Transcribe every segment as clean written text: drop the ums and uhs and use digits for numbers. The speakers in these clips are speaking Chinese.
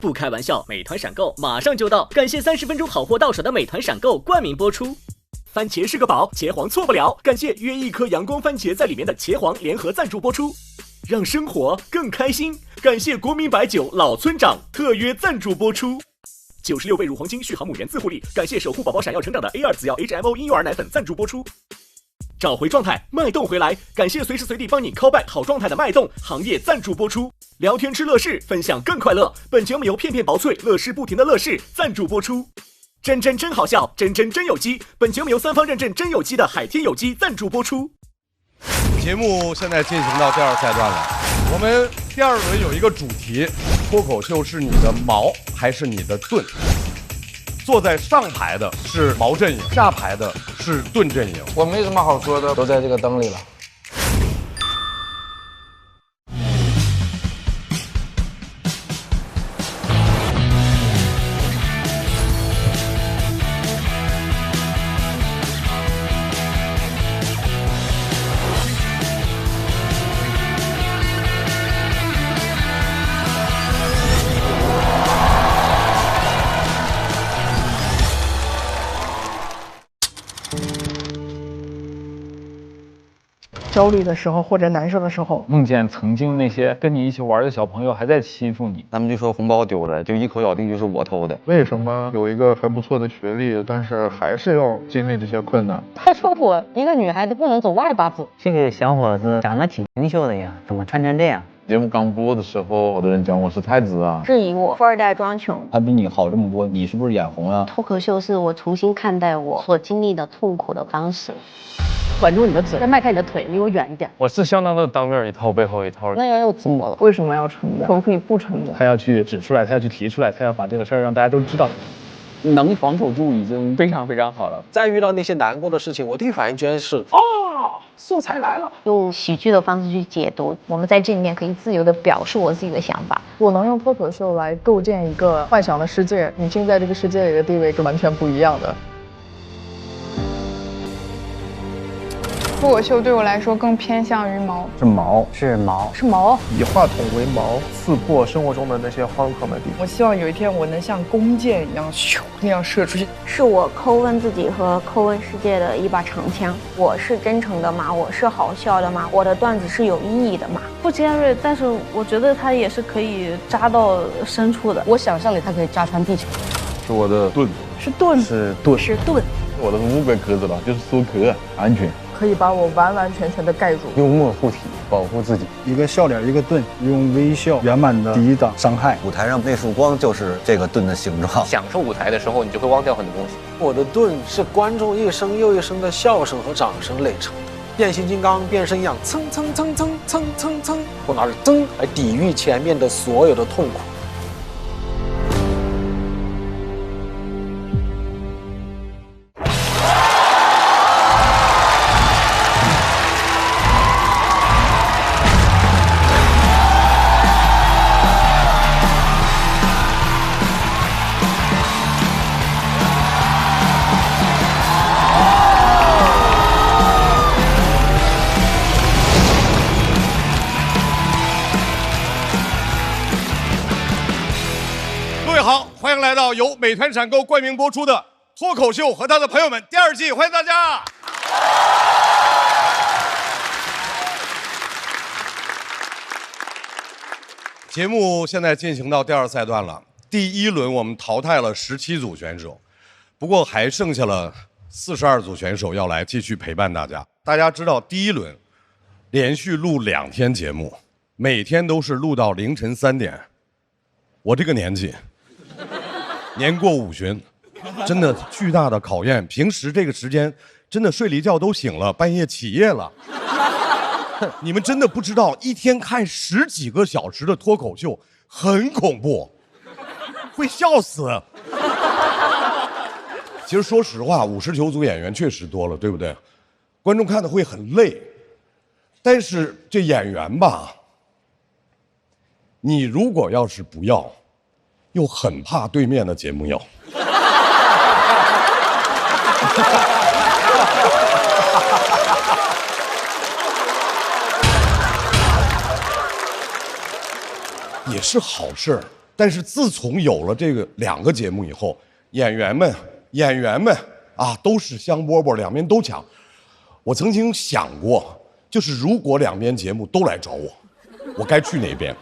不开玩笑，美团闪购马上就到，感谢30分钟好货到手的美团闪购冠名播出。番茄是个宝，茄皇错不了，感谢约一颗阳光番茄在里面的茄皇联合赞助播出。让生活更开心，感谢国民白酒老村长特约赞助播出。96倍乳黄金续航母源自护理，感谢守护宝宝闪耀成长的 A2 紫药 HMO 婴幼儿奶粉赞助播出。找回状态，脉动回来，感谢随时随地帮你 call back 好状态的脉动行业赞助播出。聊天吃乐事，分享更快乐，本节目由片片薄脆乐事不停的乐事赞助播出。真好笑，真有机，本节目由3方认证真有机的海天有机赞助播出。节目现在进行到第2赛段了，我们第2轮有一个主题，脱口秀是你的矛还是你的盾？坐在上排的是矛阵营，下排的是盾阵营。我没什么好说的，都在这个灯里了。焦虑的时候或者难受的时候，梦见曾经那些跟你一起玩的小朋友还在欺负你，他们就说红包丢了，就一口咬定就是我偷的。为什么有一个还不错的学历，但是还是要经历这些困难？他说我一个女孩子不能走外八字。这个小伙子长得挺清秀的呀，怎么穿成这样？节目刚播的时候，好多人讲我是太子啊，质疑我富二代装穷。他比你好这么多，你是不是眼红啊？脱口秀是我重新看待我所经历的痛苦的方式。管住你的嘴，再迈开你的腿，离我远一点。我是相当的当面一套背后一套。那样又怎么了？为什么要承担？可不可以不承担？他要去指出来，他要去提出来，他要把这个事儿让大家都知道。能防守住已经非常好了。再遇到那些难过的事情，我第一反应居然是素材来了，用喜剧的方式去解读。我们在这里面可以自由地表述我自己的想法。我能用脱口秀来构建一个幻想的世界，女性在这个世界里的地位是完全不一样的。脱口秀对我来说更偏向于矛，是矛，是矛，是矛，以话筒为矛，刺破生活中的那些荒唐的地方。我希望有一天我能像弓箭一样，咻那样射出去。是我抠问自己和抠问世界的一把长枪。我是真诚的吗？我是好笑的吗？我的段子是有意义的吗？不尖锐，但是我觉得它也是可以扎到深处的。我想象里它可以扎穿地球。是我的盾，是盾，是盾，是盾。我的目标壳子了，就是说壳安全。可以把我完完全全的盖住。幽默护体，保护自己。一个笑脸，一个盾，用微笑圆满的抵挡伤害。舞台上那束光就是这个盾的形状。享受舞台的时候，你就会忘掉很多东西。我的盾是观众一声又一声的笑声和掌声累成的。变形金刚变身一样，蹭蹭蹭蹭蹭蹭蹭，我拿着噌来抵御前面的所有的痛苦。来到由美团闪购冠名播出的《脱口秀和他的朋友们》第2季，欢迎大家！节目现在进行到第2赛段了，第1轮我们淘汰了17组选手，不过还剩下了42组选手要来继续陪伴大家。大家知道，第1轮连续录2天节目，每天都是录到凌晨3点。我这个年纪。年过50旬，真的巨大的考验。平时这个时间，真的睡了一觉都醒了，半夜起夜了。你们真的不知道，一天看10几个小时的脱口秀很恐怖，会笑死。其实说实话，59组演员确实多了，对不对？观众看的会很累，但是这演员吧，你如果要是不要。又很怕对面的节目要，也是好事儿。但是自从有了这个2个节目以后，演员们啊都是香饽饽，两边都抢。我曾经想过，就是如果2边节目都来找我，我该去哪边？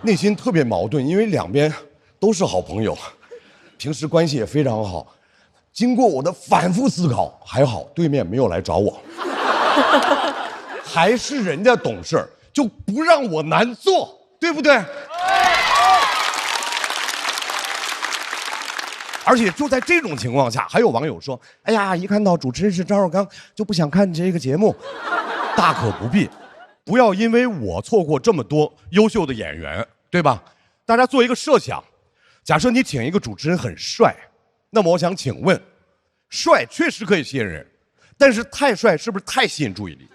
内心特别矛盾，因为2边都是好朋友，平时关系也非常好。经过我的反复思考，还好对面没有来找我，还是人家懂事，就不让我难做，对不对？而且就在这种情况下，还有网友说：“哎呀，一看到主持人是张绍刚，就不想看这个节目。”大可不必，不要因为我错过这么多优秀的演员，对吧？大家做一个设想，假设你请一个主持人很帅，那么我想请问，帅确实可以吸引人，但是太帅是不是太吸引注意力？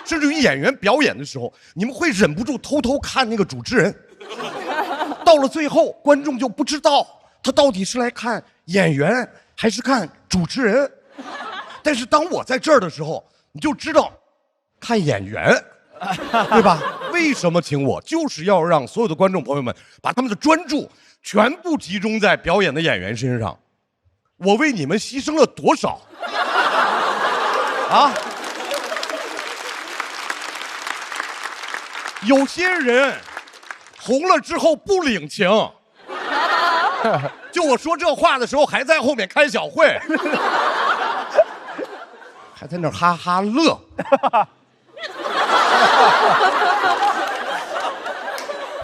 甚至于演员表演的时候，你们会忍不住偷偷看那个主持人，到了最后，观众就不知道他到底是来看演员还是看主持人。但是当我在这儿的时候，你就知道看演员，对吧？为什么请我？就是要让所有的观众朋友们把他们的专注全部集中在表演的演员身上。我为你们牺牲了多少啊？有些人红了之后不领情，就我说这话的时候还在后面开小会，还在那儿哈哈乐。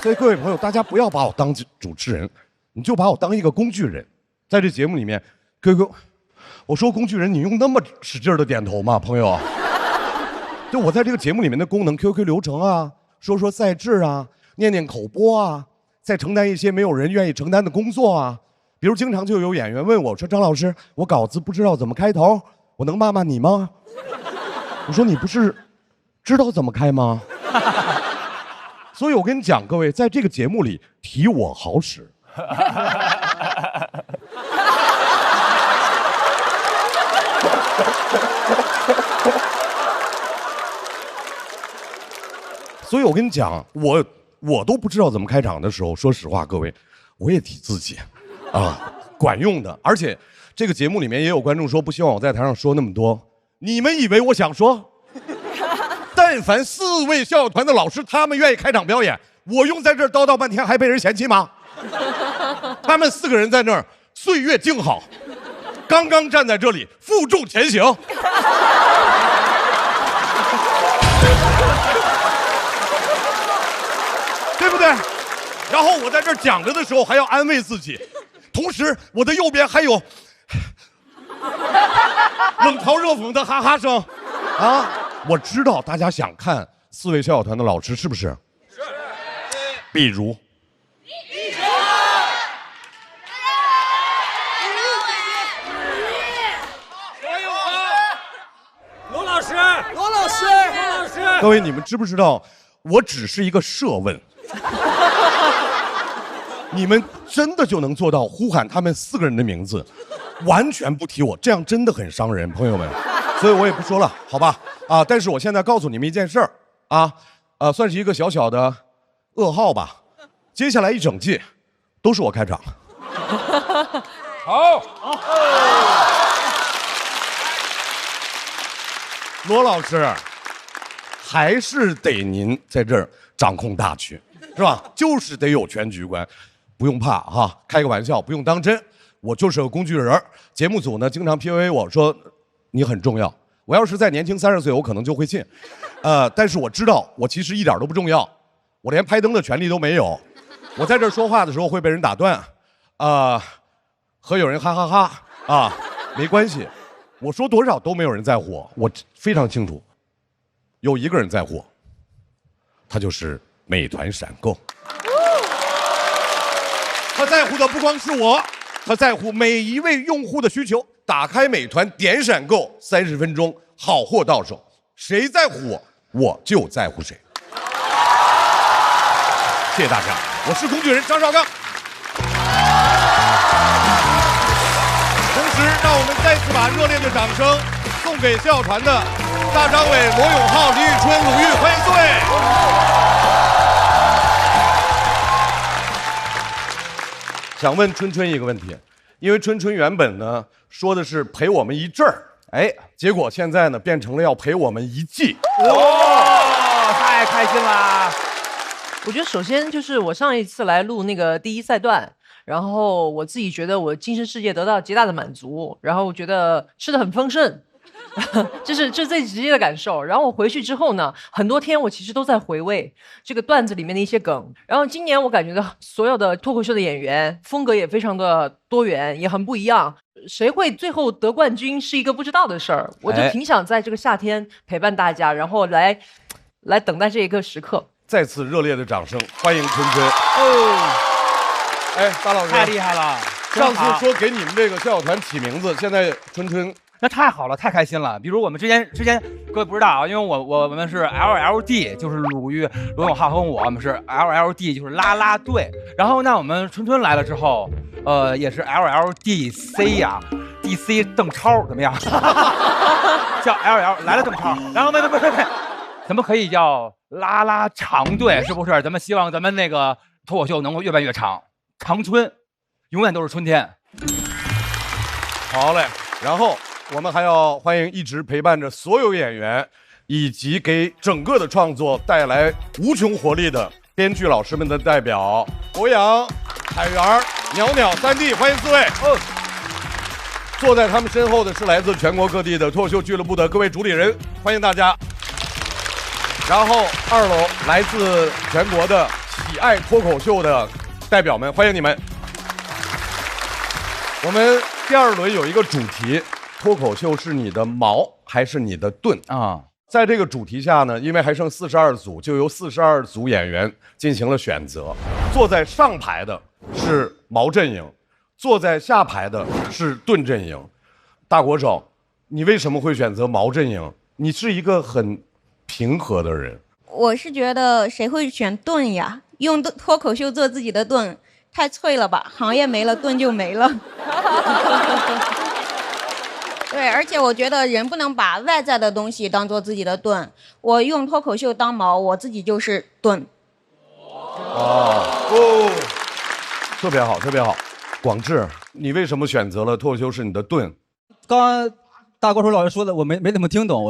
所以各位朋友，大家不要把我当主持人，你就把我当一个工具人。在这节目里面，QQ，我说工具人，你用那么使劲的点头吗，朋友？就我在这个节目里面的功能 ，QQ 流程啊，说赛制啊，念口播啊，再承担一些没有人愿意承担的工作啊。比如经常就有演员问我说：“张老师，我稿子不知道怎么开头，我能骂骂你吗？”我说：“你不是知道怎么开吗？”所以我跟你讲，各位，在这个节目里提我好使。所以我跟你讲，我都不知道怎么开场的时候，说实话，各位，我也提自己，管用的。而且这个节目里面也有观众说不希望我在台上说那么多，你们以为我想说？但凡4位校友团的老师，他们愿意开场表演，我用在这儿叨叨半天还被人嫌弃吗？他们4个人在那儿岁月静好，刚刚站在这里负重前行。对不对？然后我在这儿讲着的时候还要安慰自己，同时我的右边还有冷嘲热讽的哈哈声啊！我知道大家想看4位校友团的老师，是不是？是。比如，罗老师，各位，你们知不知道，我只是一个设问。你们真的就能做到呼喊他们4个人的名字，完全不提我，这样真的很伤人，朋友们。所以我也不说了，好吧？但是我现在告诉你们一件事儿算是一个小小的噩耗吧。接下来一整季都是我开场。好。罗老师，还是得您在这儿掌控大局，是吧？就是得有全局观，不用怕哈，开个玩笑，不用当真。我就是个工具人。节目组呢经常 PUA 我说你很重要。我要是再年轻30岁，我可能就会信。但是我知道我其实一点都不重要，我连拍灯的权利都没有。我在这儿说话的时候会被人打断，和有人哈哈哈没关系。我说多少都没有人在乎我非常清楚。有一个人在乎我，他就是美团闪购。他在乎的不光是我，他在乎每一位用户的需求。打开美团点闪购，30分钟好货到手。谁在乎我，我就在乎谁。谢谢大家，我是工具人张绍刚。同时，让我们再次把热烈的掌声送给校团的大张伟、罗永浩、李宇春、鲁豫，欢迎各位。想问春春一个问题，因为春春原本呢说的是陪我们一阵儿，哎，结果现在呢变成了要陪我们一季。哇，太开心啦！我觉得首先就是我上一次来录那个第一赛段，然后我自己觉得我精神世界得到极大的满足，然后我觉得吃得很丰盛。这是最直接的感受。然后我回去之后呢，很多天我其实都在回味这个段子里面的一些梗。然后今年我感觉到所有的脱口秀的演员风格也非常的多元，也很不一样。谁会最后得冠军是一个不知道的事儿。我就挺想在这个夏天陪伴大家，然后来等待这一个时刻。再次热烈的掌声，欢迎春春。哎，大老师太厉害了！上次说给你们这个校友团起名字，现在春春。那太好了，太开心了。比如我们之前各位不知道啊，因为我们是 LLD， 就是鲁豫、罗永浩和我们是 LLD， 就是啦啦队。然后呢，我们春春来了之后，也是 LLDC 呀，DC 邓超怎么样？叫 LL 来了邓超。然后没，咱们可以叫啦啦长队，是不是？咱们希望咱们那个脱口秀能够越办越长，长春永远都是春天。好嘞，然后。我们还要欢迎一直陪伴着所有演员，以及给整个的创作带来无穷活力的编剧老师们的代表博洋、海源、袅袅3弟，欢迎4位。坐在他们身后的是来自全国各地的脱口秀俱乐部的各位主理人，欢迎大家。然后2楼来自全国的喜爱脱口秀的代表们，欢迎你们。我们第2轮有一个主题。脱口秀是你的矛还是你的盾啊？在这个主题下呢，因为还剩42组，就由42组演员进行了选择。坐在上排的是矛阵营，坐在下排的是盾阵营。大国手，你为什么会选择矛阵营？你是一个很平和的人。我是觉得谁会选盾呀？用脱口秀做自己的盾，太脆了吧？行业没了，盾就没了。对，而且我觉得人不能把外在的东西当做自己的盾。我用脱口秀当矛，我自己就是盾。特别好，特别好。广智，你为什么选择了脱口秀是你的盾？刚刚大国手老师说的，我没怎么听懂。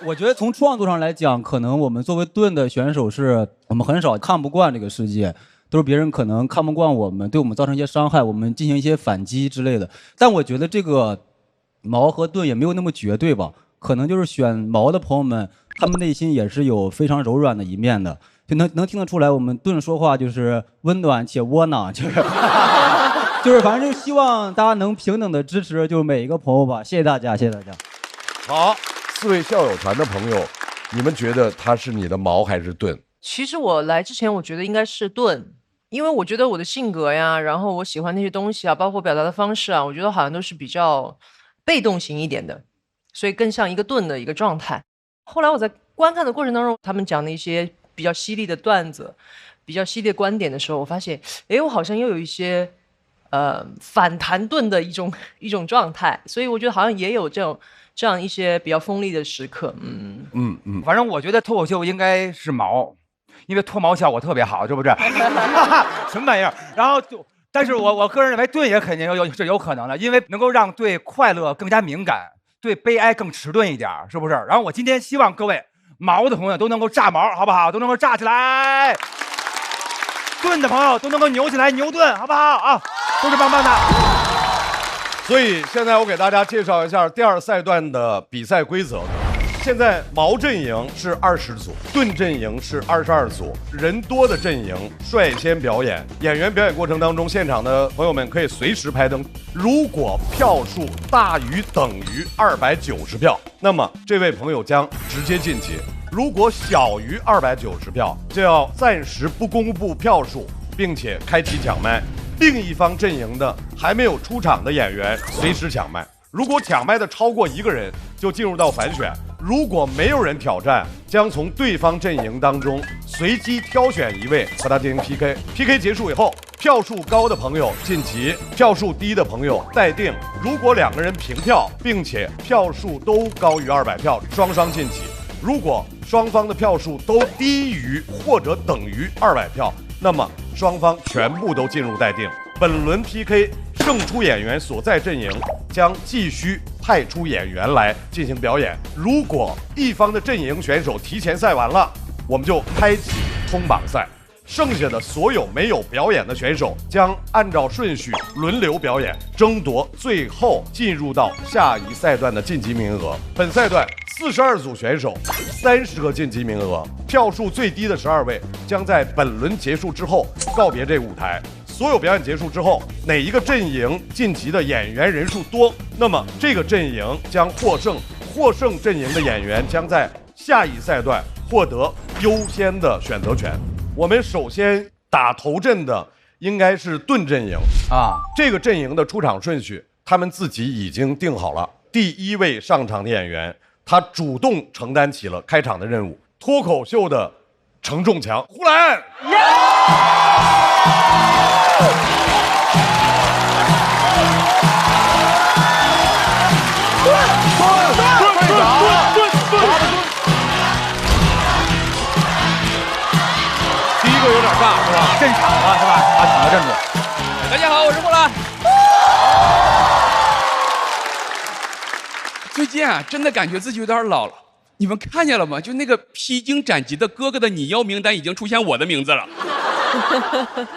我觉得从创作上来讲，可能我们作为盾的选手是，我们很少看不惯这个世界。都是别人可能看不惯我们，对我们造成一些伤害，我们进行一些反击之类的。但我觉得这个矛和盾也没有那么绝对吧，可能就是选矛的朋友们，他们内心也是有非常柔软的一面的，就能听得出来，我们盾说话就是温暖且窝囊，就是反正就希望大家能平等的支持，就是每一个朋友吧。谢谢大家，谢谢大家。好，4位校友团的朋友，你们觉得他是你的矛还是盾？其实我来之前，我觉得应该是盾。因为我觉得我的性格呀，然后我喜欢那些东西啊，包括表达的方式啊，我觉得好像都是比较被动型一点的，所以更像一个盾的一个状态。后来我在观看的过程当中，他们讲的一些比较犀利的段子、比较犀利的观点的时候，我发现，哎，我好像又有一些反弹盾的一种状态，所以我觉得好像也有这样一些比较锋利的时刻。反正我觉得脱口秀应该是矛。因为脱毛效果特别好，是不是？什么玩意儿？然后但是我个人认为盾也肯定是有可能的，因为能够让对快乐更加敏感，对悲哀更迟钝一点，是不是？然后我今天希望各位毛的朋友都能够炸毛，好不好？都能够炸起来。盾的朋友都能够扭起来，牛盾，好不好啊？都是棒棒的。所以现在我给大家介绍一下第2赛段的比赛规则。现在矛阵营是20组，盾阵营是22组，人多的阵营率先表演。演员表演过程当中，现场的朋友们可以随时拍灯。如果票数大于等于290票，那么这位朋友将直接晋级；如果小于290票，就要暂时不公布票数，并且开启抢麦。另一方阵营的还没有出场的演员随时抢麦。如果抢麦的超过1个人，就进入到反选。如果没有人挑战，将从对方阵营当中随机挑选1位和他进行 PK。PK 结束以后，票数高的朋友晋级，票数低的朋友待定。如果2个人平票，并且票数都高于200票，双双晋级。如果双方的票数都低于或者等于200票，那么双方全部都进入待定。本轮 PK 胜出演员所在阵营将继续派出演员来进行表演。如果一方的阵营选手提前赛完了，我们就开启冲榜赛。剩下的所有没有表演的选手将按照顺序轮流表演，争夺最后进入到下一赛段的晋级名额。本赛段42组选手，30个晋级名额，票数最低的12位将在本轮结束之后告别这个舞台。所有表演结束之后，哪一个阵营晋级的演员人数多，那么这个阵营将获胜。获胜阵营的演员将在下一赛段获得优先的选择权。我们首先打头阵的应该是盾阵营啊，这个阵营的出场顺序他们自己已经定好了。第一位上场的演员，他主动承担起了开场的任务，脱口秀的承重墙呼兰。第一个有点尬是吧？镇场了是吧？把场子镇住。大家好，我是呼兰。最近啊，真的感觉自己有点老了。你们看见了吗？就那个披荆斩棘的哥哥的拟邀名单已经出现我的名字了。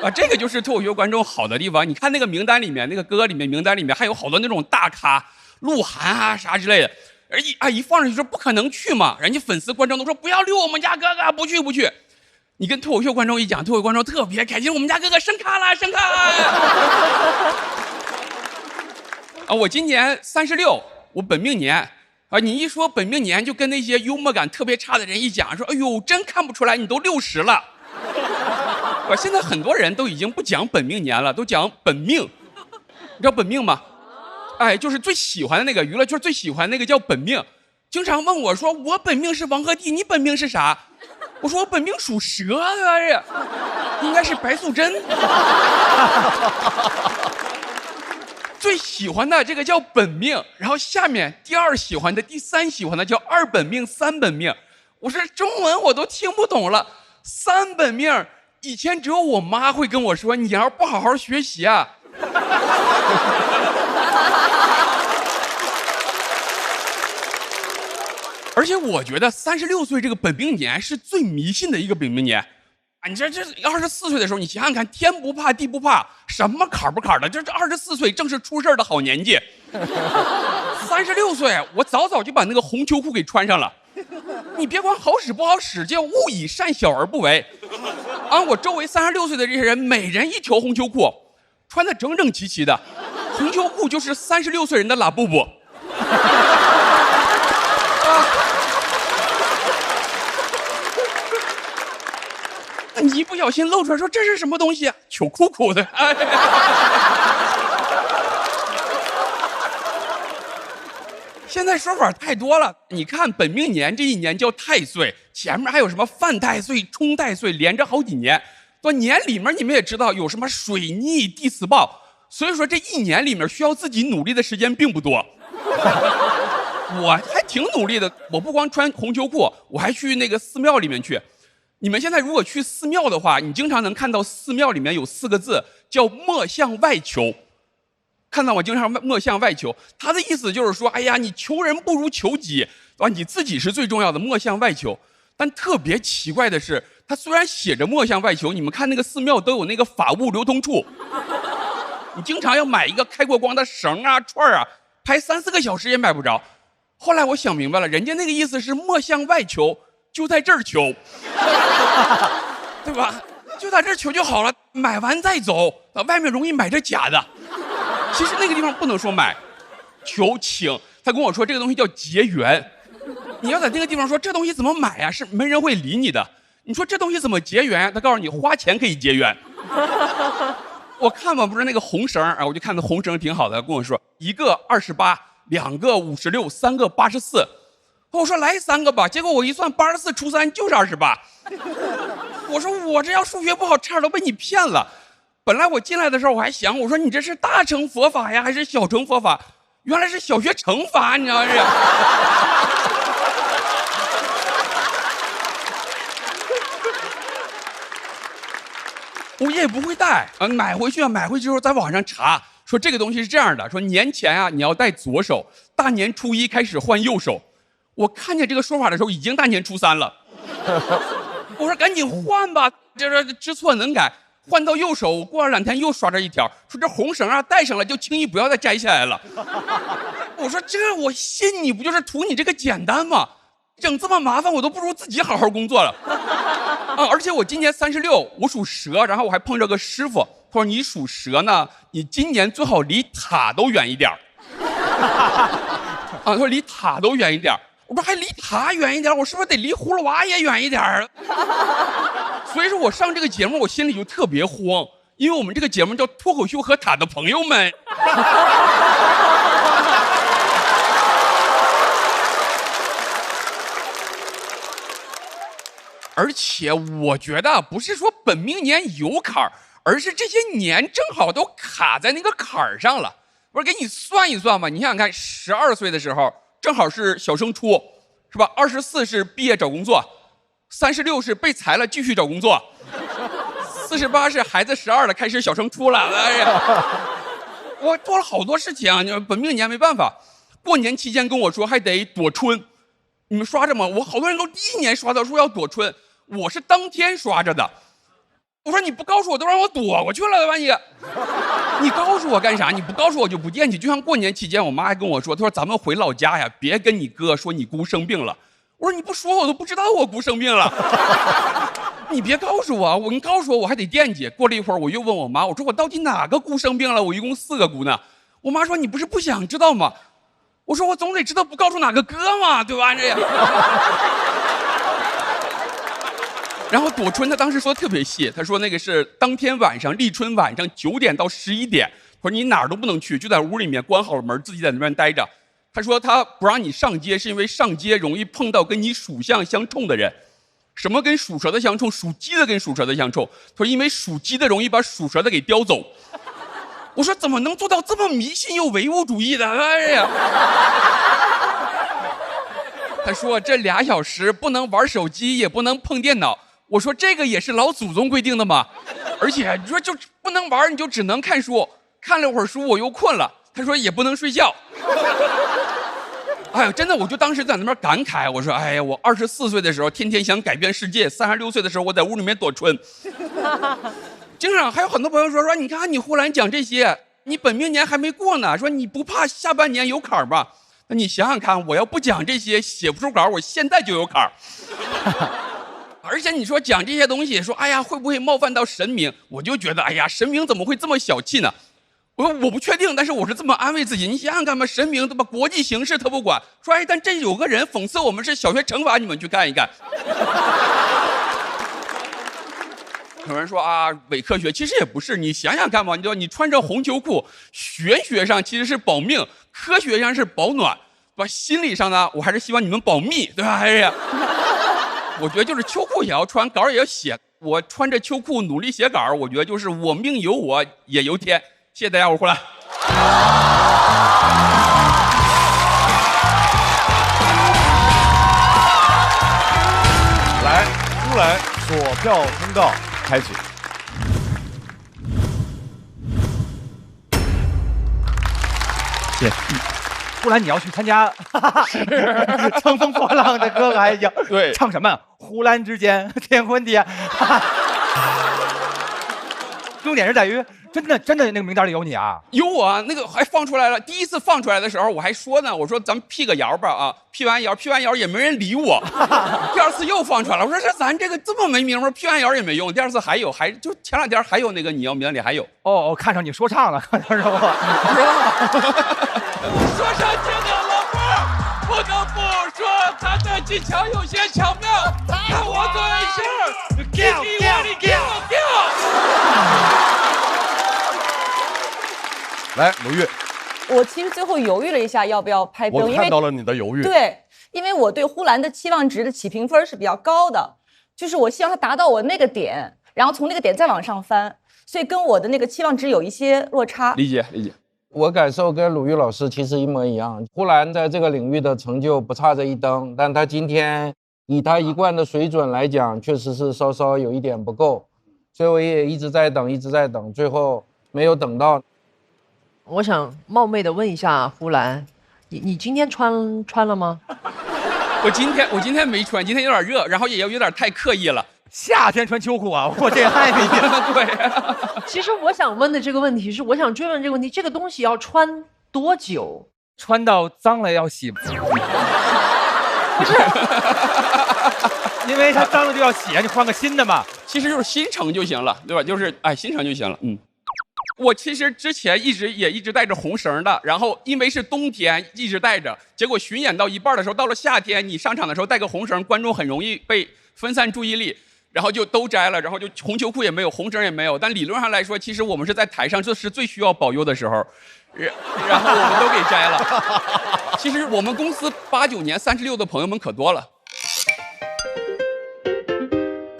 啊，这个就是脱口秀观众好的地方。你看那个名单里面，那个歌里面名单里面还有好多那种大咖，鹿晗啊啥之类的。而一放上去说不可能去嘛，人家粉丝观众都说不要溜我们家哥哥，不去不去。你跟脱口秀观众一讲，脱口秀观众特别开心，我们家哥哥升咖了，升咖了。啊，我今年36，我本命年。啊，你一说本命年，就跟那些幽默感特别差的人一讲，说哎呦，真看不出来你都60了。现在很多人都已经不讲本命年了，都讲本命。你知道本命吗？哎，就是最喜欢的那个娱乐圈最喜欢那个叫本命。经常问我说，我本命是王鹤棣，你本命是啥？我说我本命属蛇啊，应该是白素贞。最喜欢的这个叫本命，然后下面第2喜欢的、第3喜欢的叫2本命、3本命。我说中文我都听不懂了，3本命以前只有我妈会跟我说，你要不好好学习啊。而且我觉得36岁这个本命年是最迷信的一个本命年。啊，你这24岁的时候，你想想看，天不怕地不怕，什么坎不坎的，这24岁正是出事的好年纪。36岁，我早就把那个红秋裤给穿上了。你别管好使不好使，就勿以善小而不为。啊，我周围36岁的这些人，每人一条红秋裤，穿得整整齐齐的。红秋裤就是36岁人的拉布布。你一不小心露出来说这是什么东西啊？球裤裤的。现在说法太多了。你看本命年这一年叫太岁，前面还有什么犯太岁、冲太岁，连着好几年。到年里面你们也知道有什么水逆、地磁暴，所以说这一年里面需要自己努力的时间并不多。我还挺努力的，我不光穿红秋裤，我还去那个寺庙里面去。你们现在如果去寺庙的话，你经常能看到寺庙里面有4个字叫莫向外求。看到我经常莫向外求，他的意思就是说，哎呀，你求人不如求己，啊，你自己是最重要的，莫向外求。但特别奇怪的是，他虽然写着莫向外求，你们看那个寺庙都有那个法物流通处，你经常要买一个开过光的绳啊、串啊，排3-4个小时也买不着。后来我想明白了，人家那个意思是莫向外求，就在这儿求。对吧？就在这儿求就好了，买完再走，外面容易买着假的。其实那个地方不能说买，求请。他跟我说这个东西叫结缘，你要在那个地方说这东西怎么买呀？是没人会理你的。你说这东西怎么结缘？他告诉你花钱可以结缘。我看吧，不是那个红绳啊，我就看那红绳挺好的，跟我说1个28，2个56，3个84。我说来3个吧，结果我一算84除3就是28。我说我这要数学不好，差点都被你骗了。本来我进来的时候我还想，我说你这是大乘佛法呀，还是小乘佛法？原来是小学乘法，你知道是？我也不会戴买回去之后在网上查，说这个东西是这样的，说年前啊你要戴左手，大年初一开始换右手。我看见这个说法的时候已经大年初三了，我说赶紧换吧，这知错能改。换到右手，过了2天又刷着一条，说这红绳啊戴上了就轻易不要再摘下来了。我说这我信你，不就是图你这个简单吗？整这么麻烦，我都不如自己好好工作了。而且我今年36，我属蛇，然后我还碰着个师傅，他说你属蛇呢，你今年最好离塔都远一点。他说离塔都远一点。我说还离塔远一点，我是不是得离葫芦娃也远一点？所以说我上这个节目，我心里就特别慌，因为我们这个节目叫脱口秀和塔的朋友们。而且我觉得不是说本命年有坎儿，而是这些年正好都卡在那个坎儿上了。不是给你算一算嘛？你想想看，12岁的时候正好是小升初，是吧？24是毕业找工作，36是被裁了继续找工作，48是孩子12了开始小升初了。哎呀，我做了好多事情啊！本命年没办法，过年期间跟我说还得躲春，你们刷着吗？我好多人都第1年刷到说要躲春，我是当天刷着的。我说你不告诉我都让我躲过去了吧你告诉我干啥？你不告诉我就不惦记。就像过年期间，我妈还跟我说，她说咱们回老家呀，别跟你哥说你姑生病了。我说你不说我都不知道我姑生病了。你别告诉我，你告诉我我还得惦记。过了一会儿我又问我妈，我说我到底哪个姑生病了？我一共4个姑呢。我妈说你不是不想知道吗？我说我总得知道不告诉哪个哥嘛，对吧？这样。然后躲春他当时说的特别细，他说那个是当天晚上立春晚上9点到11点，他说你哪儿都不能去，就在屋里面关好了门，自己在那边待着。他说他不让你上街是因为上街容易碰到跟你属相相冲的人。什么跟属蛇的相冲？属鸡的跟属蛇的相冲。他说因为属鸡的容易把属蛇的给叼走。我说怎么能做到这么迷信又唯物主义的？哎呀！他说这2小时不能玩手机，也不能碰电脑。我说这个也是老祖宗规定的嘛，而且你说就不能玩，你就只能看书，看了会儿书我又困了。他说也不能睡觉。哎呀，真的，我就当时在那边感慨，我说哎呀，我24岁的时候天天想改变世界，36岁的时候我在屋里面躲春。经常还有很多朋友说你看你呼兰讲这些，你本命年还没过呢，说你不怕下半年有坎儿吗？那你想想看，我要不讲这些，写不出稿，我现在就有坎儿。而且你说讲这些东西，说哎呀会不会冒犯到神明？我就觉得哎呀，神明怎么会这么小气呢？我不确定，但是我是这么安慰自己。你想想看吧，神明他把国际形势他不管，说哎，但这有个人讽刺我们是小学乘法，你们去看一看。有人说啊，伪科学，其实也不是。你想想看吧，你穿着红秋裤，玄学上其实是保命，科学上是保暖，对吧？心理上呢，我还是希望你们保密，对吧？哎呀。我觉得就是秋裤也要穿，稿也要写。我穿着秋裤努力写稿，我觉得就是我命由我也由天。谢谢大家，我回来。来，出来，索票通道开启。谢谢。不然你要去参加乘风破浪的哥哥还行，对，唱什么呼兰之间天昏地暗。重点是在于真的那个名单里有你啊，有我啊，那个还放出来了。第一次放出来的时候我还说呢，我说咱们辟个谣吧啊，辟完谣也没人理我。第2次又放出来了，我说这咱这个这么没名吗？辟完谣也没用。第2次还有，就前2天还有那个你要名单里还有。哦，看上你说唱了，是吧？说唱界的老妹，不得不说他的技巧有些巧妙。看我做一下，给我掉。来，鲁豫，我其实最后犹豫了一下，要不要拍灯，我看到了你的犹豫。对，因为我对呼兰的期望值的起评分是比较高的，就是我希望它达到我那个点，然后从那个点再往上翻，所以跟我的那个期望值有一些落差。理解。我感受跟鲁豫老师其实一模一样。呼兰在这个领域的成就不差这一灯，但他今天以他一贯的水准来讲，确实是稍稍有一点不够。所以我也一直在等，一直在等，最后没有等到。我想冒昧的问一下呼兰，你今天穿了吗？我今天没穿，今天有点热，然后也有点太刻意了。夏天穿秋裤啊，我这太没劲了。对。其实我想问的这个问题是，我想追问这个问题，这个东西要穿多久？穿到脏了要洗。不是，因为它脏了就要洗，你换个新的嘛。其实就是新成就行了，对吧？就是新成就行了。我其实之前一直带着红绳的，然后因为是冬天一直带着，结果巡演到一半的时候，到了夏天，你上场的时候带个红绳，观众很容易被分散注意力，然后就都摘了，然后就红球裤也没有，红绳也没有。但理论上来说，其实我们是在台上，这是最需要保佑的时候，然后我们都给摘了。其实我们公司89年36的朋友们可多了。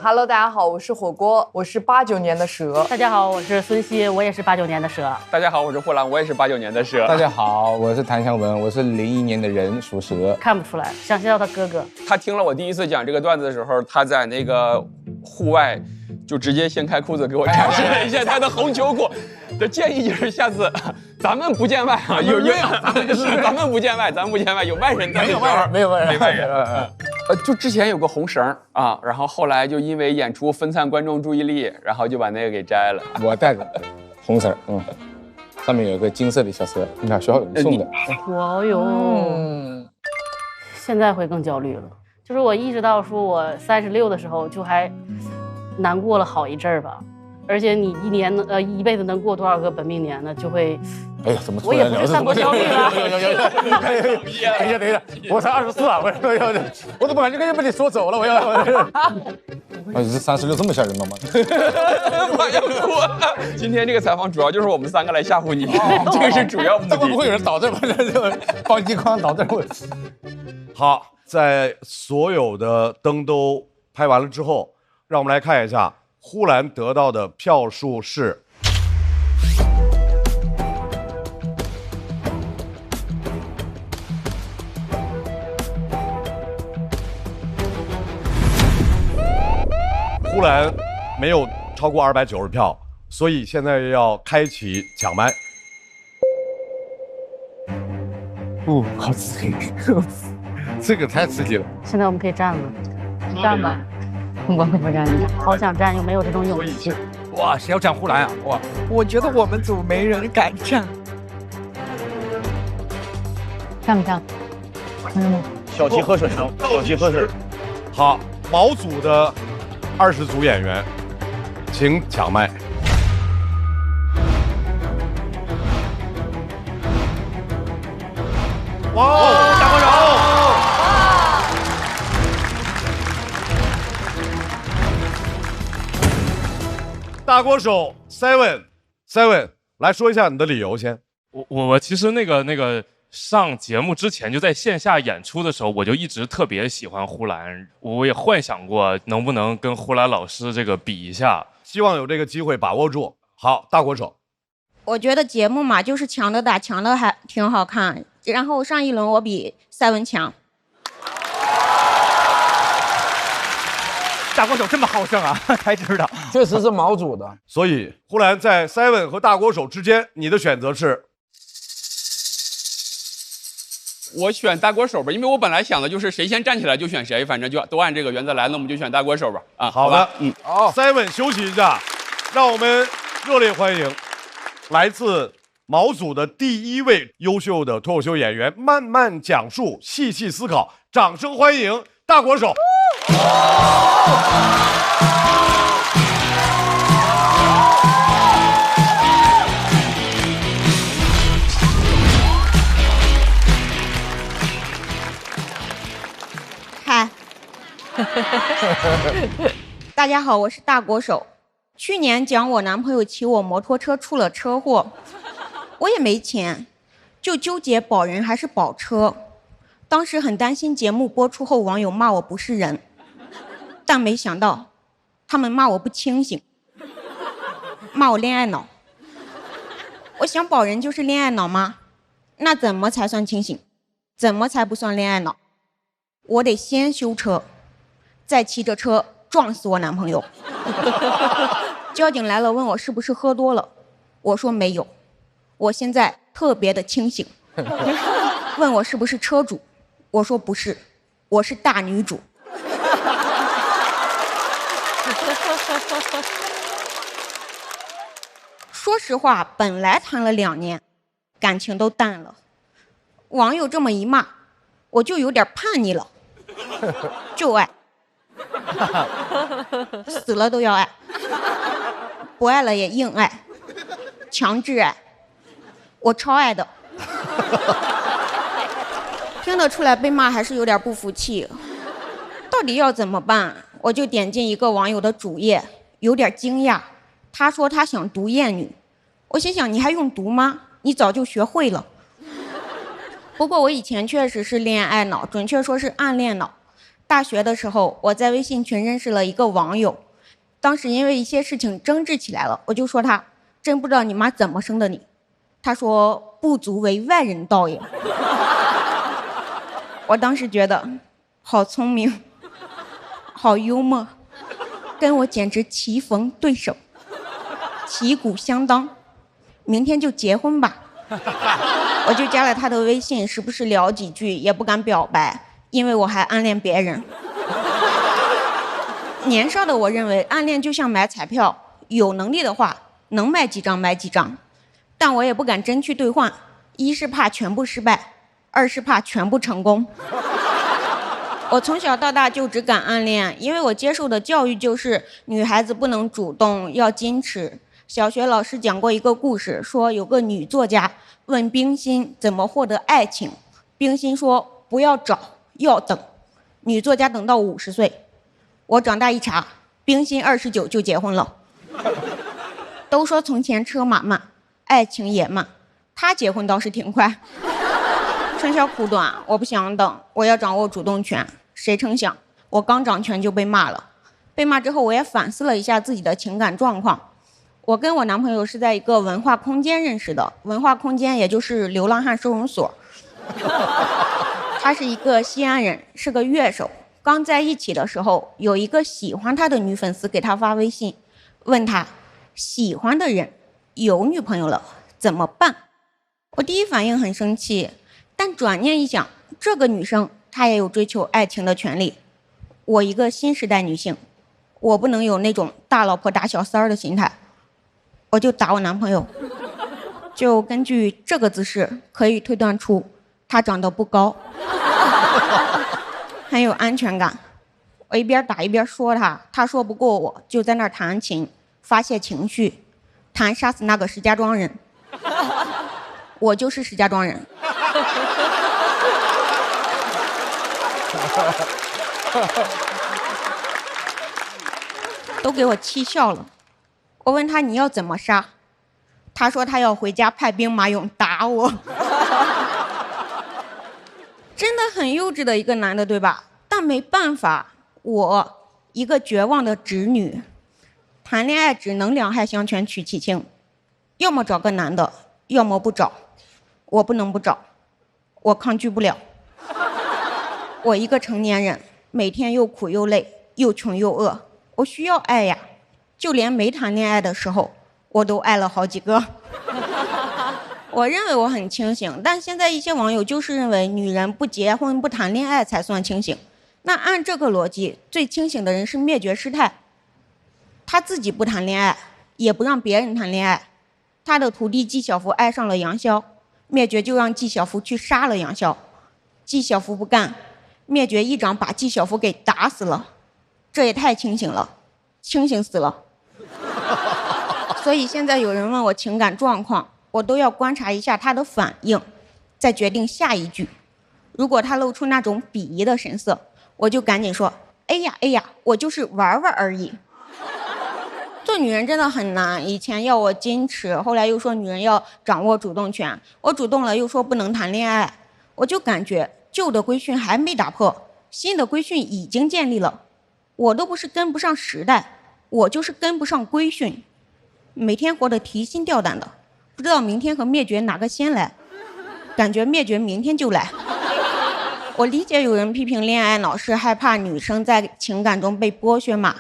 Hello， 大家好，我是火锅，我是89年的蛇。大家好，我是孙熙，我也是89年的蛇。大家好，我是霍兰，我也是89年的蛇。大家好，我是谭湘文，我是01年的人，属蛇。看不出来，想叫他哥哥。他听了我第一次讲这个段子的时候，他在那个户外就直接掀开裤子给我展示了一下他的红球裤。的建议就是下次咱们不见外啊，咱们不见外，有外人在。没有外人。就之前有个红绳啊，然后后来就因为演出分散观众注意力，然后就把那个给摘了。我带着红绳，上面有个金色的小蛇，你看学校有人送的。哇哟，现在会更焦虑了。就是我意识到说，我36的时候就还难过了好一阵儿吧。而且你一辈子能过多少个本命年呢？就会，哎呀，怎么我也不是散播焦虑了。等一下，我才24啊！我怎么感觉跟被你说走了？这36这么吓人的吗？我要哭了！今天这个采访主要就是我们3个来吓唬你，这个是主要目的。会不会有人倒这吧？放金矿倒这会。好，在所有的灯都拍完了之后，让我们来看一下。呼兰得到的票数是呼兰没有超过290票，所以现在要开启抢麦。好刺激，这个太刺激了。现在我们可以站了，站吧。我可不站，好想站，又没有这种勇气。哇，谁要站呼兰啊？哇，我觉得我们组没人敢站。站不站？小齐喝水，小齐喝水。好，毛组的20组演员，请抢麦。哇，大鼓手！大锅手 Seven， 来说一下你的理由先。我其实那个上节目之前就在线下演出的时候，我就一直特别喜欢呼兰，我也幻想过能不能跟呼兰老师这个比一下，希望有这个机会把握住。好，大锅手。我觉得节目嘛，就是抢的打，抢的还挺好看。然后上一轮我比赛文强。大锅手这么好胜啊，才知道，确实是毛组的。所以呼兰在 Seven 和大锅手之间，你的选择是？我选大锅手吧，因为我本来想的就是谁先站起来就选谁，反正就都按这个原则来，那我们就选大锅手吧。啊，好的，Seven 休息一下，让我们热烈欢迎来自毛组的第一位优秀的脱口秀演员，慢慢讲述，细细思考，掌声欢迎大锅手。嗨，大家好，我是大锅手。去年讲我男朋友骑我摩托车出了车祸，我也没钱，就纠结保人还是保车。当时很担心节目播出后网友骂我不是人，但没想到他们骂我不清醒，骂我恋爱脑。我想保人就是恋爱脑吗？那怎么才算清醒？怎么才不算恋爱脑？我得先修车，再骑着车撞死我男朋友。交警来了，问我是不是喝多了，我说没有，我现在特别的清醒。问我是不是车主，我说不是，我是大女主。说实话，本来谈了2年，感情都淡了，网友这么一骂，我就有点叛逆了，就爱，死了都要爱，不爱了也硬爱，强制爱，我超爱的。听得出来被骂还是有点不服气，到底要怎么办？我就点进一个网友的主页，有点惊讶，他说他想读厌女，我心想你还用读吗？你早就学会了。不过我以前确实是恋爱脑，准确说是暗恋脑。大学的时候，我在微信群认识了一个网友，当时因为一些事情争执起来了，我就说他真不知道你妈怎么生的你。他说不足为外人道也。我当时觉得好聪明，好幽默，跟我简直棋逢对手，旗鼓相当，明天就结婚吧。我就加了他的微信，时不时聊几句，也不敢表白，因为我还暗恋别人。年少的我认为暗恋就像买彩票，有能力的话能买几张买几张，但我也不敢真去兑换，一是怕全部失败，二是怕全部成功。我从小到大就只敢暗恋，因为我接受的教育就是女孩子不能主动，要矜持。小学老师讲过一个故事，说有个女作家问冰心怎么获得爱情，冰心说不要找，要等。女作家等到50岁，我长大一查，冰心29就结婚了。都说从前车马慢，爱情也慢，她结婚倒是挺快。春宵苦短，我不想等，我要掌握主动权。谁成想，我刚掌权就被骂了。被骂之后，我也反思了一下自己的情感状况。我跟我男朋友是在一个文化空间认识的，文化空间也就是流浪汉收容所。他是一个西安人，是个乐手。刚在一起的时候，有一个喜欢他的女粉丝给他发微信，问他喜欢的人有女朋友了怎么办？我第一反应很生气，但转念一想，这个女生她也有追求爱情的权利。我一个新时代女性，我不能有那种大老婆打小三儿的心态。我就打我男朋友，就根据这个姿势可以推断出他长得不高，很有安全感。我一边打一边说他，他说不过我，就在那儿弹琴发泄情绪，弹杀死那个石家庄人。我就是石家庄人。都给我气笑了。我问他你要怎么杀，他说他要回家派兵马俑打我。真的很幼稚的一个男的，对吧？但没办法，我一个绝望的直女，谈恋爱只能两害相权取其轻，要么找个男的，要么不找。我不能不找，我抗拒不了。我一个成年人，每天又苦又累，又穷又饿，我需要爱呀。就连没谈恋爱的时候，我都爱了好几个。我认为我很清醒，但现在一些网友就是认为女人不结婚不谈恋爱才算清醒。那按这个逻辑，最清醒的人是灭绝师太，他自己不谈恋爱，也不让别人谈恋爱。他的徒弟纪晓芙爱上了杨逍，灭绝就让纪晓芙去杀了杨逍。纪晓芙不干，灭绝一掌把纪晓芙给打死了。这也太清醒了，清醒死了。所以现在有人问我情感状况，我都要观察一下他的反应，再决定下一句。如果他露出那种鄙夷的神色，我就赶紧说哎呀哎呀，我就是玩玩而已。做女人真的很难，以前要我矜持，后来又说女人要掌握主动权，我主动了又说不能谈恋爱。我就感觉旧的规训还没打破，新的规训已经建立了。我都不是跟不上时代，我就是跟不上规训，每天活得提心吊胆的，不知道明天和灭绝哪个先来，感觉灭绝明天就来。我理解有人批评恋爱脑是害怕女生在情感中被剥削嘛，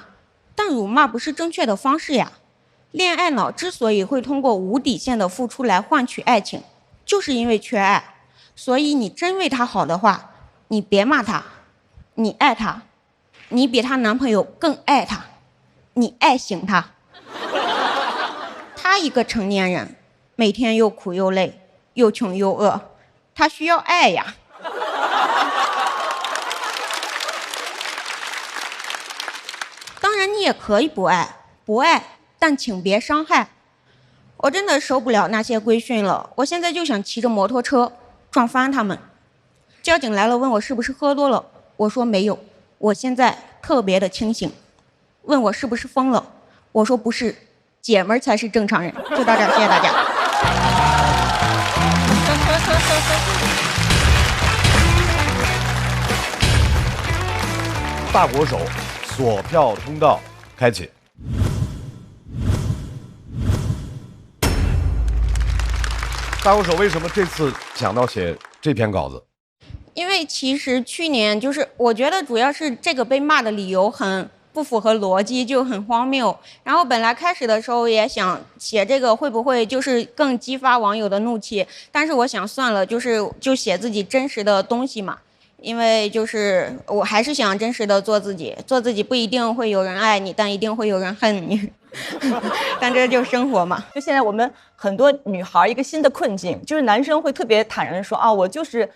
但辱骂不是正确的方式呀。恋爱脑之所以会通过无底线的付出来换取爱情，就是因为缺爱。所以你真为他好的话，你别骂他，你爱他，你比她男朋友更爱他，你爱醒他。他一个成年人，每天又苦又累，又穷又饿，他需要爱呀。当然你也可以不爱，但请别伤害。我真的受不了那些规训了，我现在就想骑着摩托车撞翻他们。交警来了，问我是不是喝多了，我说没有，我现在特别的清醒。问我是不是疯了，我说不是，姐们儿才是正常人。就到这儿，谢谢大家。大国手锁票通道开启。大国手为什么这次想到写这篇稿子？因为其实去年就是我觉得主要是这个被骂的理由很不符合逻辑，就很荒谬。然后本来开始的时候也想写这个会不会就是更激发网友的怒气，但是我想算了，就写自己真实的东西嘛。因为就是我还是想真实的做自己，做自己不一定会有人爱你，但一定会有人恨你。但这就是生活嘛。就现在我们很多女孩一个新的困境，就是男生会特别坦然的说啊，我就是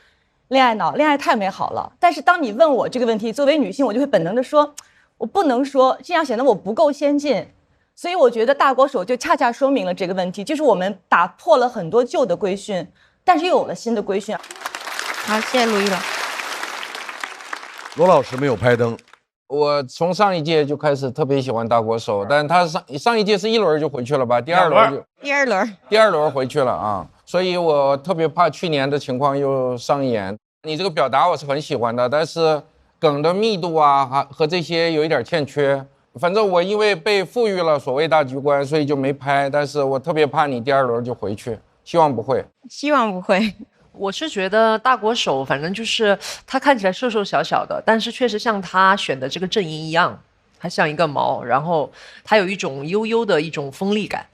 恋爱脑，恋爱太美好了。但是当你问我这个问题，作为女性，我就会本能的说，我不能说，这样显得我不够先进。所以我觉得大国手就恰恰说明了这个问题，就是我们打破了很多旧的规训，但是又有了新的规训。好，谢谢陆毅了。罗老师没有拍灯，我从上一届就开始特别喜欢大国手，但他上一届是1轮就回去了吧，第二轮回去了啊，所以我特别怕去年的情况又上演。你这个表达我是很喜欢的，但是梗的密度啊和这些有一点欠缺。反正我因为被赋予了所谓大局观，所以就没拍，但是我特别怕你第2轮就回去，希望不会。希望不会。我是觉得大国手，反正就是他看起来瘦瘦小小的，但是确实像他选的这个阵营一样，他像一个毛，然后他有一种悠悠的一种锋利感，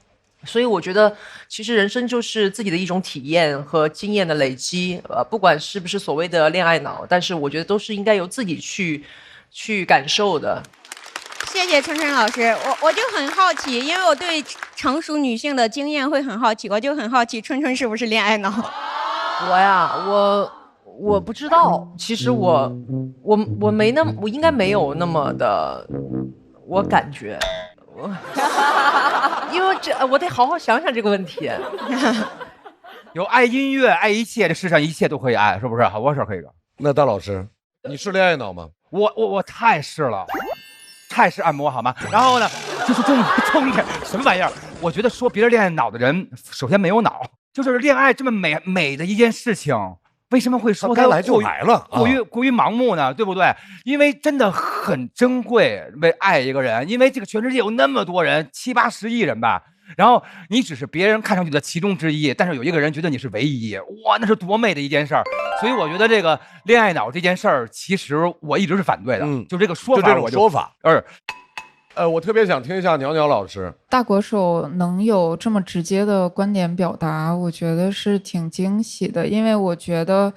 所以我觉得其实人生就是自己的一种体验和经验的累积，不管是不是所谓的恋爱脑，但是我觉得都是应该由自己去感受的。谢谢春春老师，我就很好奇，因为我对成熟女性的经验会很好奇，我就很好奇春春是不是恋爱脑。我呀，我不知道，其实我没那么，我应该没有那么的，我感觉，因为我得好好想想这个问题。有爱音乐、爱一切，这世上一切都可以爱，是不是？我说可以的。那大老师，你是恋爱脑吗？我太是了，太是按摩好吗？然后呢，就是重点什么玩意儿？我觉得说别人恋爱脑的人，首先没有脑。就是恋爱这么美的一件事情，为什么会说它该来就来了，过于盲目呢？对不对？因为真的很珍贵，为爱一个人，因为这个全世界有那么多人，7、8、10亿人吧，然后你只是别人看上去的其中之一，但是有一个人觉得你是唯一，哇，那是多美的一件事儿。所以我觉得这个恋爱脑这件事儿，其实我一直是反对的，就这个说法，就这种说法，我特别想听一下袅袅老师。大国手能有这么直接的观点表达，我觉得是挺惊喜的，因为我觉得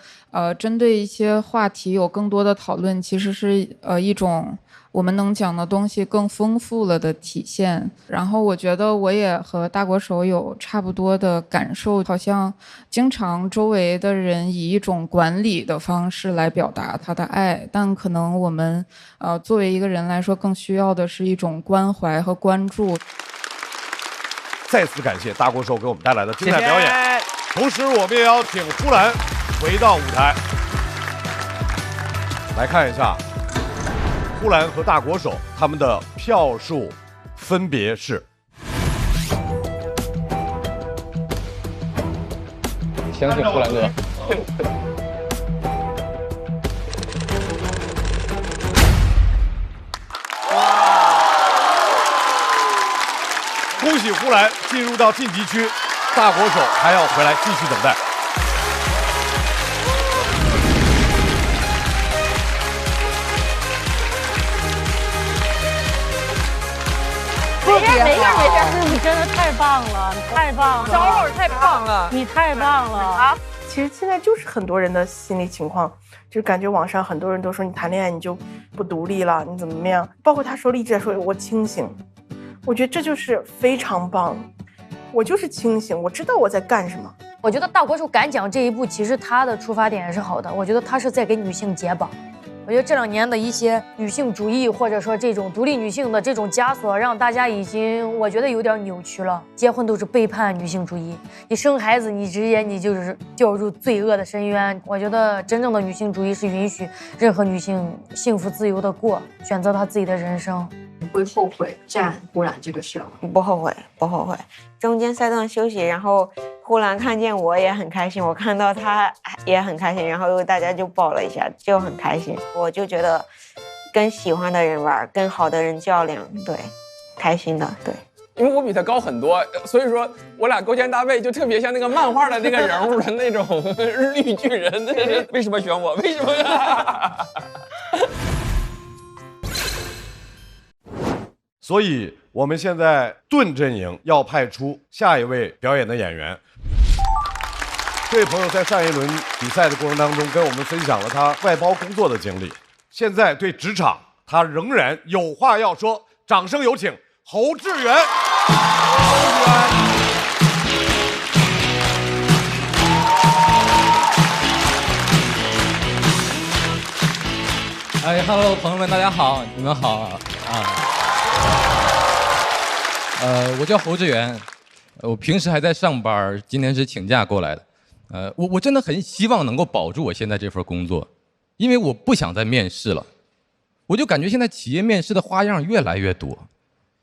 针对一些话题有更多的讨论，其实是一种我们能讲的东西更丰富了的体现。然后我觉得我也和大国手有差不多的感受，好像经常周围的人以一种管理的方式来表达他的爱，但可能我们作为一个人来说，更需要的是一种关怀和关注。再次感谢大国手给我们带来的精彩表演，谢谢。同时我们也要请呼兰回到舞台，来看一下呼兰和大国手他们的票数分别是。相信呼兰哥。恭喜呼兰进入到晋级区，大国手还要回来继续等待。没事，你真的太棒了，你太棒了，小老师太棒了，你太棒了啊！其实现在就是很多人的心理情况，就是感觉网上很多人都说你谈恋爱你就不独立了，你怎么样？包括他说一直在说我清醒，我觉得这就是非常棒。我就是清醒，我知道我在干什么。我觉得大国手敢讲这一步，其实他的出发点也是好的。我觉得他是在给女性解绑。我觉得这2年的一些女性主义，或者说这种独立女性的这种枷锁，让大家已经我觉得有点扭曲了。结婚都是背叛女性主义，你生孩子你直接你就是掉入罪恶的深渊。我觉得真正的女性主义是允许任何女性幸福自由的过，选择她自己的人生。你会后悔站呼兰这个事吗？不后悔，不后悔。中间赛段休息，然后呼兰看见我也很开心，我看到他也很开心，然后大家就抱了一下，就很开心。我就觉得跟喜欢的人玩，跟好的人较量，对，开心的，对。因为我比他高很多，所以说我俩勾肩搭背，就特别像那个漫画的那个人物的那种绿巨人。为什么选我？为什么？所以我们现在盾阵营要派出下一位表演的演员。这位朋友在上一轮比赛的过程当中跟我们分享了他外包工作的经历，现在对职场他仍然有话要说，掌声有请侯志远。哎 ，Hello， 朋友们，大家好，你们好啊！我叫侯志远，我平时还在上班，今天是请假过来的。我真的很希望能够保住我现在这份工作，因为我不想再面试了。我就感觉现在企业面试的花样越来越多。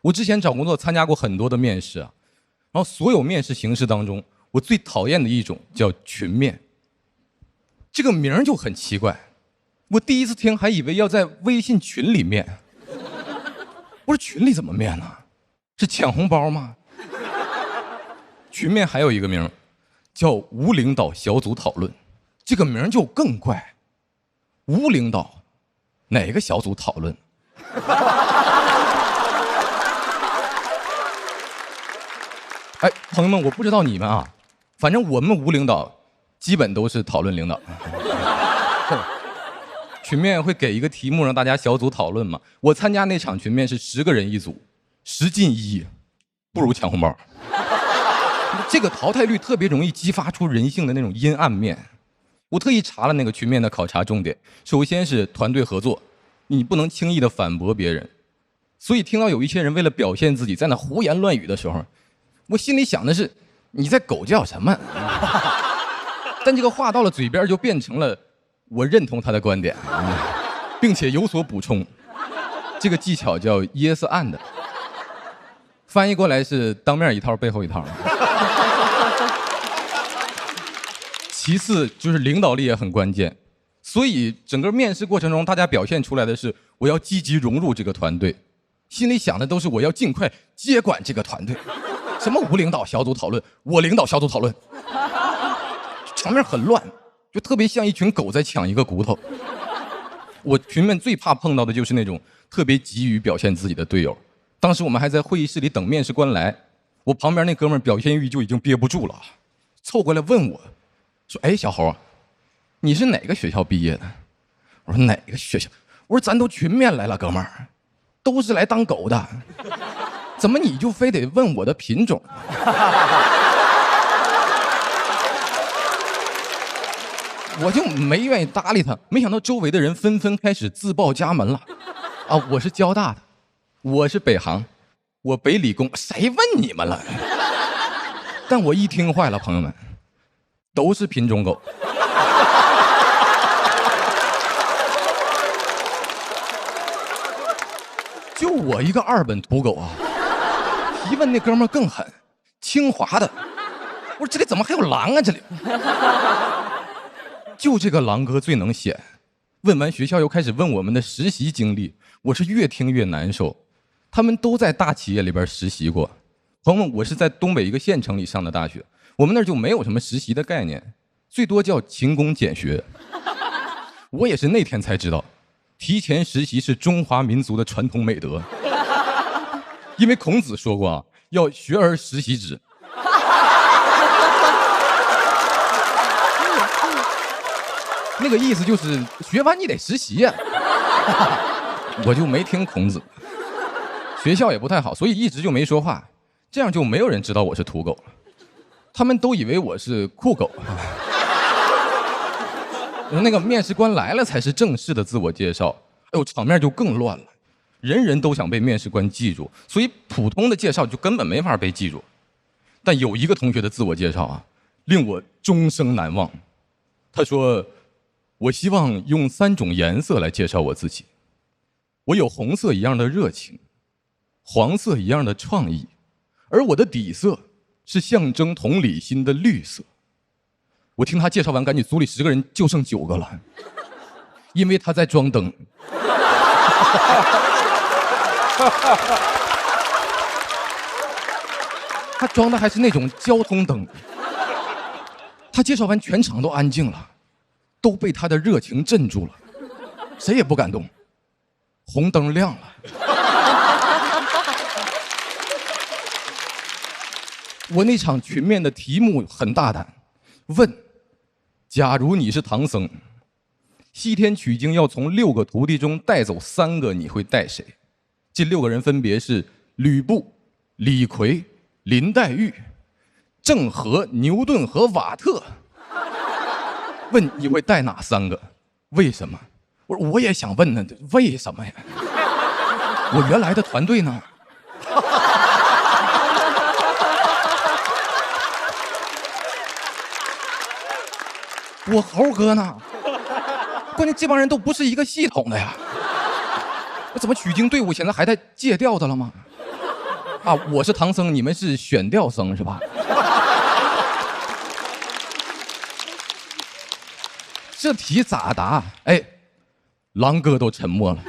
我之前找工作参加过很多的面试啊，然后所有面试形式当中，我最讨厌的一种叫群面。这个名儿就很奇怪，我第一次听还以为要在微信群里面。我说群里怎么面呢？是抢红包吗？群面还有一个名叫无领导小组讨论，这个名就更怪。无领导，哪个小组讨论？哎，朋友们，我不知道你们啊，反正我们无领导基本都是讨论领导。群面会给一个题目让大家小组讨论嘛？我参加那场群面是10个人一组，10进1，不如抢红包。这个淘汰率特别容易激发出人性的那种阴暗面。我特意查了那个群面的考察重点，首先是团队合作，你不能轻易的反驳别人。所以听到有一些人为了表现自己在那胡言乱语的时候，我心里想的是你在狗叫什么？但这个话到了嘴边就变成了我认同他的观点，并且有所补充。这个技巧叫 yes and， 翻译过来是当面一套背后一套。其次就是领导力也很关键，所以整个面试过程中大家表现出来的是我要积极融入这个团队，心里想的都是我要尽快接管这个团队。什么无领导小组讨论，我领导小组讨论，场面很乱，就特别像一群狗在抢一个骨头。我群面最怕碰到的就是那种特别急于表现自己的队友。当时我们还在会议室里等面试官来，我旁边那哥们儿表现欲就已经憋不住了，凑过来问我说：“哎，小侯，你是哪个学校毕业的？”我说：“哪个学校？”我说：“咱都群面来了，哥们儿，都是来当狗的，怎么你就非得问我的品种？”我就没愿意搭理他，没想到周围的人纷纷开始自报家门了。啊，我是交大的，我是北航，我北理工，谁问你们了？但我一听坏了，朋友们，都是品种狗。就我一个2本土狗啊！提问那哥们儿更狠，清华的。我说这里怎么还有狼啊？这里。就这个狼哥最能显，问完学校又开始问我们的实习经历，我是越听越难受。他们都在大企业里边实习过，朋友们，我是在东北一个县城里上的大学，我们那儿就没有什么实习的概念，最多叫勤工俭学。我也是那天才知道，提前实习是中华民族的传统美德。因为孔子说过啊，要学而时习之。那个意思就是学完你得实习呀。我就没听孔子，学校也不太好，所以一直就没说话，这样就没有人知道我是土狗了，他们都以为我是酷狗。那个面试官来了才是正式的自我介绍，哎呦，场面就更乱了，人人都想被面试官记住，所以普通的介绍就根本没法被记住。但有一个同学的自我介绍啊，令我终生难忘。他说：“我希望用3种颜色来介绍我自己。我有红色一样的热情，黄色一样的创意，而我的底色是象征同理心的绿色。”我听他介绍完，赶紧组里10个人就剩9个了，因为他在装灯。他装的还是那种交通灯。他介绍完，全场都安静了，都被他的热情镇住了，谁也不敢动。红灯亮了。我那场群面的题目很大胆，问：假如你是唐僧，西天取经要从6个徒弟中带走3个，你会带谁？这6个人分别是吕布、李逵、林黛玉、郑和、牛顿和瓦特。问你会带哪3个？为什么？我说我也想问呢，为什么呀？我原来的团队呢？我猴哥呢？关键这帮人都不是一个系统的呀。那怎么取经队伍现在还在借调的了吗？啊，我是唐僧，你们是选调僧是吧？这题咋答？哎，狼哥都沉默了，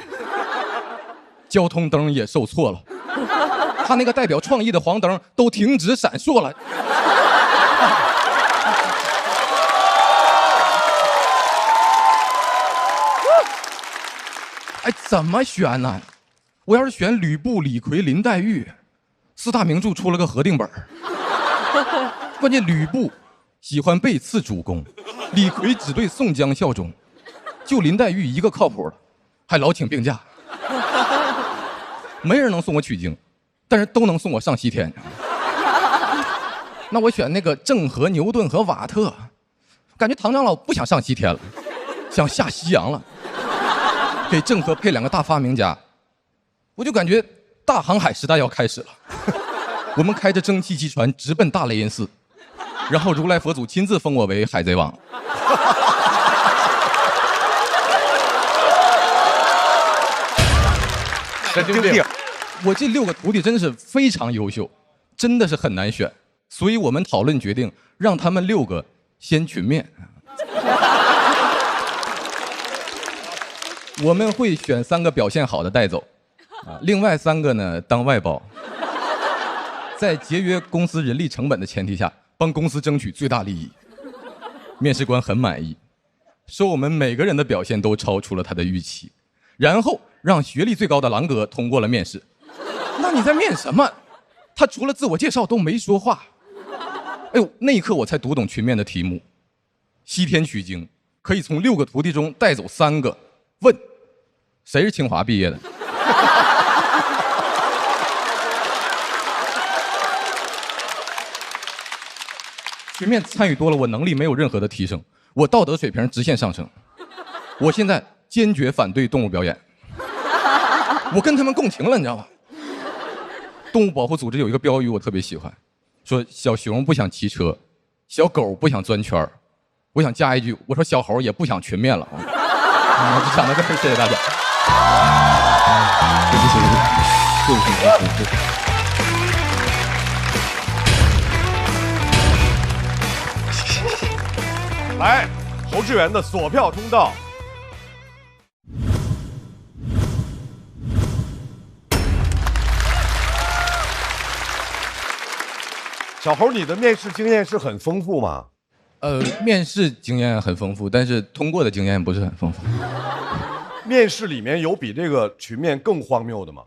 交通灯也受挫了，他那个代表创意的黄灯都停止闪烁了。哎，怎么选呢？我要是选吕布、李逵、林黛玉，4大名著出了个合订本。关键吕布喜欢背刺主公，李逵只对宋江效忠，就林黛玉一个靠谱的，还老请病假。没人能送我取经，但是都能送我上西天。那我选那个郑和、牛顿和瓦特，感觉唐长老不想上西天了，想下西洋了。给郑和配2个大发明家，我就感觉大航海时代要开始了。我们开着蒸汽机船直奔大雷音寺，然后如来佛祖亲自封我为海贼王。神经病！我这6个徒弟真是非常优秀，真的是很难选，所以我们讨论决定让他们6个先群面。我们会选3个表现好的带走，另外3个呢当外包，在节约公司人力成本的前提下，帮公司争取最大利益。面试官很满意，说我们每个人的表现都超出了他的预期，然后让学历最高的狼哥通过了面试。那你在面什么？他除了自我介绍都没说话。哎呦，那一刻我才读懂群面的题目：西天取经可以从6个徒弟中带走3个。问，谁是清华毕业的？群面参与多了，我能力没有任何的提升，我道德水平直线上升。我现在坚决反对动物表演，我跟他们共情了，你知道吗？动物保护组织有一个标语我特别喜欢，说小熊不想骑车，小狗不想钻圈，我想加一句，我说小猴也不想群面了。我就讲到这儿，谢谢大家。来，侯志远的锁票通道。小侯，你的面试经验是很丰富吗？面试经验很丰富，但是通过的经验不是很丰富。面试里面有比这个群面更荒谬的吗？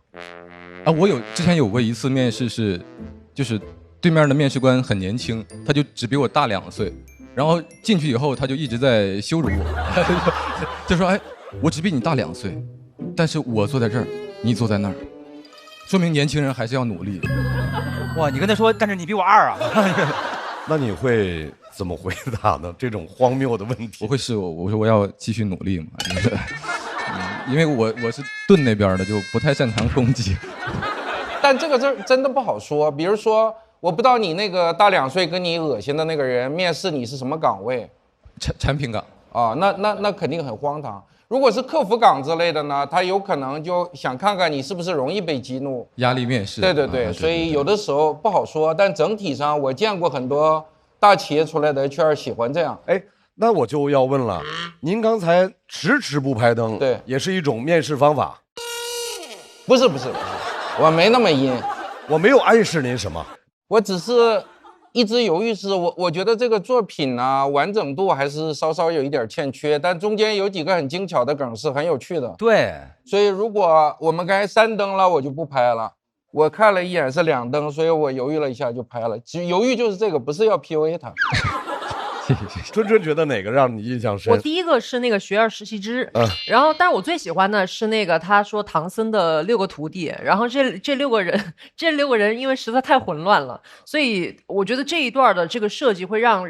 啊，我之前有过一次面试是就是对面的面试官很年轻，他就只比我大2岁，然后进去以后他就一直在羞辱我，就说哎，我只比你大2岁，但是我坐在这儿，你坐在那儿，说明年轻人还是要努力。哇，你跟他说，但是你比我2啊。那你会怎么回答呢？这种荒谬的问题，我会是我说我要继续努力嘛，就是因为我是盾那边的，就不太擅长攻击。但这个真的不好说。比如说，我不知道你那个大2岁跟你恶心的那个人面试你是什么岗位？产品岗啊，那肯定很荒唐。如果是客服岗之类的呢，他有可能就想看看你是不是容易被激怒，压力面试。对，所以有的时候不好说。但整体上，我见过很多大企业出来的 HR 喜欢这样。哎，那我就要问了，您刚才迟迟不拍灯，对，也是一种面试方法？不是，我没那么阴，我没有暗示您什么，我只是一直犹豫是我觉得这个作品呢完整度还是稍稍有一点欠缺，但中间有几个很精巧的梗是很有趣的。对，所以如果我们该3灯了，我就不拍了。我看了一眼是2灯，所以我犹豫了一下就拍了。犹豫就是这个，不是要 PUA 他。春春觉得哪个让你印象深？我第一个是那个学而时习之，然后但是我最喜欢的是那个他说唐僧的6个徒弟，然后这6个人因为实在太混乱了，所以我觉得这一段的这个设计会让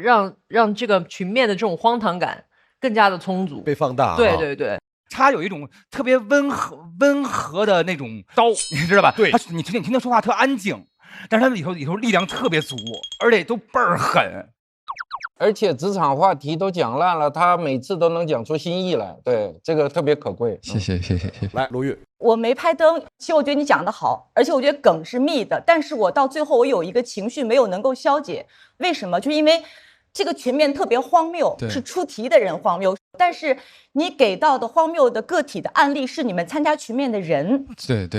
这个群面的这种荒唐感更加的充足，被放大。对。他有一种特别温和的那种刀，你知道吧？对，你听他说话特安静，但是他里头力量特别足，而且都倍儿狠。而且职场话题都讲烂了，他每次都能讲出新意来，对，这个特别可贵。谢谢。来，卢玉，我没拍灯，其实我觉得你讲得好，而且我觉得梗是密的，但是我到最后我有一个情绪没有能够消解，为什么？就是因为这个群面特别荒谬，是出题的人荒谬，但是你给到的荒谬的个体的案例是你们参加群面的人。对。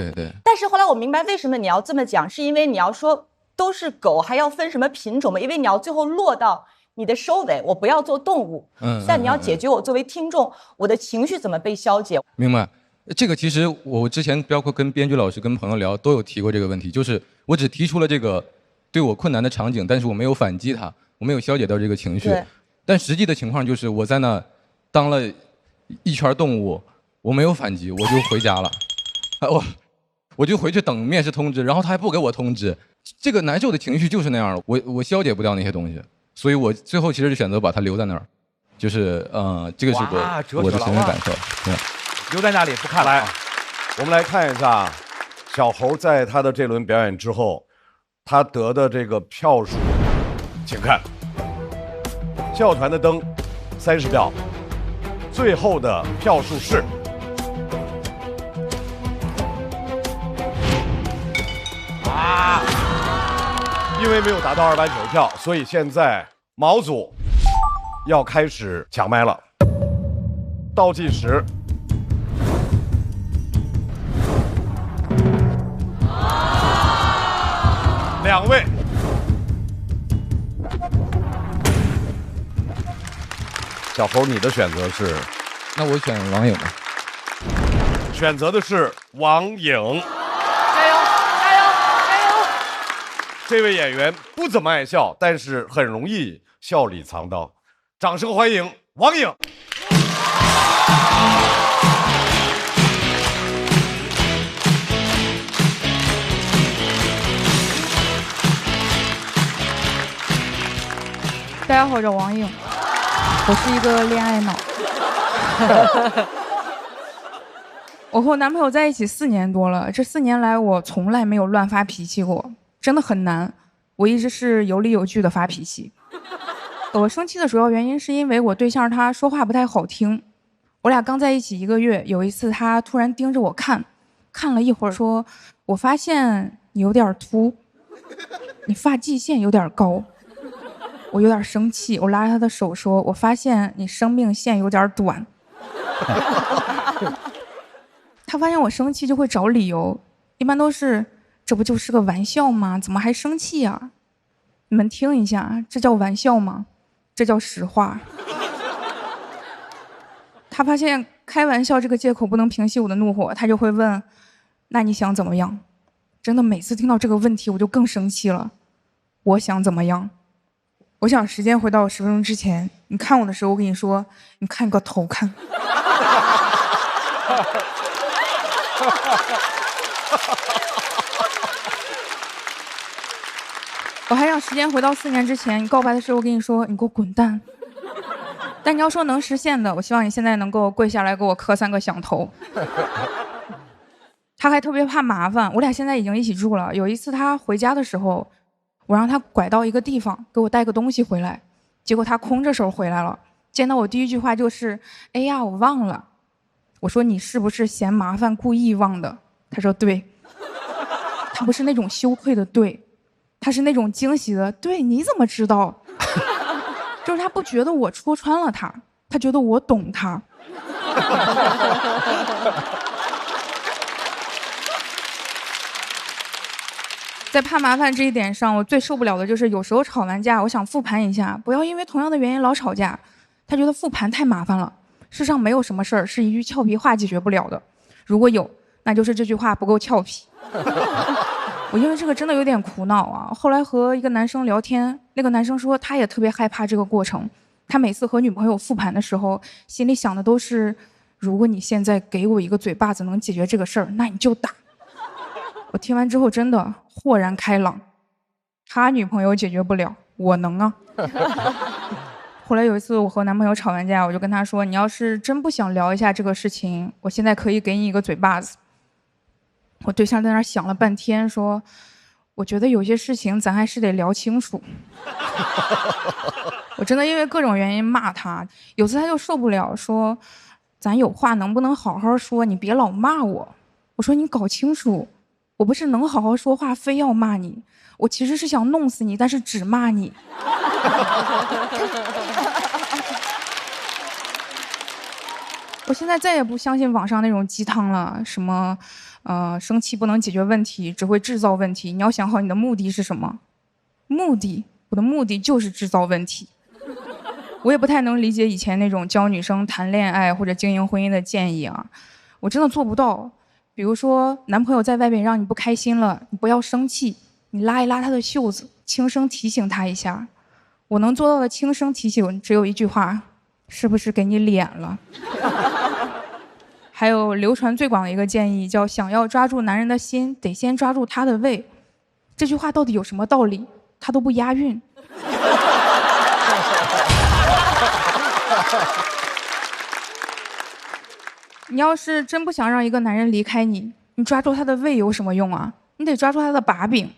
但是后来我明白为什么你要这么讲，是因为你要说都是狗，还要分什么品种吗？因为你要最后落到你的收尾，我不要做动物，但你要解决我作为听众，我的情绪怎么被消解。明白。这个其实我之前包括跟编剧老师、跟朋友聊都有提过这个问题，就是我只提出了这个对我困难的场景，但是我没有反击它，我没有消解到这个情绪。但实际的情况就是我在那当了一圈动物，我没有反击，我就回家了。我就回去等面试通知，然后他还不给我通知，这个难受的情绪就是那样了，我消解不掉那些东西。所以我最后其实就选择把它留在那儿，就是这个是我的亲身感受。对，留在那里不看了。我们来看一下小猴在他的这轮表演之后，他得的这个票数，请看，教团的灯30票，最后的票数是因为没有达到290票，所以现在毛组要开始抢麦了。倒计时，2位，小猴，你的选择是？那我选王颖吧。选择的是王颖。这位演员不怎么爱笑，但是很容易笑里藏刀。掌声欢迎王颖。大家好，我叫王颖，我是一个恋爱脑。我和我男朋友在一起4年多了，这4年来我从来没有乱发脾气过。真的很难，我一直是有理有据的发脾气。我生气的主要原因是因为我对象他说话不太好听。我俩刚在一起1个月，有一次他突然盯着我看了一会儿，说：“我发现你有点秃，你发际线有点高。”我有点生气，我拉着他的手说：“我发现你生命线有点短。”他发现我生气就会找理由，一般都是。这不就是个玩笑吗？怎么还生气啊？你们听一下，这叫玩笑吗？这叫实话。他发现开玩笑这个借口不能平息我的怒火，他就会问：“那你想怎么样？”真的每次听到这个问题，我就更生气了。我想怎么样？我想时间回到10分钟之前，你看我的时候，我跟你说，你看个头看。我还想时间回到4年之前，你告白的时候，我跟你说，你给我滚蛋。但你要说能实现的，我希望你现在能够跪下来给我磕3个响头。他还特别怕麻烦，我俩现在已经一起住了。有一次他回家的时候，我让他拐到一个地方给我带个东西回来，结果他空着手回来了。见到我第一句话就是哎呀我忘了。我说你是不是嫌麻烦故意忘的？他说对。他不是那种羞愧的对，他是那种惊喜的对。你怎么知道？就是他不觉得我戳穿了他，他觉得我懂他。在怕麻烦这一点上，我最受不了的就是有时候吵完架，我想复盘一下，不要因为同样的原因老吵架。他觉得复盘太麻烦了，世上没有什么事儿是一句俏皮话解决不了的，如果有，那就是这句话不够俏皮。我因为这个真的有点苦恼啊。后来和一个男生聊天，那个男生说他也特别害怕这个过程，他每次和女朋友复盘的时候，心里想的都是，如果你现在给我一个嘴巴子能解决这个事儿，那你就打。我听完之后真的豁然开朗，他女朋友解决不了，我能啊。后来有一次我和男朋友吵完架，我就跟他说，你要是真不想聊一下这个事情，我现在可以给你一个嘴巴子。我对象在那儿想了半天说，我觉得有些事情咱还是得聊清楚。我真的因为各种原因骂他，有次他就受不了说，咱有话能不能好好说，你别老骂我。我说你搞清楚，我不是能好好说话非要骂你，我其实是想弄死你，但是只骂你。我现在再也不相信网上那种鸡汤了，什么生气不能解决问题，只会制造问题。你要想好你的目的是什么。目的，我的目的就是制造问题。我也不太能理解以前那种教女生谈恋爱或者经营婚姻的建议啊，我真的做不到。比如说男朋友在外面让你不开心了，你不要生气，你拉一拉他的袖子，轻声提醒他一下。我能做到的轻声提醒只有一句话，是不是给你脸了？还有流传最广的一个建议叫，想要抓住男人的心，得先抓住他的胃。这句话到底有什么道理？他都不押韵。你要是真不想让一个男人离开你，你抓住他的胃有什么用啊？你得抓住他的把柄。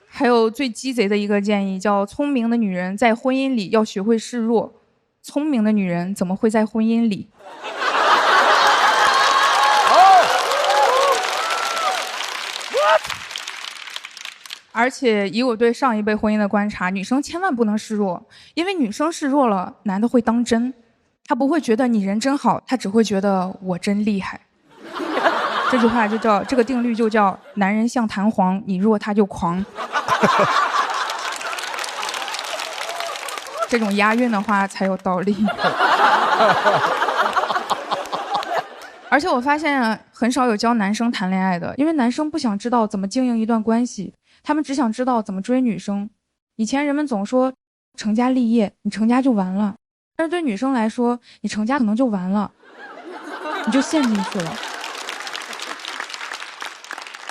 还有最鸡贼的一个建议叫，聪明的女人在婚姻里要学会示弱，聪明的女人怎么会在婚姻里？而且以我对上一辈婚姻的观察，女生千万不能示弱，因为女生示弱了，男的会当真，他不会觉得你人真好，他只会觉得我真厉害。这句话就叫，这个定律就叫，男人像弹簧，你弱他就狂。这种押韵的话才有道理。而且我发现很少有教男生谈恋爱的，因为男生不想知道怎么经营一段关系，他们只想知道怎么追女生。以前人们总说成家立业，你成家就完了，但是对女生来说，你成家可能就完了，你就陷进去了。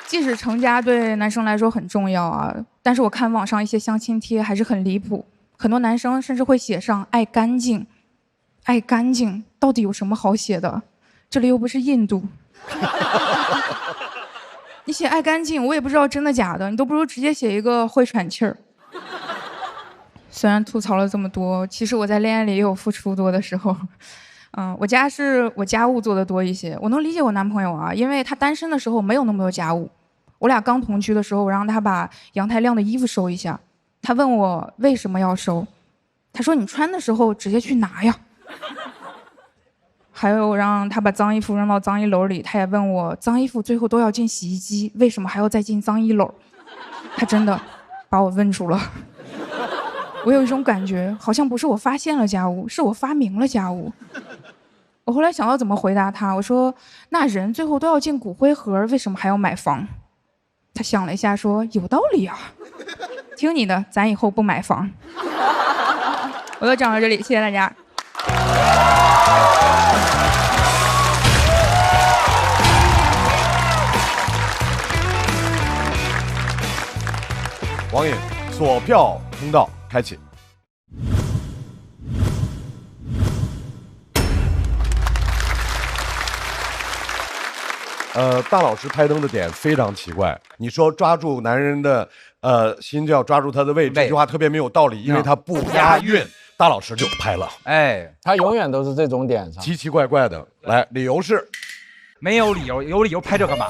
即使成家对男生来说很重要啊，但是我看网上一些相亲贴还是很离谱，很多男生甚至会写上爱干净。爱干净到底有什么好写的？这里又不是印度。你写爱干净，我也不知道真的假的，你都不如直接写一个会喘气儿。虽然吐槽了这么多，其实我在恋爱里也有付出多的时候。我家是我家务做的多一些，我能理解我男朋友啊，因为他单身的时候没有那么多家务。我俩刚同居的时候，我让他把阳台晾的衣服收一下，他问我为什么要收，他说你穿的时候直接去拿呀。还有让他把脏衣服扔到脏衣篓里，他也问我脏衣服最后都要进洗衣机，为什么还要再进脏衣篓？他真的把我问住了。我有一种感觉，好像不是我发现了家务，是我发明了家务。我我后来想到怎么回答他，我说那人最后都要进骨灰盒，为什么还要买房？他想了一下说有道理啊，听你的，咱以后不买房。我就讲到这里，谢谢大家。王颖，锁票通道开启。大老师拍灯的点非常奇怪。你说抓住男人的心就要抓住他的胃，这句话特别没有道理，因为他不押韵。大老师就拍了，哎，他永远都是这种点上，奇奇怪怪的。来，理由是，没有理由，有理由拍这干嘛？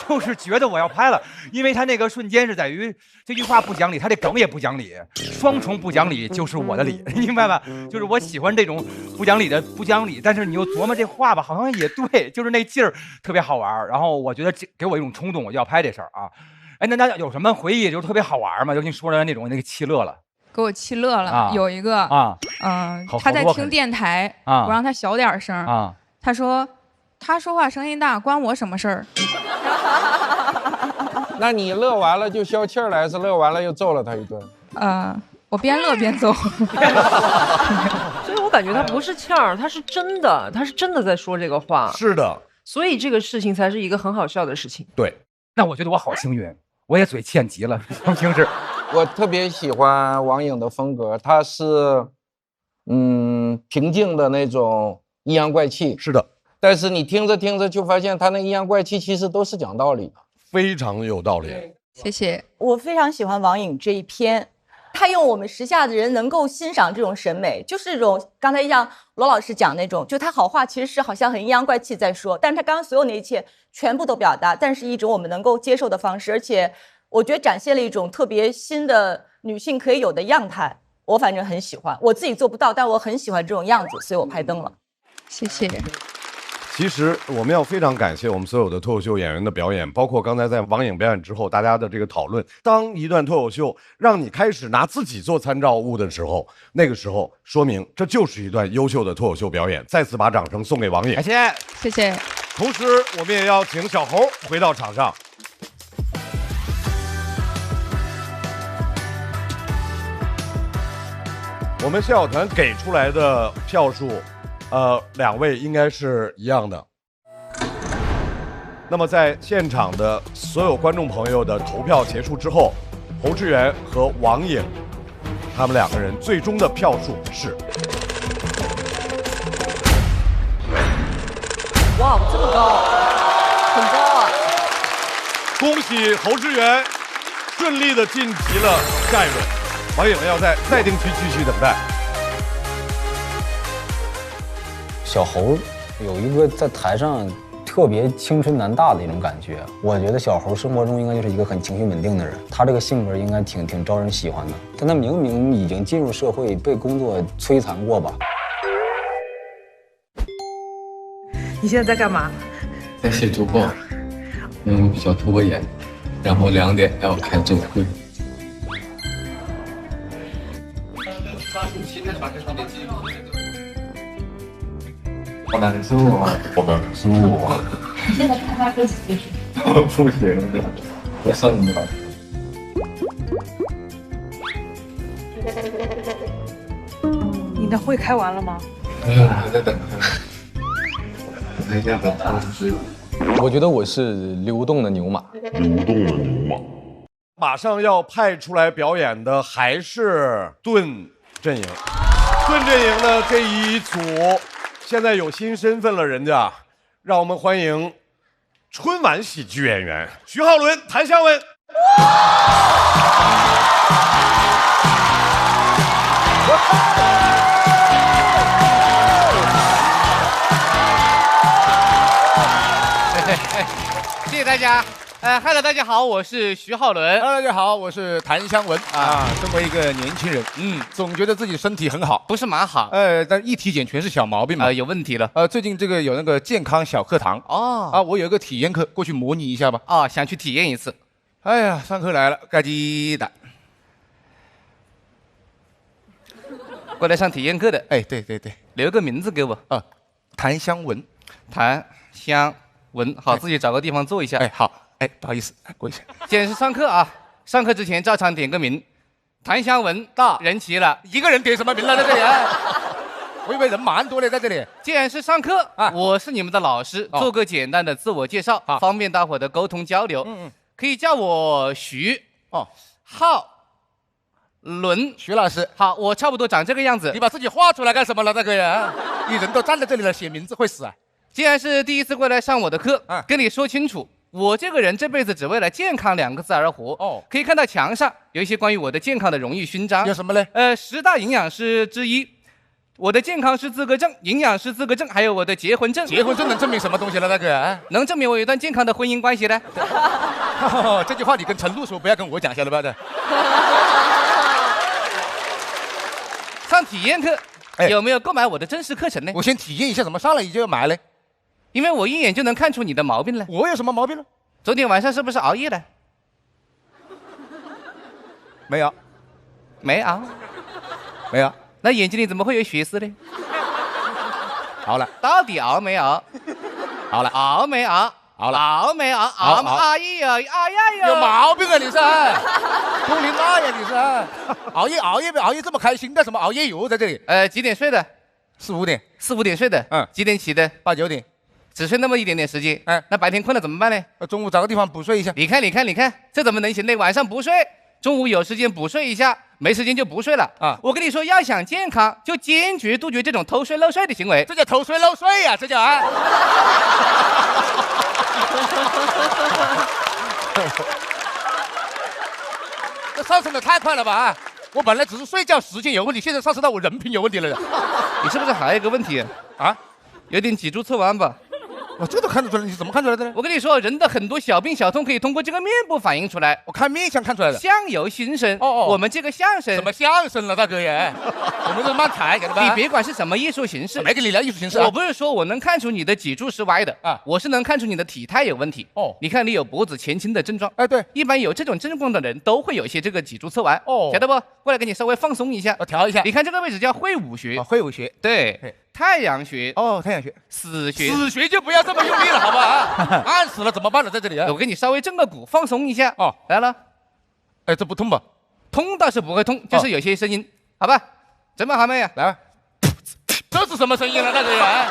就是觉得我要拍了，因为他那个瞬间是在于这句话不讲理，他这梗也不讲理，双重不讲理就是我的理，你明白吧？就是我喜欢这种不讲理的不讲理，但是你又琢磨这话吧，好像也对，就是那劲儿特别好玩。然后我觉得给我一种冲动，我就要拍这事儿啊。哎，那有什么回忆就特别好玩吗？就跟你说的那种，那个气乐了。给我气乐了，啊、有一个他在听电台，我让他小点声啊，他说他说话声音大，关我什么事儿？那你乐完了就消气儿了，还是乐完了又揍了他一顿？我边乐边揍。所以我感觉他不是呛儿，他是真的，他是真的在说这个话。是的，所以这个事情才是一个很好笑的事情。对，那我觉得我好幸运，我也嘴欠极了，平时。我特别喜欢王颖的风格，他是平静的那种阴阳怪气。是的，但是你听着听着就发现他那阴阳怪气其实都是讲道理的，非常有道理。谢谢。我非常喜欢王颖这一篇，他用我们时下的人能够欣赏这种审美，就是这种刚才像罗老师讲那种，就他好话其实是好像很阴阳怪气在说，但是他刚刚所有那一切全部都表达，但是一种我们能够接受的方式，而且我觉得展现了一种特别新的女性可以有的样态，我反正很喜欢，我自己做不到，但我很喜欢这种样子，所以我拍灯了。谢谢。其实我们要非常感谢我们所有的脱口秀演员的表演，包括刚才在王颖表演之后大家的这个讨论。当一段脱口秀让你开始拿自己做参照物的时候，那个时候说明这就是一段优秀的脱口秀表演。再次把掌声送给王颖，感谢，谢谢。同时我们也要请小猴回到场上。我们笑团给出来的票数，两位应该是一样的。那么在现场的所有观众朋友的投票结束之后，侯志远和王颖他们两个人最终的票数是，哇，这么高，很高啊！恭喜侯志远顺利的晋级了下一轮。王颖要在待定区继续等待。小猴有一个在台上特别青春男大的一种感觉，我觉得小猴生活中应该就是一个很情绪稳定的人，他这个性格应该挺招人喜欢的。但他明明已经进入社会，被工作摧残过吧？你现在在干嘛？在写周报，因为我比较拖延，然后2点要开周会。好难受啊！好难受啊！你现在开发科技技术？不行，我上你吧。你的会开完了吗？没有，我还在等他。我在家等他睡。我觉得我是流动的牛马。流动的牛马。马上要派出来表演的还是盾阵营。盾阵营的这一组现在有新身份了，人家让我们欢迎春晚喜剧演员徐浩伦、谭湘文。谢谢大家。Hello， 大家好，我是徐浩伦。Hello， 大家好，我是谭湘文啊。身为一个年轻人，总觉得自己身体很好，不是蛮好。但一体检全是小毛病嘛，有问题了。最近这个有那个健康小课堂哦，我有一个体验课，过去模拟一下吧。哦，想去体验一次。哎呀，上课来了，该鸡蛋。过来上体验课的。哎，对对对，留个名字给我。谭香文，谭香文，好，自己找个地方坐一下。哎，好，哎，不好意思，过一下。既然是上课啊，上课之前照常点个名。谭香文到，人齐了，一个人点什么名了在这里啊？我以为人蛮多的在这里。既然是上课啊，我是你们的老师，做个简单的自我介绍，方便大伙的沟通交流。可以叫我徐浩伦，徐老师。好，我差不多长这个样子。你把自己画出来干什么了，大哥呀？你人都站在这里了，写名字会死啊！既然是第一次过来上我的课，跟你说清楚，我这个人这辈子只为了健康2个字而活。可以看到墙上有一些关于我的健康的荣誉勋章。有什么嘞？10大营养师之一，我的健康师资格证、营养师资格证，还有我的结婚证。结婚证能证明什么东西了，大哥？能证明我有一段健康的婚姻关系呢。这句话你跟陈露说，不要跟我讲，晓得吧？上体验课，有没有购买我的真实课程呢？我先体验一下，怎么上来你就要买嘞？因为我一眼就能看出你的毛病了。我有什么毛病了？昨天晚上是不是熬夜了？没有，没熬，没有。那眼睛里怎么会有血丝呢？熬了，到底熬没熬？熬了，熬没熬？熬了，熬没熬？熬哎呀哎呀呀！有毛病啊你是？通灵妈呀你是？熬夜这么开心干什么？熬夜游在这里？几点睡的？4、5点，4、5点睡的。几点起的？8、9点。只睡那么一点点时间。那白天困了怎么办呢？中午找个地方补睡一下。你看，这怎么能行呢？晚上不睡，中午有时间补睡一下，没时间就不睡了啊！我跟你说，要想健康，就坚决杜绝这种偷睡漏睡的行为。这叫偷睡漏睡呀，这叫啊！这上升的太快了吧！我本来只是睡觉时间有问题，现在上升到我人品有问题了。你是不是还有一个问题啊？有点脊柱侧弯吧？我这都看得出来，你怎么看出来的呢？我跟你说，人的很多小病小痛可以通过这个面部反映出来。我看面相看出来的。相由心生。我们这个相声什么相声了，大哥呀？我们这慢才，晓得吧？你别管是什么艺术形式，没跟你聊艺术形式。我不是说我能看出你的脊柱是歪的啊，我是能看出你的体态有问题。你看你有脖子前倾的症状。对，一般有这种症状的人都会有一些这个脊柱侧弯。晓得不？过来给你稍微放松一下，我调一下。你看这个位置叫会武穴。会武穴。对。太阳穴太阳穴，死穴，死穴就不要这么用力了，好不好？按死了怎么办了？在这里啊，我给你稍微正个骨，放松一下。来了，哎，这不痛吧？痛倒是不会痛，就是有些声音，好吧？准备好没有？来，这是什么声音了？在这里啊，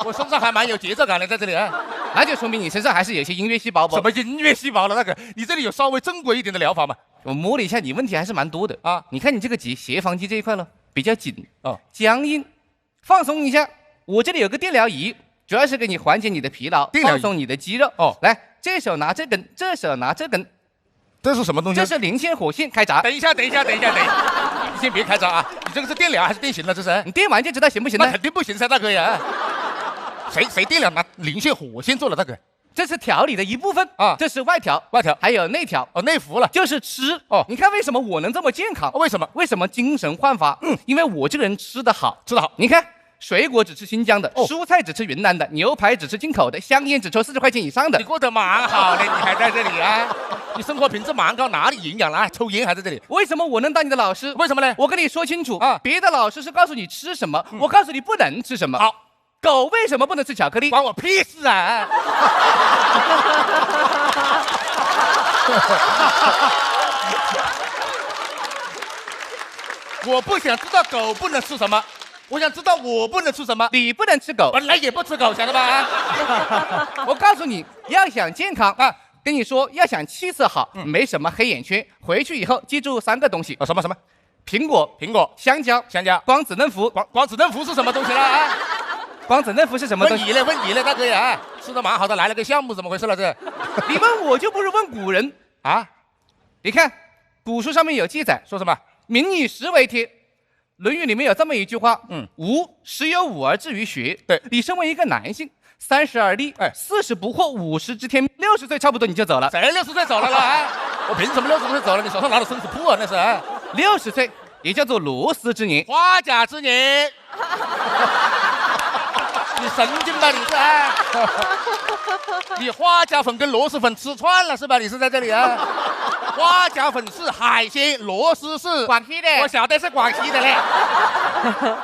我身上还蛮有节奏感的，在这里啊，那就说明你身上还是有些音乐细胞不？什么音乐细胞了？那个，你这里有稍微正规一点的疗法吗？我摸了一下，你问题还是蛮多的啊。你看你这个斜方肌这一块了，比较紧僵硬。放松一下，我这里有个电疗仪，主要是给你缓解你的疲劳，放松你的肌肉。来，这手拿这根，这手拿这根，这是什么东西？这是零线火线开闸。等一下，你先别开闸啊！你这个是电疗还是电刑了？这是？你电完就知道行不行了？那肯定不行噻，大哥呀！谁电疗拿零线火线做了，大哥？这是调理的一部分啊，这是外调，还有内调内服了，就是吃你看为什么我能这么健康？为什么？为什么精神焕发？因为我这个人吃得好。你看，水果只吃新疆的，蔬菜只吃云南的，牛排只吃进口的，香烟只抽40块钱以上的。你过得蛮好的，你还在这里啊？你生活品质蛮高，哪里营养了？抽烟还在这里？为什么我能当你的老师？为什么呢？我跟你说清楚啊，别的老师是告诉你吃什么，我告诉你不能吃什么。好。狗为什么不能吃巧克力？关我屁事啊！我不想知道狗不能吃什么，我想知道我不能吃什么。你不能吃狗，本来也不吃狗，晓得吧？我告诉你，要想健康啊，跟你说，要想气色好，没什么黑眼圈，回去以后记住3个东西。什么？苹果、香蕉、光子嫩肤。光子嫩肤是什么东西了啊？光子嫩肤是什么东西？问你了，大哥呀！吃的蛮好的，来了个项目，怎么回事了？这你问我就不如问古人啊！你看古书上面有记载，说什么？民以食为天。《论语》里面有这么一句话：吾十有5而志于学。对，你身为一个男性，30而立，40不惑，50知天命，60岁差不多你就走了。谁60岁走了啦？我凭什么60岁走了？你手上拿的生死簿啊，那是60岁，也叫做螺丝之年，花甲之年。你神经吧你是啊？你花甲粉跟螺蛳粉吃串了是吧？你是在这里啊？花甲粉是海鲜，螺蛳是广西的，我晓得是广西的嘞。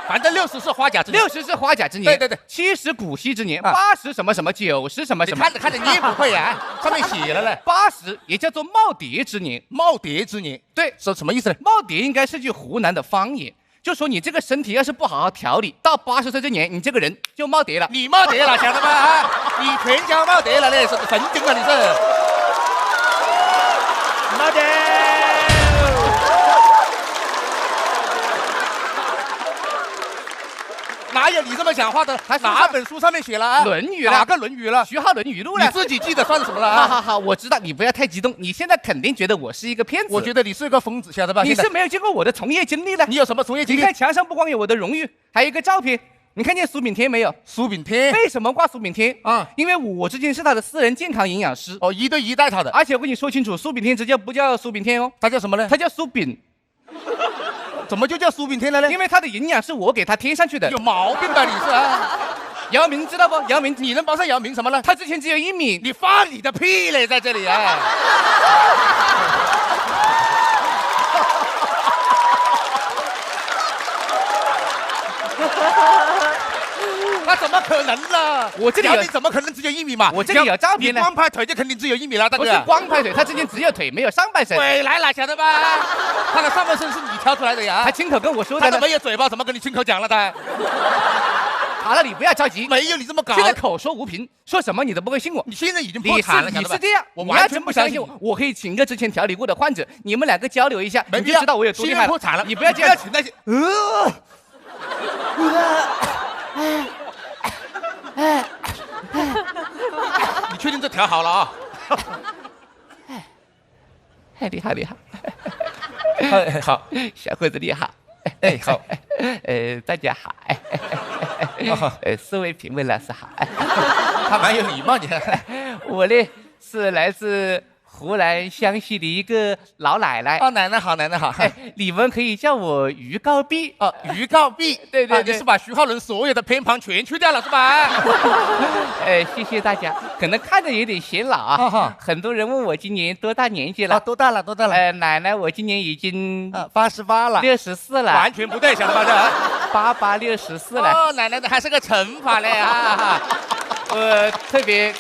反正60是花甲之年，60是花甲之年，对对对，70古稀之年，80什么什么，90什么什么。你看着看着你也不会啊，上面写了嘞。80也叫做耄耋之年，耄耋之年，对，是什么意思呢？耄耋应该是句湖南的方言。就说你这个身体要是不好好调理，到80岁这年，你这个人就耄耋了。你耄耋了，晓得吧？啊，你全家耄耋了嘞，是神经啊你是。耄耋。哪有你这么讲话的？还哪本书上面写了啊？《论语》了，哪个《论语》了？徐浩《论语录》了。你自己记得算什么了啊？好，我知道，你不要太激动。你现在肯定觉得我是一个骗子，我觉得你是个疯子，晓得吧？你是没有经过我的从业经历的。你有什么从业经历？你看墙上不光有我的荣誉，还有一个照片。你看见苏炳添没有？苏炳添为什么挂苏炳添啊？因为我之前是他的私人健康营养师。哦，1对1带他的。而且我跟你说清楚，苏炳添不叫苏炳添哦，他叫什么呢？他叫苏炳。怎么就叫苏炳添了呢？因为他的营养是我给他贴上去的。有毛病吧你是啊？姚明知道不？姚明，你能帮上姚明什么了？他之前只有1米。你放你的屁嘞，在这里啊！那怎么可能呢？我这里有，你怎么可能只有1米嘛？我这里有照片呢。你光拍腿就肯定只有1米了，大哥。不是光拍腿，他之前只有腿没有上半身。鬼来了，晓得吧？他的上半身是你挑出来的呀。他亲口跟我说的。他怎么有嘴巴？怎么跟你亲口讲了的？好了，你不要着急，没有你这么搞。现在口说无凭，说什么你都不会信我。你现在已经破产了，你是这样，我完全不相信我。我可以请个之前调理过的患者，你们2个交流一下，你就知道我有多厉害了。破产了，你不要这样，请那些。你确定这调好了啊？厉害，好，小伙子你好，好，大家好，4位评委老师好，他蛮有礼貌你看，我呢是来自湖南湘西的一个老奶奶。哦，奶奶好，奶奶好。你们可以叫我于告弼。哦，于告弼。对，你是把徐浩伦所有的偏旁全去掉了是吧？谢谢大家。可能看着有点显老啊。很多人问我今年多大年纪了？多大了？奶奶，我今年已经88了，64了。完全不对，晓得吧？这88、64了。哦，奶奶的还是个乘法嘞啊！我特别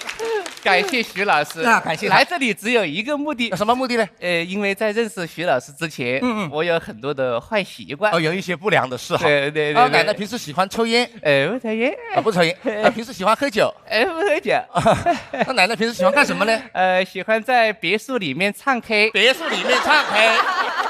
感谢徐老师感谢来这里只有一个目的。什么目的呢？因为在认识徐老师之前，我有很多的坏习惯。有一些不良的嗜好。对。奶奶平时喜欢抽烟？不抽烟。不抽烟。平时喜欢喝酒？不喝酒。那奶奶平时喜欢干什么呢？喜欢在别墅里面唱 K。别墅里面唱 K，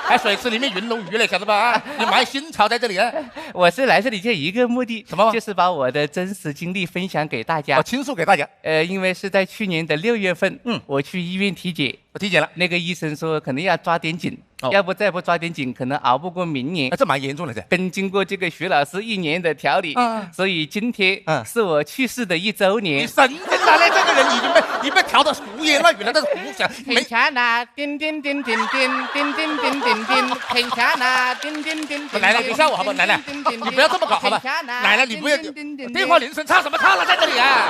还水池里面云龙鱼嘞，晓得吧？你蛮新潮在这里啊！我是来这里就一个目的，什么？就是把我的真实经历分享给大家，倾诉给大家。因为是在去年的6月份，我去医院体检，我体检了，那个医生说可能要抓点紧。要不再不抓点紧，可能熬不过明年。这蛮严重的噻。跟经过这个徐老师1年的调理，所以今天是我去世的1周年。你神经了嘞！这个人已经被调得胡言乱语了，这是胡想。天下那点点点点点点点点点点，天下那点点点点。奶奶，等一下我好不好？奶奶，你不要这么搞好吧？奶奶，你不要电话铃声唱什么唱了，在这里啊！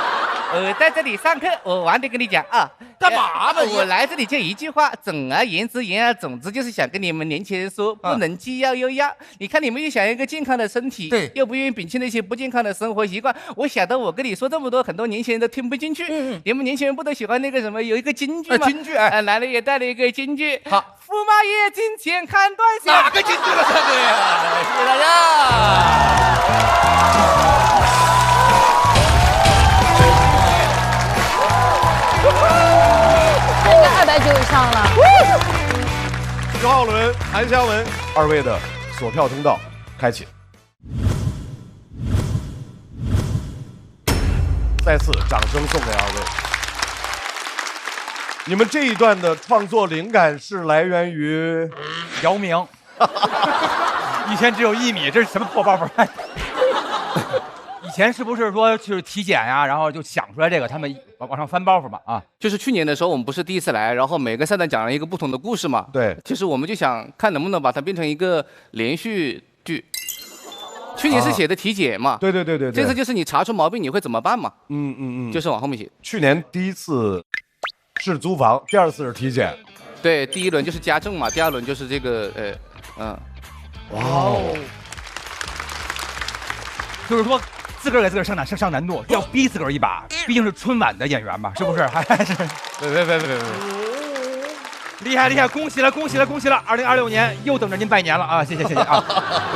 我在这里上课，我晚点跟你讲啊。干嘛嘛？我来这里就一句话，总而言之，言而总之，就是想跟你们年轻人说，不能既要又要。你看你们又想要一个健康的身体，对，又不愿意摒弃那些不健康的生活习惯。我晓得我跟你说这么多，很多年轻人都听不进去。你们年轻人不都喜欢那个什么？有一个京剧吗？京剧奶奶也带了一个京剧。好，驸马爷金钱看短线。哪个京剧了？这个呀，谢谢大家。290以上了。徐浩伦、韩湘文2位的索票通道开启。再次掌声送给2位。你们这一段的创作灵感是来源于姚明。以前只有1米，这是什么破包袱？以前是不是说就是体检呀，然后就想出来这个，他们往上翻包袱嘛啊？就是去年的时候，我们不是第一次来，然后每个赛段讲了一个不同的故事嘛。对，其实我们就想看能不能把它变成一个连续剧。去年是写的体检嘛？对，这次就是你查出毛病你会怎么办嘛？就是往后面写。去年第一次是租房，第二次是体检。对，第一轮就是家政嘛，第二轮就是这个哇哦，就是说自个儿给自个儿上难度，要逼自个儿一把，毕竟是春晚的演员嘛，是不是？还是别，厉害，恭喜了！2026年又等着您拜年了啊！谢谢啊！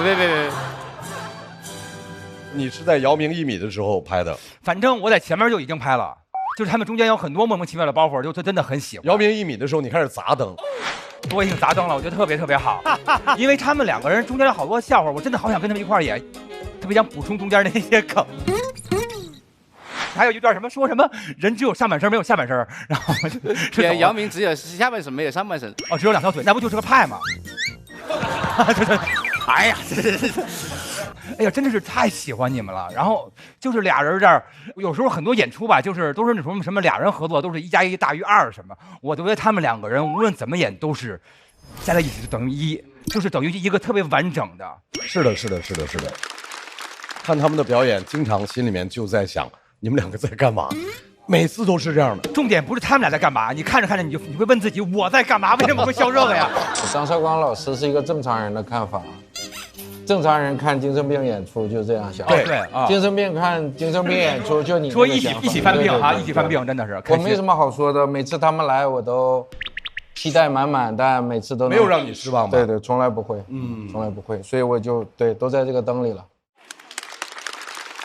别，你是在姚明1米的时候拍的？反正我在前面就已经拍了。就是他们中间有很多莫名其妙的包袱，就真的很喜欢。姚明1米的时候，你开始砸灯，我已经砸灯了，我觉得特别好，因为他们两个人中间有好多笑话，我真的好想跟他们一块儿演，特别想补充中间那些梗。还有一段说什么人只有上半身没有下半身，然后对，姚明只有下半身没有上半身，只有2条腿，那不就是个派吗？哎呀，哎呀，真的是太喜欢你们了。然后就是俩人这儿，有时候很多演出吧，就是都是那什么俩人合作，都是1+1大于2什么。我觉得他们两个人无论怎么演都是加在一起就等于1，就是等于一个特别完整的。是的。看他们的表演，经常心里面就在想，你们两个在干嘛？每次都是这样的。重点不是他们俩在干嘛，你看着你会问自己，我在干嘛？为什么会笑这个呀？张绍刚老师是一个正常人的看法。正常人看精神病演出就这样想，对啊，精神病看精神病演出就你说一起犯病啊，一起犯病真的是。我没什么好说的，每次他们来我都期待满满，但每次都没有让你失望吧？对，从来不会，从来不会，所以我就都在这个灯里了。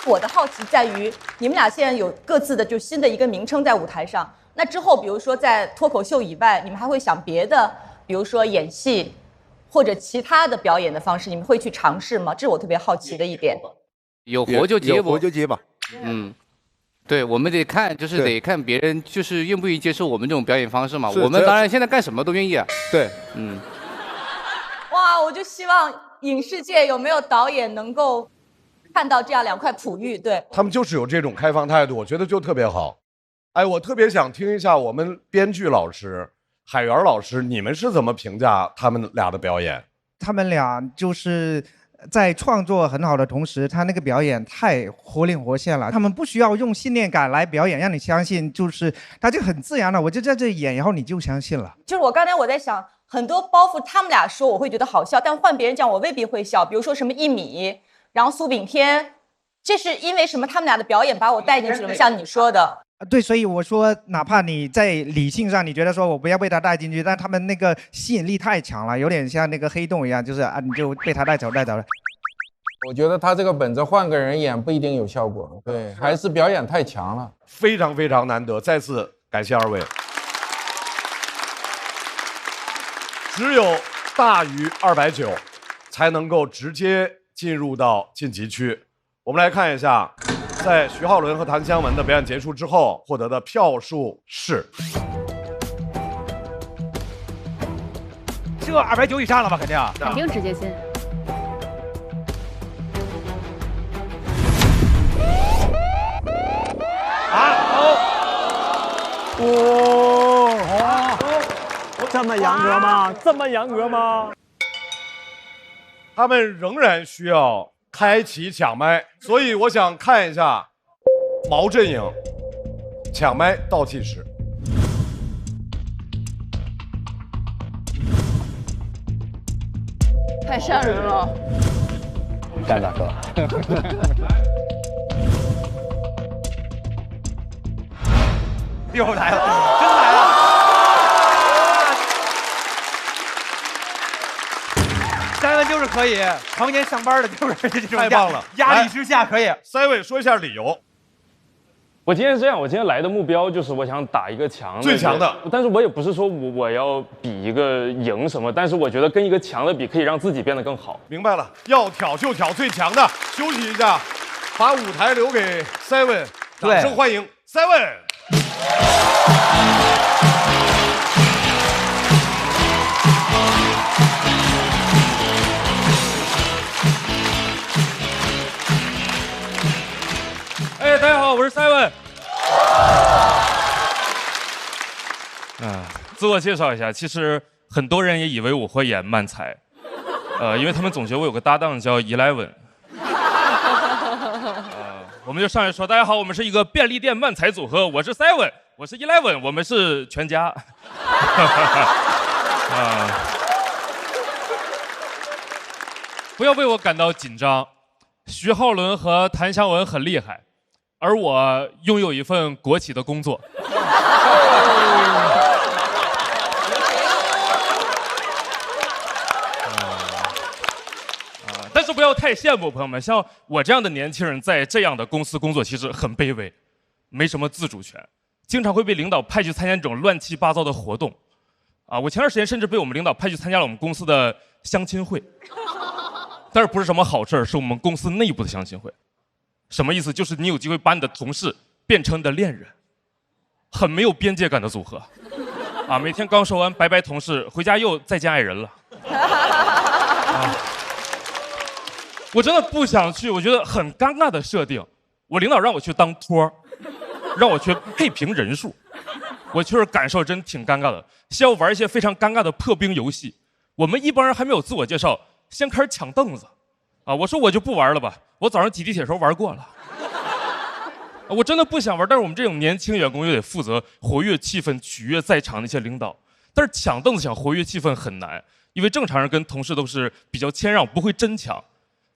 我的好奇在于，你们俩现在有各自的就新的一个名称在舞台上，那之后比如说在脱口秀以外，你们还会想别的，比如说演戏。或者其他的表演的方式，你们会去尝试吗？这是我特别好奇的一点。有活就接吧。对，我们得看，就是得看别人就是愿不愿意接受我们这种表演方式嘛。我们当然现在干什么都愿意啊。对，哇，我就希望影视界有没有导演能够看到这样2块璞玉？对，他们就是有这种开放态度，我觉得就特别好。哎，我特别想听一下我们编剧老师。海源老师，你们是怎么评价他们俩的表演？他们俩就是在创作很好的同时，他那个表演太活灵活现了。他们不需要用信念感来表演，让你相信，就是他就很自然了，我就在这演，然后你就相信了。就是我刚才在想，很多包袱他们俩说我会觉得好笑，但换别人讲我未必会笑。比如说什么1米，然后苏炳添，这是因为什么？他们俩的表演把我带进去了吗？像你说的。对，所以我说，哪怕你在理性上你觉得说我不要被他带进去，但他们那个吸引力太强了，有点像那个黑洞一样，就是你就被他带走了。我觉得他这个本子换个人演不一定有效果，对，还是表演太强了，非常难得，再次感谢2位。只有大于290才能够直接进入到晋级区。我们来看一下。在徐浩伦和谭湘文的表演结束之后，获得的票数是这290以上了吧？肯定直接进。这么严格吗？这么严格吗？他们仍然需要开启抢麦，所以我想看一下毛阵营抢麦倒计时。太吓人了！干大哥！又来了，真来了！三文就是可以，常年上班的就是这种太棒了，压力之下可以。Simon说一下理由。我今天是这样，我今天来的目标就是我想打一个强，最强的。但是我也不是说我要比一个赢什么，但是我觉得跟一个强的比，可以让自己变得更好。明白了，要挑就挑最强的。休息一下，把舞台留给 Simon， 掌声欢迎 Simon。大家好，我是 Simon。自我介绍一下，其实很多人也以为我会演漫才，因为他们总觉得我有个搭档叫 Eleven。我们就上来说，大家好，我们是一个便利店漫才组合，我是 Seven， 我是 Eleven， 我们是全家。啊，不要为我感到紧张，徐浩伦和谭湘文很厉害，而我拥有一份国企的工作。但是不要太羡慕，朋友们，像我这样的年轻人，在这样的公司工作，其实很卑微，没什么自主权，经常会被领导派去参加这种乱七八糟的活动。啊，我前段时间甚至被我们领导派去参加了我们公司的相亲会，但是不是什么好事，是我们公司内部的相亲会。什么意思？就是你有机会把你的同事变成你的恋人，很没有边界感的组合。啊，每天刚说完拜拜同事，回家又再见爱人了。啊，我真的不想去，我觉得很尴尬的设定。我领导让我去当托，让我去配评人数，我确实感受真挺尴尬的。需要玩一些非常尴尬的破冰游戏。我们一帮人还没有自我介绍，先开始抢凳子。啊，我说我就不玩了吧，我早上挤地铁的时候玩过了。我真的不想玩，但是我们这种年轻员工又得负责活跃气氛，取悦在场的一些领导。但是抢凳子想活跃气氛很难，因为正常人跟同事都是比较谦让，不会真抢。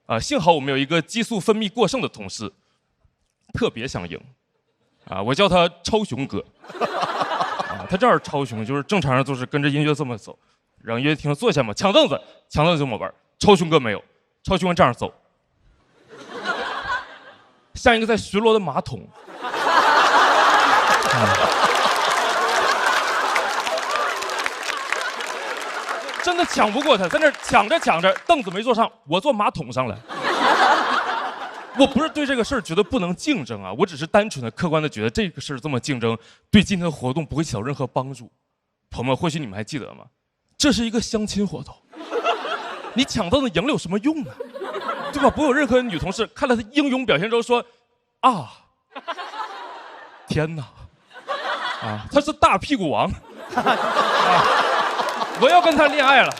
啊，幸好我们有一个激素分泌过剩的同事，特别想赢。啊，我叫他超雄哥。啊，他这样超雄，就是正常人都是跟着音乐这么走，让音乐厅坐下嘛，抢凳子这么玩。超雄哥没有，超雄哥这样走。像一个在巡逻的马桶。真的抢不过他，在那抢着抢着，凳子没坐上，我坐马桶上了。我不是对这个事儿觉得不能竞争啊，我只是单纯的、客观的觉得这个事儿这么竞争，对今天的活动不会起到任何帮助。朋友们，或许你们还记得吗？这是一个相亲活动，你抢凳子赢了有什么用呢？对吧？不会有任何女同事看了他英勇表现之后说：“啊，天哪，啊，他是大屁股王，啊，我要跟他恋爱了，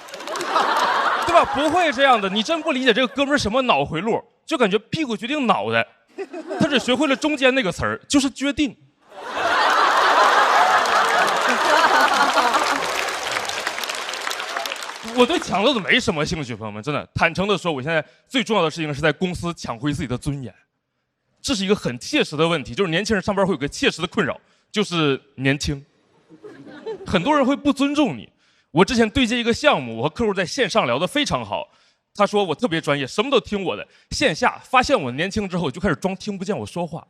对吧？不会这样的，你真不理解这个哥们儿什么脑回路，就感觉屁股决定脑袋，他只学会了中间那个词儿，就是决定。”我对抢凳子没什么兴趣，朋友们，真的，坦诚的说，我现在最重要的事情是在公司抢回自己的尊严，这是一个很切实的问题，就是年轻人上班会有个切实的困扰，就是年轻，很多人会不尊重你。我之前对接一个项目，我和客户在线上聊得非常好，他说我特别专业，什么都听我的，线下发现我年轻之后，就开始装听不见我说话。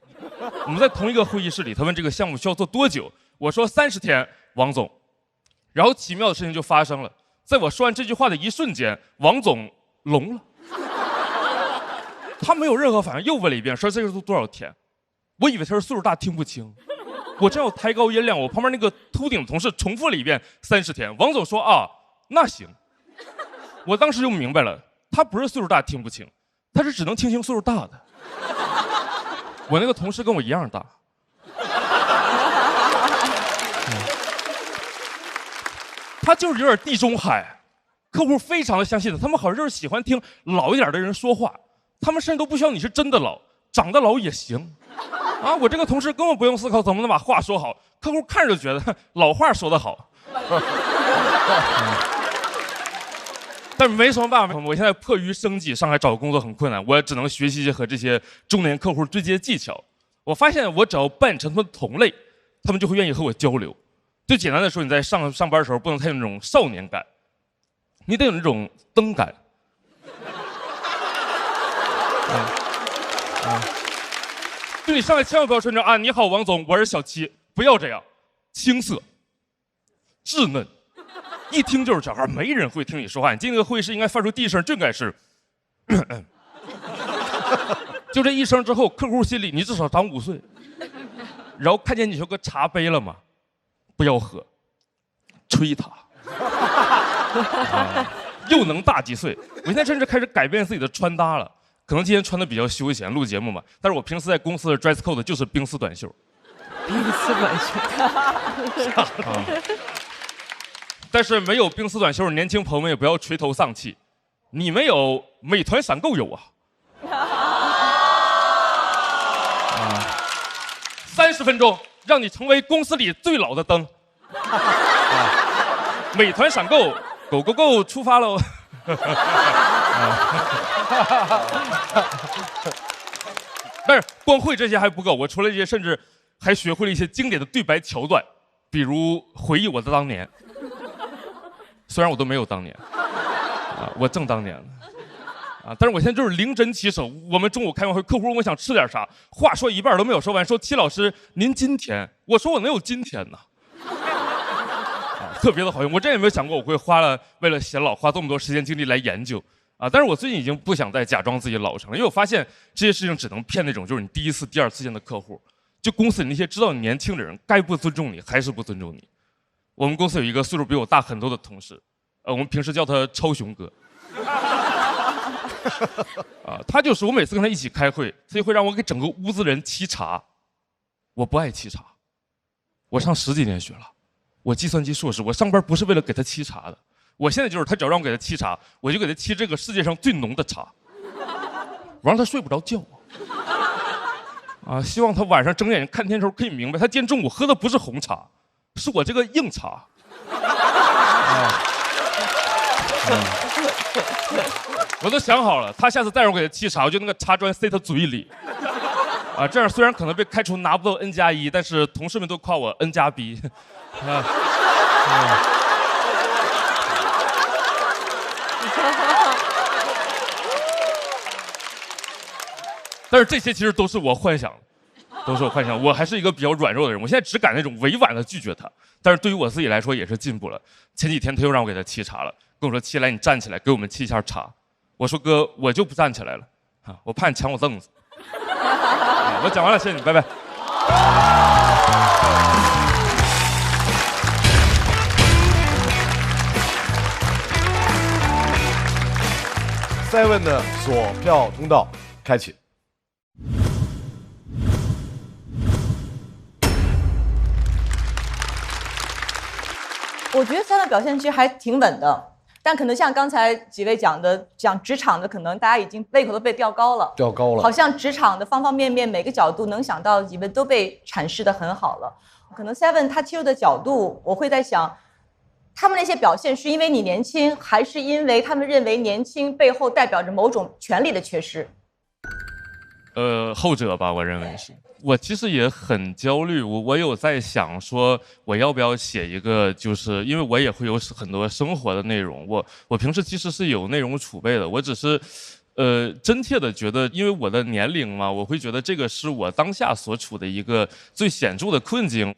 我们在同一个会议室里，他问这个项目需要做多久，我说30天，王总，然后奇妙的事情就发生了。在我说完这句话的一瞬间，王总聋了，他没有任何反应，又问了一遍，说这个都多少天？我以为他是岁数大听不清，我正要抬高音量，我旁边那个秃顶同事重复了一遍30天。王总说啊，那行。我当时就明白了，他不是岁数大听不清，他是只能听清岁数大的。我那个同事跟我一样大。他就是有点地中海，客户非常的相信他，他们好像就是喜欢听老一点的人说话，他们甚至都不需要你是真的老，长得老也行。啊，我这个同事根本不用思考怎么能把话说好，客户看着就觉得老话说得好。但是没什么办法，我现在迫于生计，上海找工作很困难，我也只能学习和这些中年客户对接技巧。我发现我只要扮成他们的同类，他们就会愿意和我交流。最简单的说，你在上班的时候不能太有那种少年感，你得有那种登感。就你上来千万不要说啊，你好，王总，我是小七，不要这样，青涩、稚嫩，一听就是小孩，没人会听你说话。你进那个会议室应该发出第一声就应该是，就这一声之后，客户心里你至少长5岁，然后看见你有个茶杯了吗？不要喝，吹他，又能大几岁。我现在甚至开始改变自己的穿搭了，可能今天穿的比较休闲，录节目嘛。但是我平时在公司的 dress code 就是冰丝短袖。冰丝短袖。但是没有冰丝短袖，年轻朋友们也不要垂头丧气，你们有美团闪购有啊。30分钟，让你成为公司里最老的灯。美团闪购，Go Go Go 出发喽！但是光会这些还不够，我除了这些，甚至还学会了一些经典的对白桥段，比如回忆我的当年。虽然我都没有当年，我正当年了。但是我现在就是零针起手。我们中午开完会，客户问我想吃点啥，话说一半都没有说完，说戚老师您今天，我说我能有今天呢？特别的好用。我真也没有想过我会为了显老花这么多时间精力来研究但是我最近已经不想再假装自己老成了，因为我发现这些事情只能骗那种就是你第一次、第二次见的客户。就公司里那些知道你年轻的人，该不尊重你还是不尊重你。我们公司有一个岁数比我大很多的同事，我们平时叫他超雄哥。他就是我每次跟他一起开会，他就会让我给整个屋子人沏茶。我不爱沏茶，我上10几年学了，我计算机硕士，我上班不是为了给他沏茶的。我现在就是他只要让我给他沏茶，我就给他沏这个世界上最浓的茶，我让他睡不着觉。希望他晚上睁眼睛看天的时候可以明白，他今天中午喝的不是红茶，是我这个硬茶。我都想好了，他下次再让我给他沏茶，我就那个茶砖塞他嘴里。这样虽然可能被开除拿不到 N+1，但是同事们都夸我 N+B。但是这些其实都是我幻想的，我还是一个比较软弱的人，我现在只敢那种委婉的拒绝他。但是对于我自己来说也是进步了。前几天他又让我给他沏茶了，跟我说：“七来，你站起来给我们沏一下茶。”我说：“哥，我就不站起来了，我怕你抢我凳子。”我讲完了，谢谢你，拜拜。Seven 的索票通道开启。我觉得Seven表现其实还挺稳的，但可能像刚才几位讲的，讲职场的，可能大家已经胃口都被吊高了，好像职场的方方面面每个角度能想到，你们都被阐释得很好了。可能Seven他切入的角度，我会在想，他们那些表现是因为你年轻，还是因为他们认为年轻背后代表着某种权利的缺失？后者吧，我认为是。我其实也很焦虑，我有在想说，我要不要写一个，就是因为我也会有很多生活的内容，我平时其实是有内容储备的，我只是，真切的觉得，因为我的年龄嘛，我会觉得这个是我当下所处的一个最显著的困境。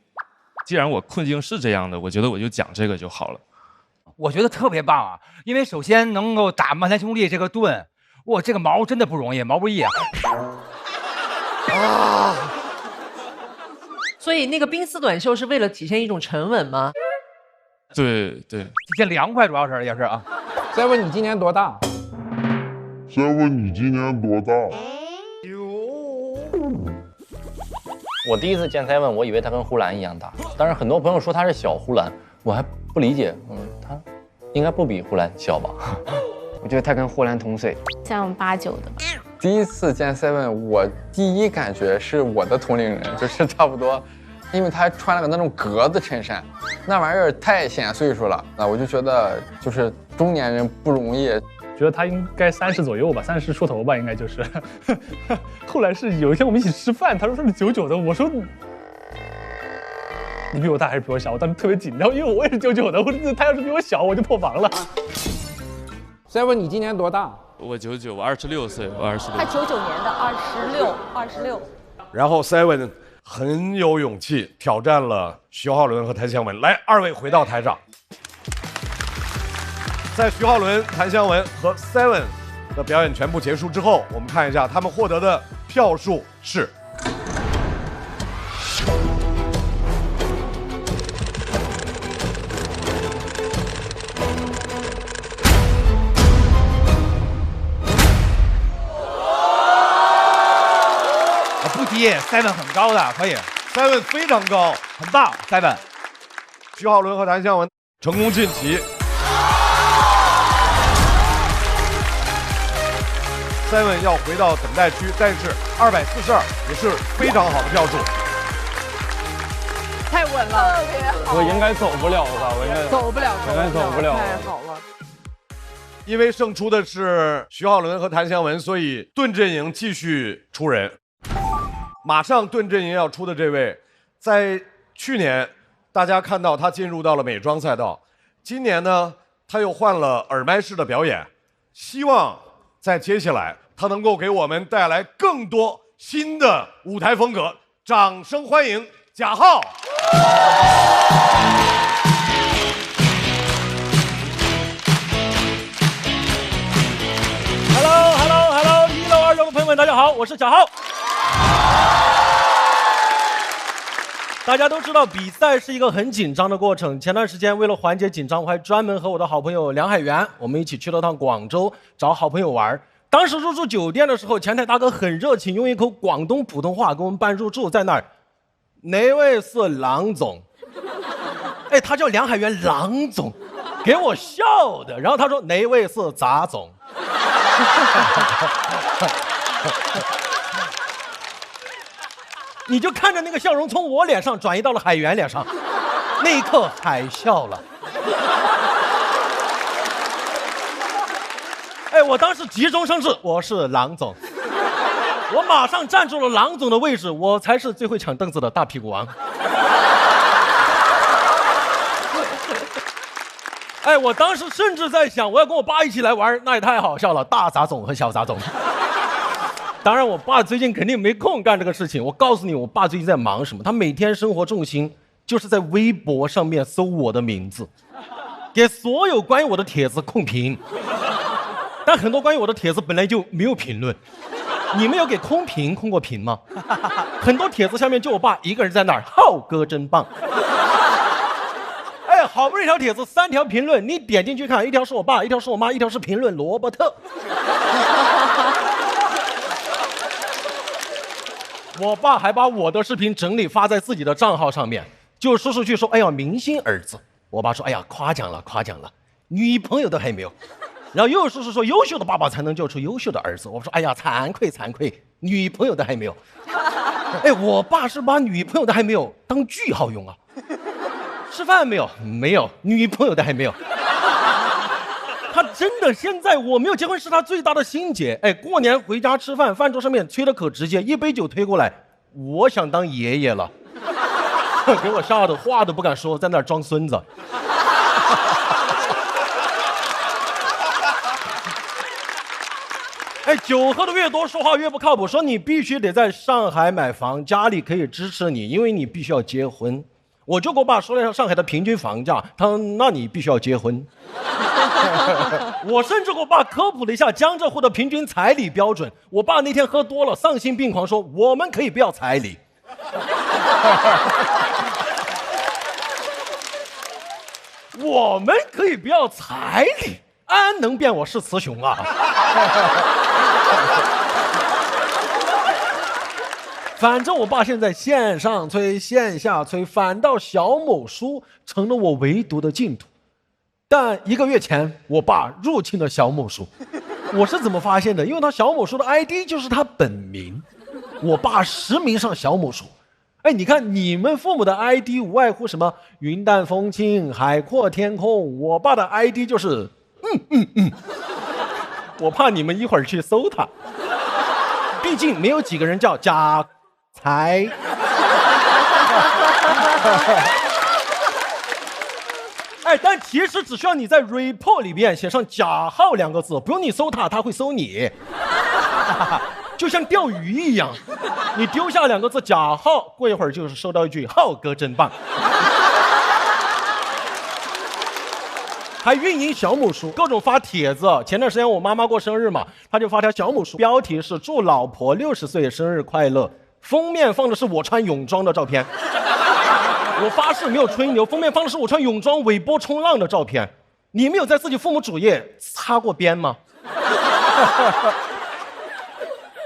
既然我困境是这样的，我觉得我就讲这个就好了。我觉得特别棒啊，因为首先能够打漫才兄弟这个盾，哇，这个毛真的不容易，毛不易啊。所以那个冰丝短袖是为了体现一种沉稳吗？对对，体现凉快，主要是也是啊。Seven，你今年多大？Seven，你今年多大？我第一次见Seven，我以为他跟呼兰一样大，但是很多朋友说他是小呼兰，我还不理解，他应该不比呼兰小吧？我觉得他跟呼兰同岁，像89的。第一次见Seven，我第一感觉是我的同龄人，就是差不多，因为他还穿了个那种格子衬衫，那玩意儿太显岁数了，那我就觉得就是中年人不容易。觉得他应该30左右吧，30出头吧，应该就是。后来是有一天我们一起吃饭，他说是99的，我说你比我大还是比我小？我当时特别紧张，因为我也是99的，我说他要是比我小，我就破防了。Seven，你今年多大？我99，我26岁，我26。他99年的26。然后 Seven 很有勇气挑战了徐浩伦和谭湘文，来，二位回到台上。在徐浩伦、谭湘文和 Seven 的表演全部结束之后，我们看一下他们获得的票数是。不低 ，Seven 很高的，可以 ，Seven 非常高，很棒 ，Seven。徐浩伦和谭湘文成功晋级。Seven 要回到等待区，但是242也是非常好的票数。太稳了，特别好。我应该走不了吧？我应该走不了，应该走不了。太好了。因为胜出的是徐浩伦和谭湘文，所以盾阵营继续出人。马上盾阵营要出的这位，在去年大家看到他进入到了美妆赛道，今年呢他又换了耳麦式的表演，希望在接下来他能够给我们带来更多新的舞台风格。掌声欢迎贾浩。Hello， 1楼2楼的朋友们，大家好，我是贾浩。大家都知道比赛是一个很紧张的过程。前段时间为了缓解紧张，我还专门和我的好朋友梁海源，我们一起去了趟广州找好朋友玩。当时入住酒店的时候，前台大哥很热情，用一口广东普通话给我们办入住，在那儿，哪位是郎总？哎，他叫梁海源，郎总，给我笑的。然后他说哪位是杂总？你就看着那个笑容从我脸上转移到了海源脸上，那一刻海笑了。哎，我当时急中生智，我是郎总，我马上站住了郎总的位置，我才是最会抢凳子的大屁股王。哎，我当时甚至在想，我要跟我爸一起来玩，那也太好笑了，大杂种和小杂种。当然，我爸最近肯定没空干这个事情。我告诉你，我爸最近在忙什么？他每天生活重心就是在微博上面搜我的名字，给所有关于我的帖子控评。但很多关于我的帖子本来就没有评论。你们有给空评控过评吗？很多帖子下面就我爸一个人在那儿，浩哥真棒。哎，好不容易一条帖子3条评论，你点进去看，一条是我爸，一条是我妈，一条是评论罗伯特。我爸还把我的视频整理发在自己的账号上面，就说出去说，哎呀，明星儿子。我爸说，哎呀，夸奖了，夸奖了，女朋友都还没有。然后又说优秀的爸爸才能教出优秀的儿子。我说，哎呀，惭愧惭愧，女朋友都还没有。哎，我爸是把女朋友的还没有当句号用啊。吃饭没有？没有，女朋友的还没有。他真的现在我没有结婚是他最大的心结。哎，过年回家吃饭，饭桌上面催得可直接，一杯酒推过来，我想当爷爷了，给我吓得话都不敢说，在那儿装孙子。哎，酒喝的越多，说话越不靠谱。说你必须得在上海买房，家里可以支持你，因为你必须要结婚。我就给我爸说了一下上海的平均房价，他说那你必须要结婚。我甚至给我爸科普了一下江浙沪的平均彩礼标准。我爸那天喝多了，丧心病狂说我们可以不要彩礼。我们可以不要彩礼，安能辨我是雌雄啊。反正我爸现在线上催线下催，反倒小某书成了我唯独的净土。但1个月前我爸入侵了小某书，我是怎么发现的？因为他小某书的 ID 就是他本名，我爸实名上小某书。哎，你看你们父母的 ID 无外乎什么云淡风轻、海阔天空，我爸的 ID 就是我怕你们一会儿去搜他，毕竟没有几个人叫贾才。哎，但其实只需要你在 report 里边写上贾浩2个字，不用你搜他，他会搜你。就像钓鱼一样，你丢下2个字贾浩，过一会儿就是收到一句浩哥真棒。还运营小某书，各种发帖子。前段时间我妈妈过生日嘛，她就发条小某书，标题是祝老婆60岁生日快乐，封面放的是我穿泳装的照片。我发誓没有吹牛，封面放的是我穿泳装尾波冲浪的照片。你们有在自己父母主页擦过边吗？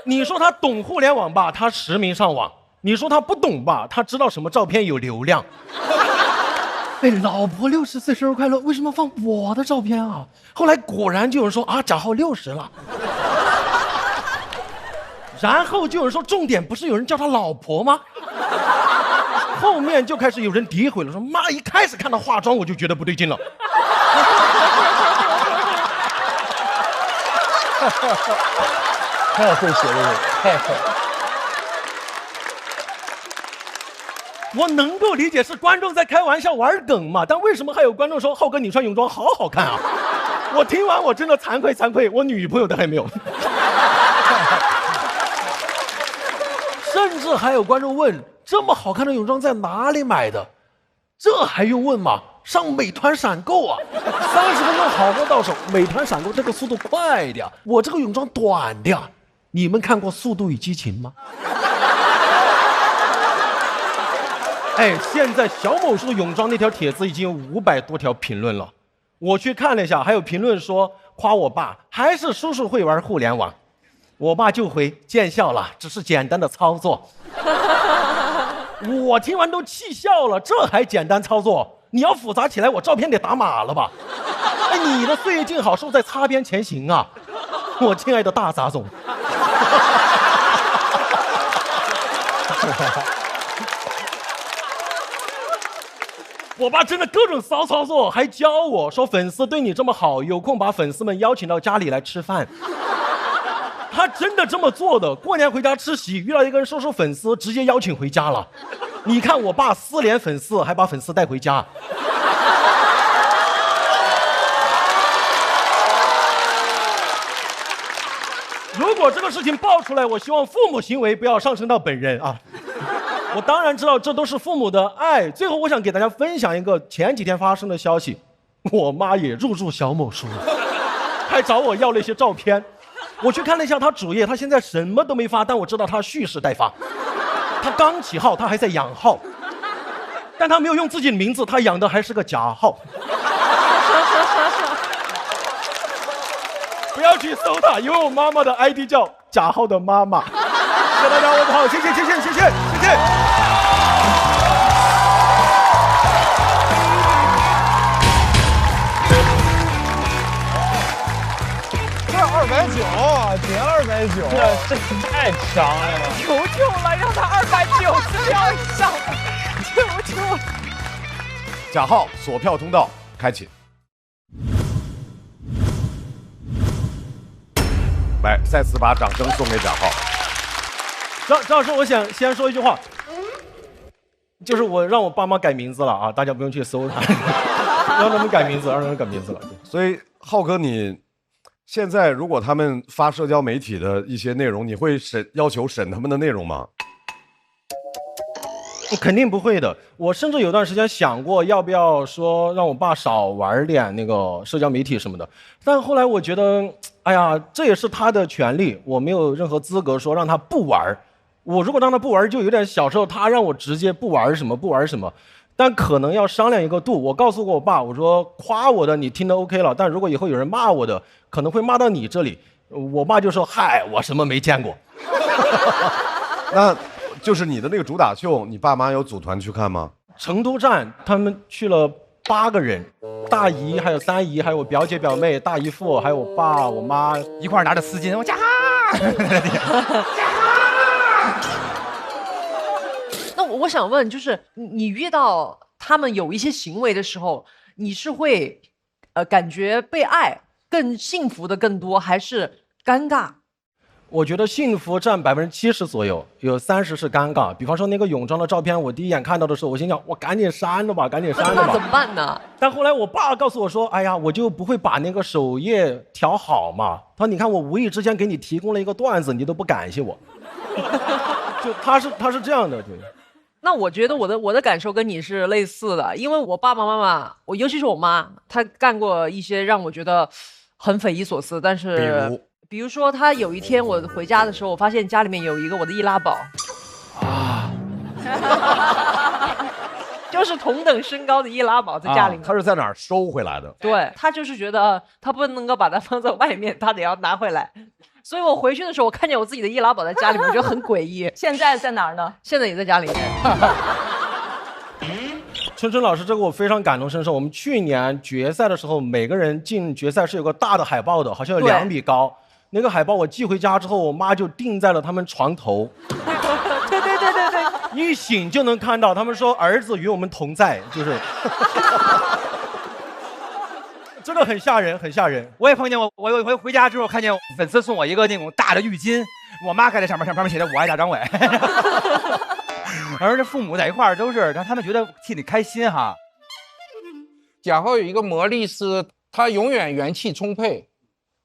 你说他懂互联网吧，他实名上网；你说他不懂吧，他知道什么照片有流量。哎，老婆60岁生日快乐，为什么放我的照片啊？后来果然就有人说啊，贾浩60了。然后就有人说，重点不是有人叫他老婆吗？后面就开始有人诋毁了，说妈一开始看到化妆我就觉得不对劲了。太会写这个，太会。我能够理解是观众在开玩笑玩梗嘛，但为什么还有观众说浩哥你穿泳装好好看啊？我听完我真的惭愧，我女朋友都还没有。甚至还有观众问，这么好看的泳装在哪里买的？这还用问吗？上美团闪购啊，30分钟好货到手。美团闪购这个速度快的，我这个泳装短的。你们看过《速度与激情》吗？哎，现在小某书泳装那条帖子已经有500多条评论了，我去看了一下，还有评论说夸我爸还是叔叔会玩互联网，我爸就回见笑了，只是简单的操作。我听完都气笑了，这还简单操作？你要复杂起来，我照片得打码了吧？哎，你的岁月静好是不是在擦边前行啊？我亲爱的大杂种。我爸真的各种骚操作，还教我说粉丝对你这么好，有空把粉丝们邀请到家里来吃饭。他真的这么做的，过年回家吃席，遇到一个人说粉丝，直接邀请回家了。你看我爸私联粉丝，还把粉丝带回家。如果这个事情爆出来，我希望父母行为不要上升到本人啊。我当然知道这都是父母的爱。最后我想给大家分享一个前几天发生的消息，我妈也入驻小某书了，还找我要了一些照片。我去看了一下她主页，她现在什么都没发，但我知道她蓄势待发。她刚起号，她还在养号，但她没有用自己的名字，她养的还是个假号。不要去搜她，因为我妈妈的 ID 叫假号的妈妈。谢谢大家，我好，谢谢。这290，减290，这太强了！求求了，让他290票以上，求求了。假号锁票通道开启。来，再次把掌声送给假号。张老师，我想先说一句话，就是我让我爸妈改名字了啊，大家不用去搜他，让他们改名字了。所以浩哥，你现在如果他们发社交媒体的一些内容，你会要求审他们的内容吗？肯定不会的。我甚至有段时间想过要不要说让我爸少玩点那个社交媒体什么的，但后来我觉得，哎呀，这也是他的权利，我没有任何资格说让他不玩。我如果让他不玩，就有点小时候他让我直接不玩什么，但可能要商量一个度。我告诉过我爸，我说夸我的你听得 OK 了，但如果以后有人骂我的，可能会骂到你这里。我爸就说：“嗨，我什么没见过。”那就是你的那个主打秀，你爸妈有组团去看吗？成都站他们去了8个人，大姨还有3姨，还有我表姐表妹、大姨父，还有我爸我妈一块拿着丝巾，我加。那我想问，就是你遇到他们有一些行为的时候，你是会感觉被爱更幸福的更多，还是尴尬？我觉得幸福占70%左右，有30%是尴尬。比方说那个泳装的照片，我第一眼看到的时候，我心想我赶紧删了吧。那怎么办呢？但后来我爸告诉我说，哎呀，我就不会把那个首页调好嘛。他说你看我无意之间给你提供了一个段子，你都不感谢我。就他是这样的，对。那我觉得我的感受跟你是类似的，因为我爸爸妈妈，尤其是我妈，她干过一些让我觉得很匪夷所思，但是比如说她有一天我回家的时候，我发现家里面有一个我的易拉宝啊，就是同等身高的易拉宝在家里面。他是在哪儿收回来的？对，他就是觉得他不能够把它放在外面，他得要拿回来。所以我回去的时候，我看见我自己的易拉宝在家里面，我觉得很诡异。现在在哪儿呢？现在也在家里面。春春老师，这个我非常感同身受。我们去年决赛的时候，每个人进决赛是有个大的海报的，好像有2米高。那个海报我寄回家之后，我妈就钉在了他们床头。对。一醒就能看到，他们说儿子与我们同在，就是真的很吓人，很吓人。我也碰见我有一回回家之后看见粉丝送我一个那种大的浴巾，我妈盖在上面写的“我爱大张伟”。而这父母在一块儿都是，让他们觉得替你开心哈。贾浩有一个魔力是，他永远元气充沛，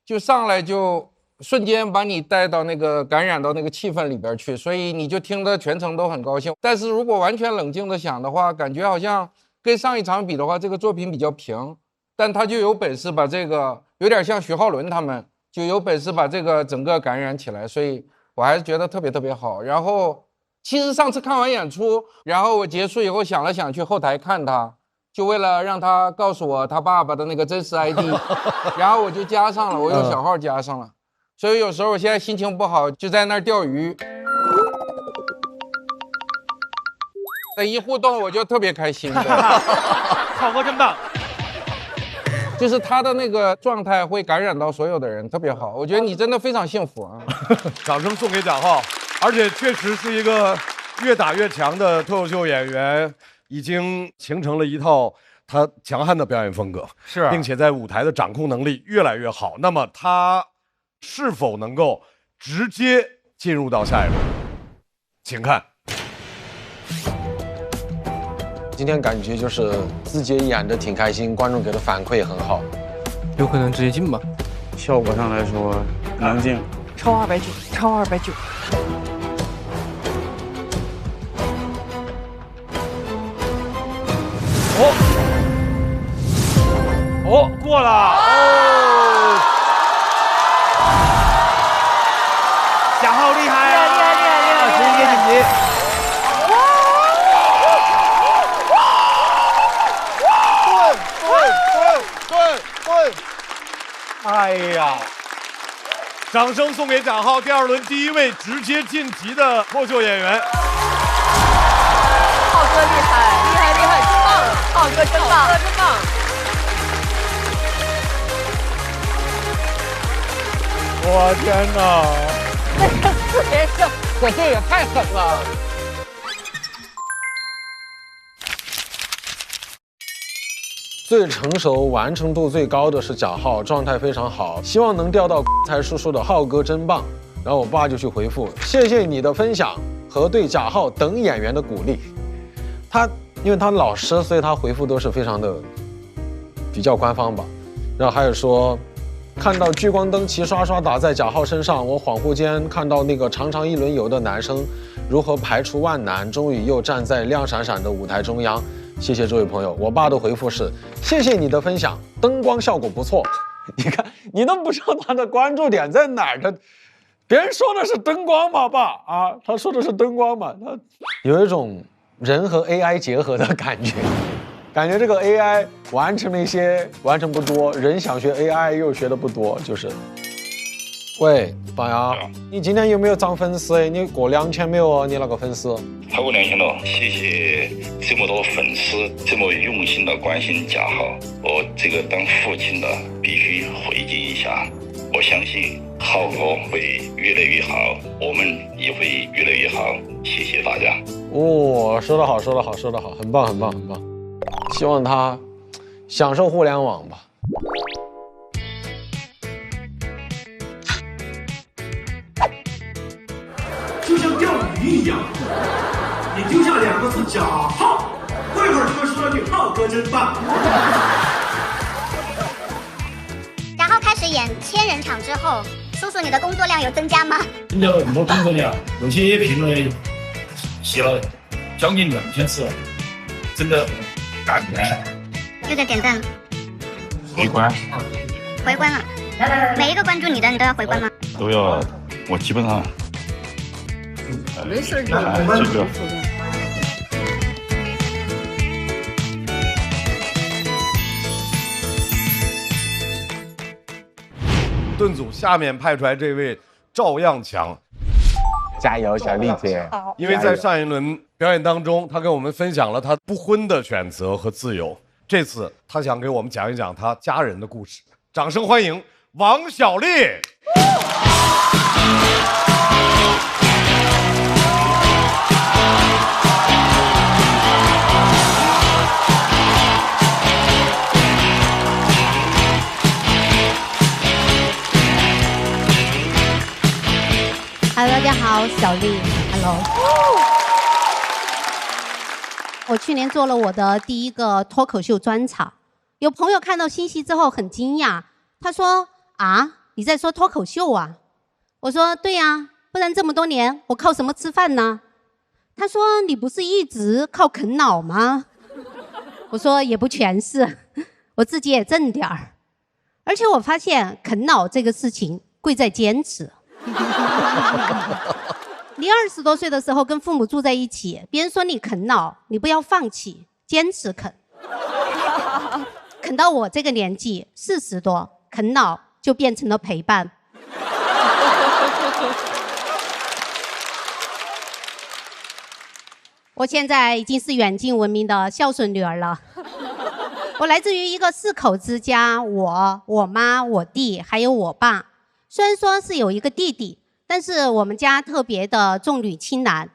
就上来就瞬间把你带到那个感染到那个气氛里边去，所以你就听得全程都很高兴。但是如果完全冷静的想的话，感觉好像跟上一场比的话，这个作品比较平，但他就有本事把这个有点像徐浩伦他们，就有本事把这个整个感染起来，所以我还是觉得特别特别好。然后其实上次看完演出，然后我结束以后想了想去后台看他，就为了让他告诉我他爸爸的那个真实 ID， 然后我就加上了，我用小号加上了。所以有时候我现在心情不好，就在那儿钓鱼，一互动我就特别开心。浩哥真棒，就是他的那个状态会感染到所有的人，特别好。我觉得你真的非常幸福啊！掌声送给贾浩，而且确实是一个越打越强的脱口秀演员，已经形成了一套他强悍的表演风格，是，并且在舞台的掌控能力越来越好。那么他是否能够直接进入到下一轮？请看。今天感觉就是自己演的挺开心，观众给的反馈也很好，有可能直接进吧。效果上来说能进，超290，超290。哦，过了哦，贾浩厉害啊，厉害，直接晋级。对，哎呀，掌声送给贾浩，第二轮第一位直接晋级的脱口秀演员。浩哥厉害，真棒！浩哥真棒，真棒！我天哪！可这也太狠了！最成熟、完成度最高的是贾浩，状态非常好，希望能钓到才叔叔的浩哥真棒。然后我爸就去回复：谢谢你的分享和对贾浩等演员的鼓励。因为他老师，所以他回复都是非常的比较官方吧。然后还有说，看到聚光灯齐刷刷打在贾浩身上，我恍惚间看到那个常常一轮游的男生如何排除万难，终于又站在亮闪闪的舞台中央。谢谢这位朋友，我爸的回复是：谢谢你的分享，灯光效果不错。你看，你都不知道他的关注点在哪儿，别人说的是灯光嘛，爸啊，他说的是灯光嘛，他有一种人和 AI 结合的感觉，感觉这个 AI 完成了一些，完成不多，人想学 AI 又学的不多，就是。喂，爸呀，你今天有没有涨粉丝？你过2000没有哦？你那个粉丝？超过2000了，谢谢这么多粉丝这么用心的关心贾浩，我这个当父亲的必须回敬一下。我相信浩哥会越来越好，我们也会越来越好。谢谢大家。哦，说得好，说得好，说得好，很棒，很棒，很棒。希望他享受互联网吧。就像钓鱼一样，你丢下2个字贾浩，过一会儿就会说句浩哥真棒。然后开始演1000人场之后，叔叔你的工作量有增加吗？增加了很多工作量，有些评论写了将近2000次，真的感慨。又在点赞了，回关了。每一个关注你的，你都要回关吗？都要，我基本上。没事，这个。盾组下面派出来这位赵样强，加油，小丽姐！因为在上一轮表演当中，他跟我们分享了他不婚的选择和自由。这次他想给我们讲一讲他家人的故事。掌声欢迎王小丽。Hello， 大家好，小丽。Hello。我去年做了我的第一个脱口秀专场，有朋友看到信息之后很惊讶，他说：“啊，你在说脱口秀啊？”我说：“对呀，不然这么多年我靠什么吃饭呢？”他说：“你不是一直靠啃老吗？”我说：“也不全是，我自己也挣点儿。而且我发现啃老这个事情贵在坚持。”你20多岁的时候跟父母住在一起，别人说你啃老，你不要放弃，坚持啃。啃到我这个年纪40多，啃老就变成了陪伴。我现在已经是远近闻名的孝顺女儿了。我来自于一个4口之家，我妈、我弟还有我爸。虽然说是有一个弟弟，但是我们家特别的重女轻男。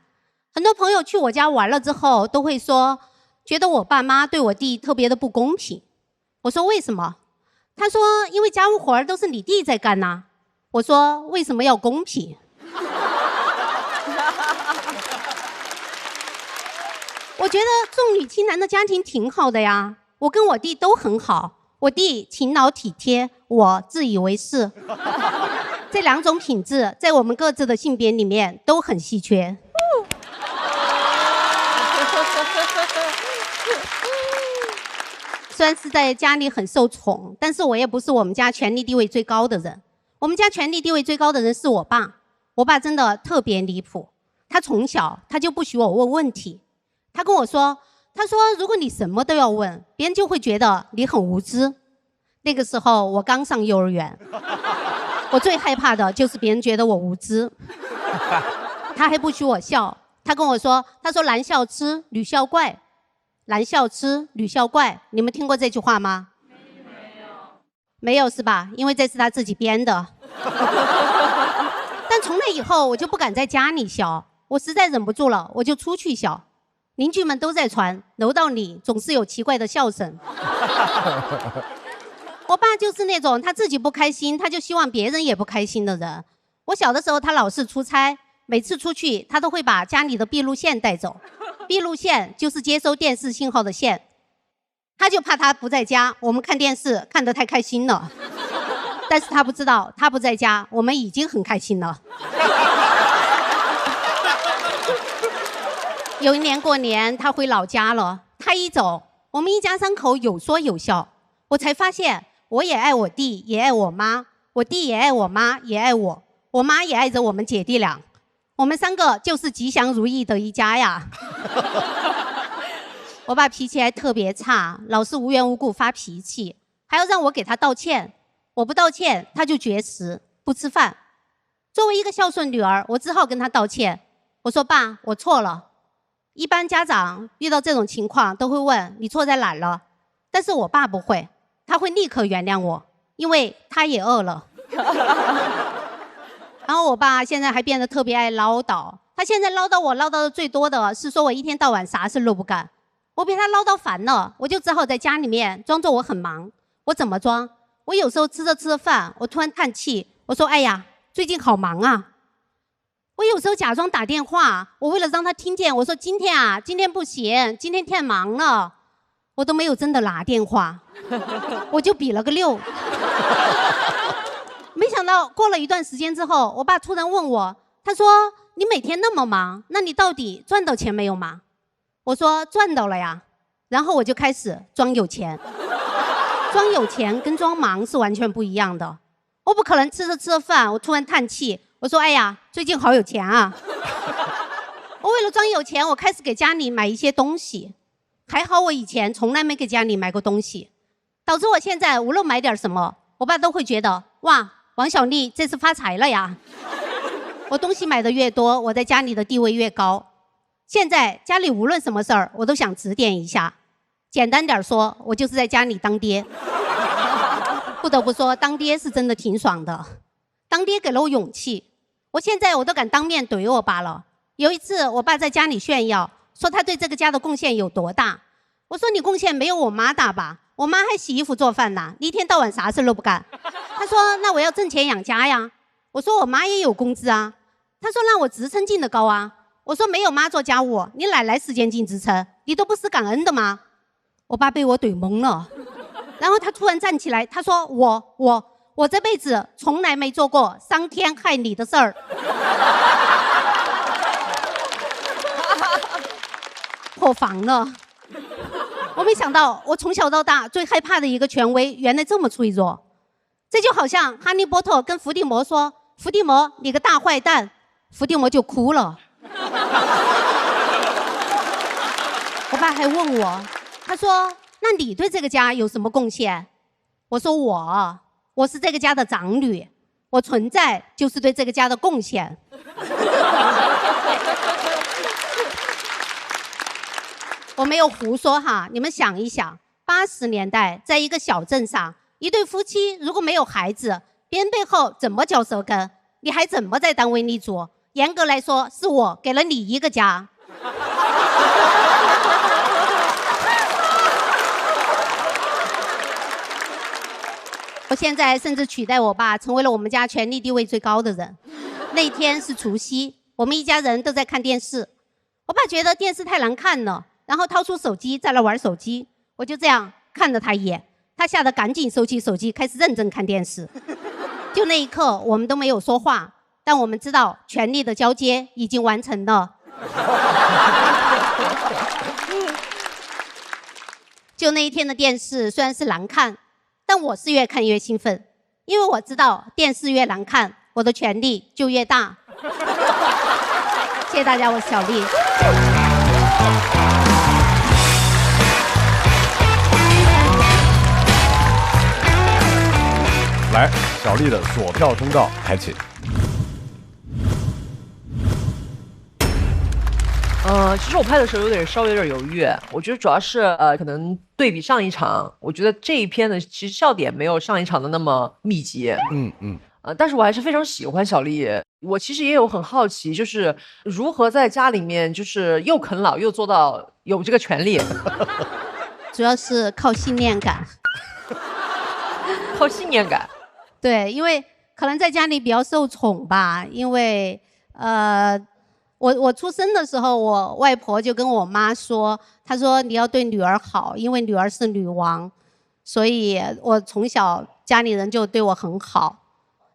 很多朋友去我家玩了之后，都会说，觉得我爸妈对我弟特别的不公平。我说为什么？他说因为家务活都是你弟在干呐。我说为什么要公平？我觉得重女轻男的家庭挺好的呀，我跟我弟都很好。我弟勤劳体贴，我自以为是。这2种品质在我们各自的性别里面都很稀缺。虽然是在家里很受宠，但是我也不是我们家权力地位最高的人。我们家权力地位最高的人是我爸。我爸真的特别离谱，他从小他就不许我问问题。他跟我说，他说如果你什么都要问，别人就会觉得你很无知。那个时候我刚上幼儿园，我最害怕的就是别人觉得我无知。他还不许我笑，他跟我说，他说男笑痴，女笑怪。男笑痴，女笑怪，你们听过这句话吗？没有是吧？因为这是他自己编的。但从那以后我就不敢在家里笑，我实在忍不住了，我就出去笑。邻居们都在传，楼道里总是有奇怪的笑声。我爸就是那种他自己不开心，他就希望别人也不开心的人。我小的时候他老是出差，每次出去他都会把家里的闭路线带走。闭路线就是接收电视信号的线，他就怕他不在家，我们看电视看得太开心了。但是他不知道，他不在家，我们已经很开心了。有一年过年，他回老家了，他一走，我们一家3口有说有笑。我才发现，我也爱我弟，也爱我妈，我弟也爱我妈，也爱我，我妈也爱着我们姐弟俩。我们3个就是吉祥如意的一家呀。我爸脾气还特别差，老是无缘无故发脾气，还要让我给他道歉。我不道歉，他就绝食不吃饭。作为一个孝顺女儿，我只好跟他道歉。我说爸，我错了。一般家长遇到这种情况都会问你错在哪儿了，但是我爸不会，他会立刻原谅我，因为他也饿了。然后我爸现在还变得特别爱唠叨，他现在唠叨我唠叨的最多的是说我一天到晚啥事都不干。我被他唠叨烦了，我就只好在家里面装作我很忙。我怎么装？我有时候吃着饭，我突然叹气，我说哎呀，最近好忙啊。我有时候假装打电话，我为了让他听见，我说今天不行，今天太忙了。我都没有真的拿电话，我就比了个6。没想到过了一段时间之后，我爸突然问我，他说你每天那么忙，那你到底赚到钱没有吗？我说赚到了呀。然后我就开始装有钱。装有钱跟装忙是完全不一样的。我不可能吃着饭，我突然叹气，我说哎呀，最近好有钱啊。我为了装有钱，我开始给家里买一些东西。还好我以前从来没给家里买过东西，导致我现在无论买点什么，我爸都会觉得哇，王小丽这次发财了呀。我东西买的越多，我在家里的地位越高。现在家里无论什么事儿，我都想指点一下。简单点说，我就是在家里当爹。不得不说，当爹是真的挺爽的。当爹给了我勇气，我现在我都敢当面怼我爸了。有一次，我爸在家里炫耀，说他对这个家的贡献有多大。我说你贡献没有我妈大吧？我妈还洗衣服做饭呢，你一天到晚啥事都不干。他说那我要挣钱养家呀。我说我妈也有工资啊。他说让我职称进得高啊。我说没有妈做家务，你哪来时间进职称？你都不思感恩的吗？我爸被我怼懵了，然后他突然站起来，他说我这辈子从来没做过伤天害理的事儿。破防了。我没想到，我从小到大最害怕的一个权威，原来这么脆弱。这就好像哈利波特跟伏地魔说：“伏地魔，你个大坏蛋。”伏地魔就哭了。我爸还问我，他说：“那你对这个家有什么贡献？”我说：“我是这个家的长女，我存在就是对这个家的贡献。”我没有胡说哈，你们想一想，80年代在一个小镇上，一对夫妻如果没有孩子，别人背后怎么嚼舌根？你还怎么在单位立足？严格来说，是我给了你一个家。我现在甚至取代我爸，成为了我们家权力地位最高的人。那天是除夕，我们一家人都在看电视。我爸觉得电视太难看了，然后掏出手机在那玩手机。我就这样看了他一眼，他吓得赶紧收起手机，开始认真看电视。就那一刻，我们都没有说话，但我们知道权力的交接已经完成了。就那一天的电视虽然是难看，但我是越看越兴奋，因为我知道电视越难看，我的权力就越大。谢谢大家，我是小丽。来，小丽的锁票通道开启。其实我拍的时候稍微有点犹豫，我觉得主要是可能对比上一场，我觉得这一篇的其实笑点没有上一场的那么密集。但是我还是非常喜欢小丽。我其实也有很好奇，就是如何在家里面就是又啃老又做到有这个权利。主要是靠信念感。靠信念感。对，因为可能在家里比较受宠吧，因为我出生的时候，我外婆就跟我妈说，她说你要对女儿好，因为女儿是女王，所以我从小家里人就对我很好。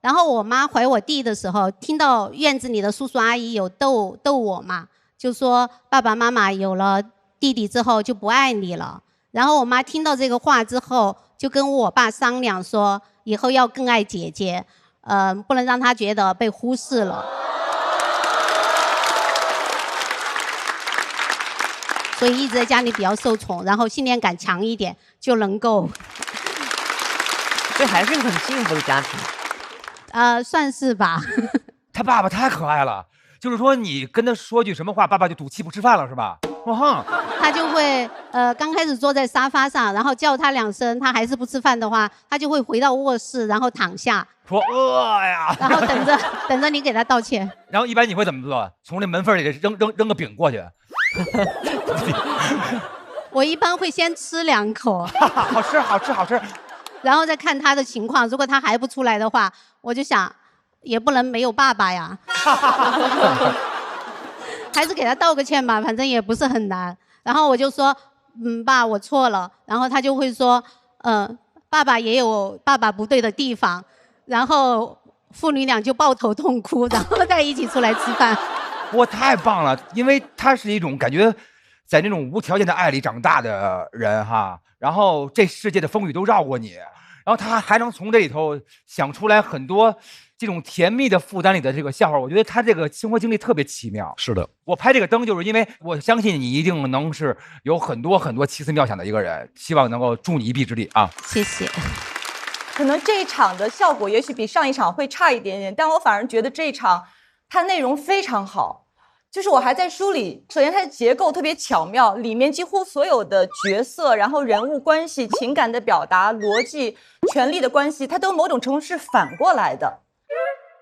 然后我妈怀我弟的时候，听到院子里的叔叔阿姨有逗我嘛，就说爸爸妈妈有了弟弟之后就不爱你了。然后我妈听到这个话之后，就跟我爸商量说，以后要更爱姐姐，不能让她觉得被忽视了。所以一直在家里比较受宠，然后信念感强一点，就能够。这还是个很幸福的家庭。算是吧。他爸爸太可爱了，就是说你跟他说句什么话，爸爸就赌气不吃饭了，是吧？他就会刚开始坐在沙发上，然后叫他2声，他还是不吃饭的话，他就会回到卧室，然后躺下说饿呀，然后等着你给他道歉。然后一般你会怎么做？从这门缝里扔个饼过去。我一般会先吃2口，好吃，然后再看他的情况。如果他还不出来的话，我就想也不能没有爸爸呀。还是给他道个歉吧，反正也不是很难。然后我就说，爸，我错了。然后他就会说，爸爸也有爸爸不对的地方。然后父女俩就抱头痛哭，然后再一起出来吃饭。哇，太棒了！因为他是一种感觉，在那种无条件的爱里长大的人哈。然后这世界的风雨都绕过你，然后他还能从这里头想出来很多这种甜蜜的负担里的这个笑话。我觉得他这个生活经历特别奇妙。是的，我拍这个灯就是因为我相信你一定能是有很多奇思妙想的一个人，希望能够助你一臂之力啊！谢谢。可能这一场的效果也许比上一场会差一点点，但我反而觉得这一场它内容非常好。就是我还在梳理，首先它的结构特别巧妙，里面几乎所有的角色，然后人物关系、情感的表达、逻辑、权力的关系，它都某种程度是反过来的。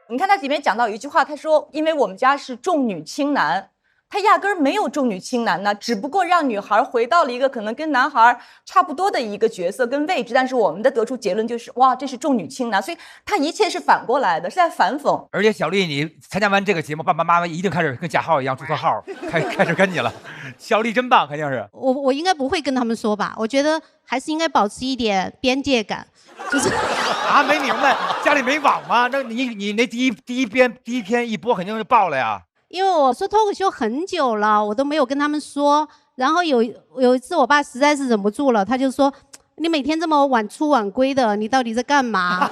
你看它里面讲到一句话，他说因为我们家是重女轻男，他压根儿没有重女轻男呢，只不过让女孩回到了一个可能跟男孩差不多的一个角色跟位置，但是我们的得出结论就是哇，这是重女轻男，所以他一切是反过来的，是在反讽。而且小丽，你参加完这个节目，爸爸妈妈一定开始跟贾浩一样注册号，开始跟你了。小丽真棒，肯定是。我应该不会跟他们说吧？我觉得还是应该保持一点边界感，就是啊，没明白，家里没网吗？那你那第一篇一播肯定就爆了呀。因为我说脱口秀很久了，我都没有跟他们说。然后有一次，我爸实在是忍不住了，他就说：“你每天这么晚出晚归的，你到底在干嘛？”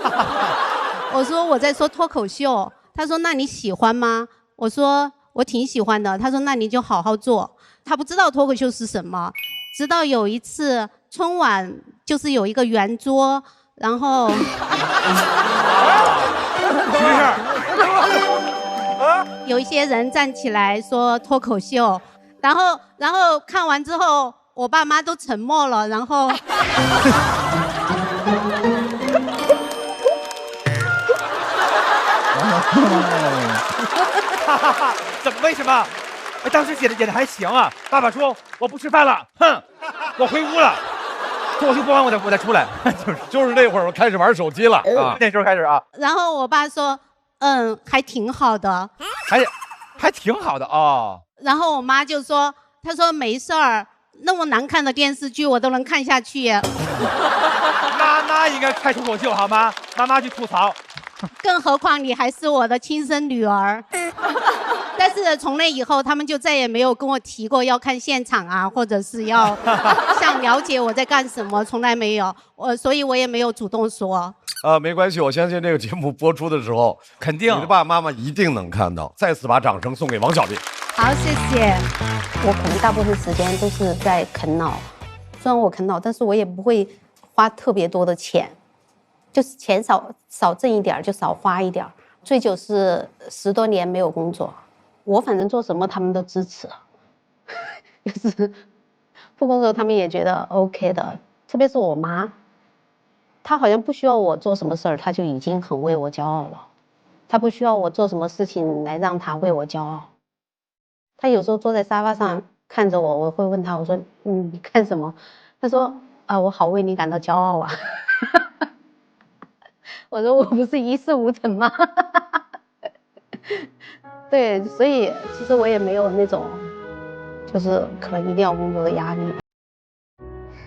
我说：“我在说脱口秀。”他说：“那你喜欢吗？”我说：“我挺喜欢的。”他说：“那你就好好做。”他不知道脱口秀是什么，直到有一次春晚，就是有一个圆桌，然后没事。有一些人站起来说脱口秀，然后看完之后，我爸妈都沉默了，然后怎么？为什么？哎，当时演的还行啊。爸爸说我不吃饭了，哼，我回屋了。脱口秀播完我再出来，就是那会儿我开始玩手机了啊，那时候开始啊。然后我爸说，还挺好的，还挺好的哦。然后我妈就说，她说没事儿，那么难看的电视剧我都能看下去。妈妈应该开脱口秀好吗？妈妈去吐槽。更何况你还是我的亲生女儿。但是从那以后，他们就再也没有跟我提过要看现场啊，或者是要想了解我在干什么，从来没有。所以我也没有主动说。没关系，我相信这个节目播出的时候，肯定你的爸爸妈妈一定能看到。再次把掌声送给王小丽。好，谢谢。我可能大部分时间都是在啃老，虽然我啃老，但是我也不会花特别多的钱，就是钱少挣一点就少花一点。最久是10多年没有工作，我反正做什么他们都支持，就是不工作他们也觉得 OK 的，特别是我妈。他好像不需要我做什么事儿，他就已经很为我骄傲了。他不需要我做什么事情来让他为我骄傲。他有时候坐在沙发上看着我，我会问他，我说：“你看什么？”他说：“我好为你感到骄傲啊。”我说：“我不是一事无成吗？”对，所以其实我也没有那种，就是可能一定要工作的压力。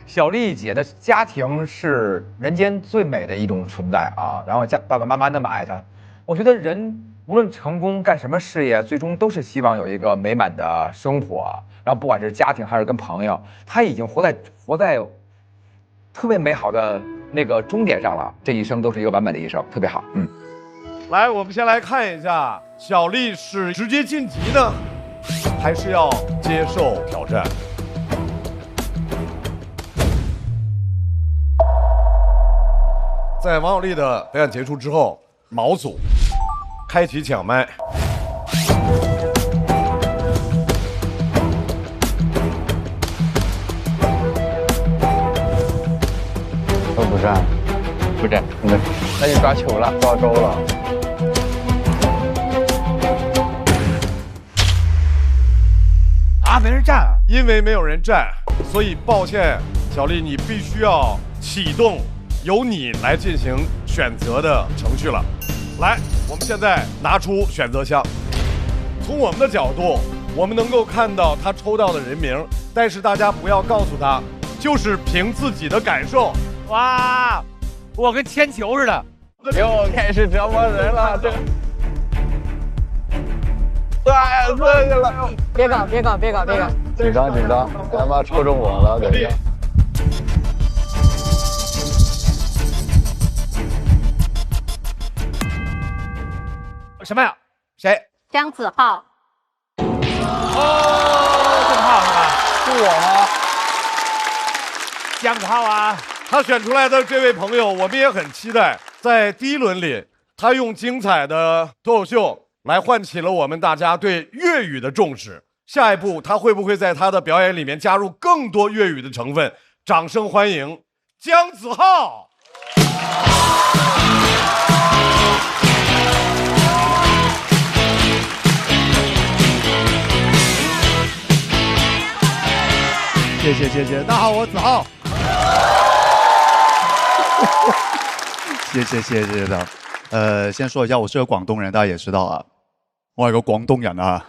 小丽姐的家庭是人间最美的一种存在啊，然后爸爸妈妈那么爱她，我觉得人无论成功干什么事业，最终都是希望有一个美满的生活，然后不管是家庭还是跟朋友，她已经活在特别美好的那个终点上了，这一生都是一个完美的一生，特别好。来，我们先来看一下，小丽是直接晋级呢，还是要接受挑战？在王小丽的表演结束之后，毛组开启抢麦。都不站，不站，那就抓球了，抓钩了。啊，没人站，因为没有人站，所以抱歉，小丽，你必须要启动由你来进行选择的程序了。来，我们现在拿出选择箱。从我们的角度，我们能够看到他抽到的人名，但是大家不要告诉他，就是凭自己的感受。哇，我跟铅球似的，又开始折磨人了，这。哎呀，这个了！别搞！紧张！他妈抽中我了，等一下。什么呀？谁？姜子浩。姜子浩是吧？是我吗？姜子浩啊！他选出来的这位朋友，我们也很期待。在第一轮里，他用精彩的脱口秀来唤起了我们大家对粤语的重视。下一步，他会不会在他的表演里面加入更多粤语的成分？掌声欢迎姜子浩！谢谢，大家好，我子浩。谢谢大家。先说一下，我是个广东人，大家也知道啊，我有个广东人啊，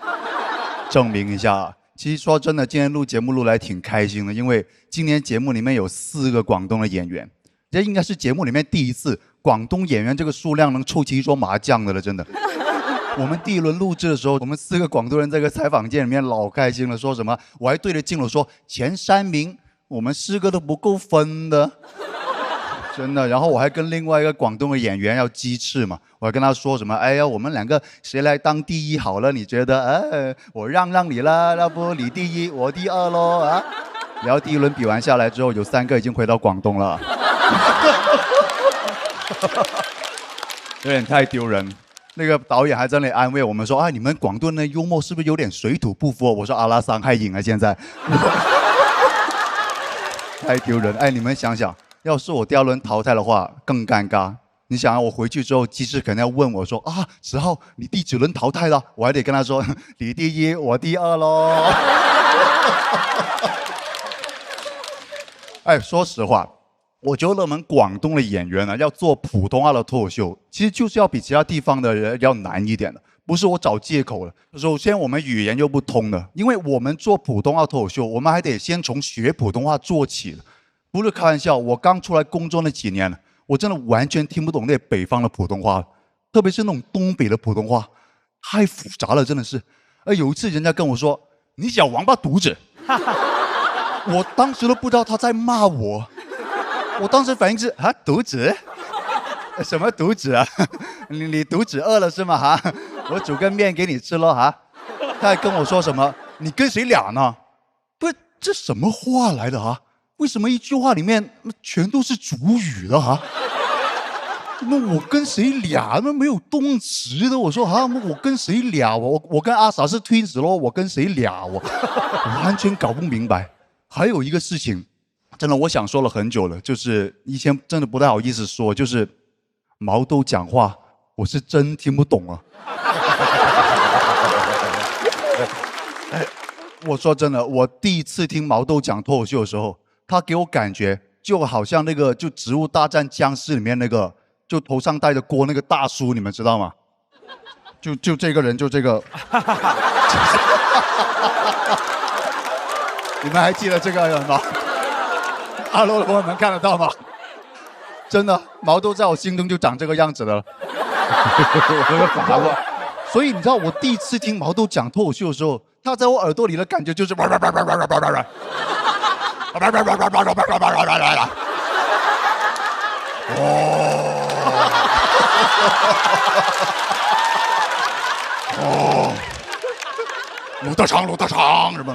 证明一下。其实说真的，今天录节目录来挺开心的，因为今年节目里面有4个广东的演员，这应该是节目里面第一次广东演员这个数量能凑齐一桌麻将的了，真的。我们第1轮录制的时候，我们4个广东人在个采访间里面老开心了，说什么？我还对着镜头说，前3名我们4个都不够分的，真的。然后我还跟另外一个广东的演员要鸡翅嘛，我还跟他说什么？哎呀，我们2个谁来当第1好了？你觉得？我让你啦，要不你第1，我第2咯啊？然后第1轮比完下来之后，有3个已经回到广东了，有点太丢人。那个导演还在那里安慰我们说：“啊，你们广东的幽默是不是有点水土不服？”我说：“阿拉桑还赢啊，现在。”太丢人！哎，你们想想，要是我第2轮淘汰的话，更尴尬。你想啊，我回去之后，鸡翅肯定要问我说：“啊，10号，你第几轮淘汰了？”我还得跟他说：“你第1，我第2咯。”哎，说实话。我觉得我们广东的演员呢，要做普通话的脱口秀，其实就是要比其他地方的人要难一点的。不是我找借口了。首先，我们语言又不通的，因为我们做普通话脱口秀，我们还得先从学普通话做起的。不是开玩笑，我刚出来工作那几年，我真的完全听不懂那北方的普通话，特别是那种东北的普通话，太复杂了，真的是。有一次人家跟我说：“你小王八犊子。”我当时都不知道他在骂我。我当时反应是啊，犊子？什么犊子啊？你肚子饿了是吗？哈，我煮个面给你吃咯哈。他还跟我说什么？你跟谁俩呢？不是，这什么话来的啊？为什么一句话里面全都是主语的哈？那我跟谁俩？那没有动词的。我说啊，我跟谁俩？我跟阿傻是 twins 咯，我跟谁俩？我完全搞不明白。还有一个事情。真的，我想说了很久了，就是以前真的不太好意思说，就是毛豆讲话，我是真听不懂啊。我说真的，我第一次听毛豆讲脱口秀的时候，他给我感觉就好像那个就《植物大战僵尸》里面那个，就头上戴着锅那个大叔，你们知道吗？就这个人，就这个。你们还记得这个人吗？哈喽的朋友们看得到吗？真的，毛豆在我心中就长这个样子了。那个法子。所以你知道，我第一次听毛豆讲脱口秀的时候，他在我耳朵里的感觉就是。鲁德昌什么？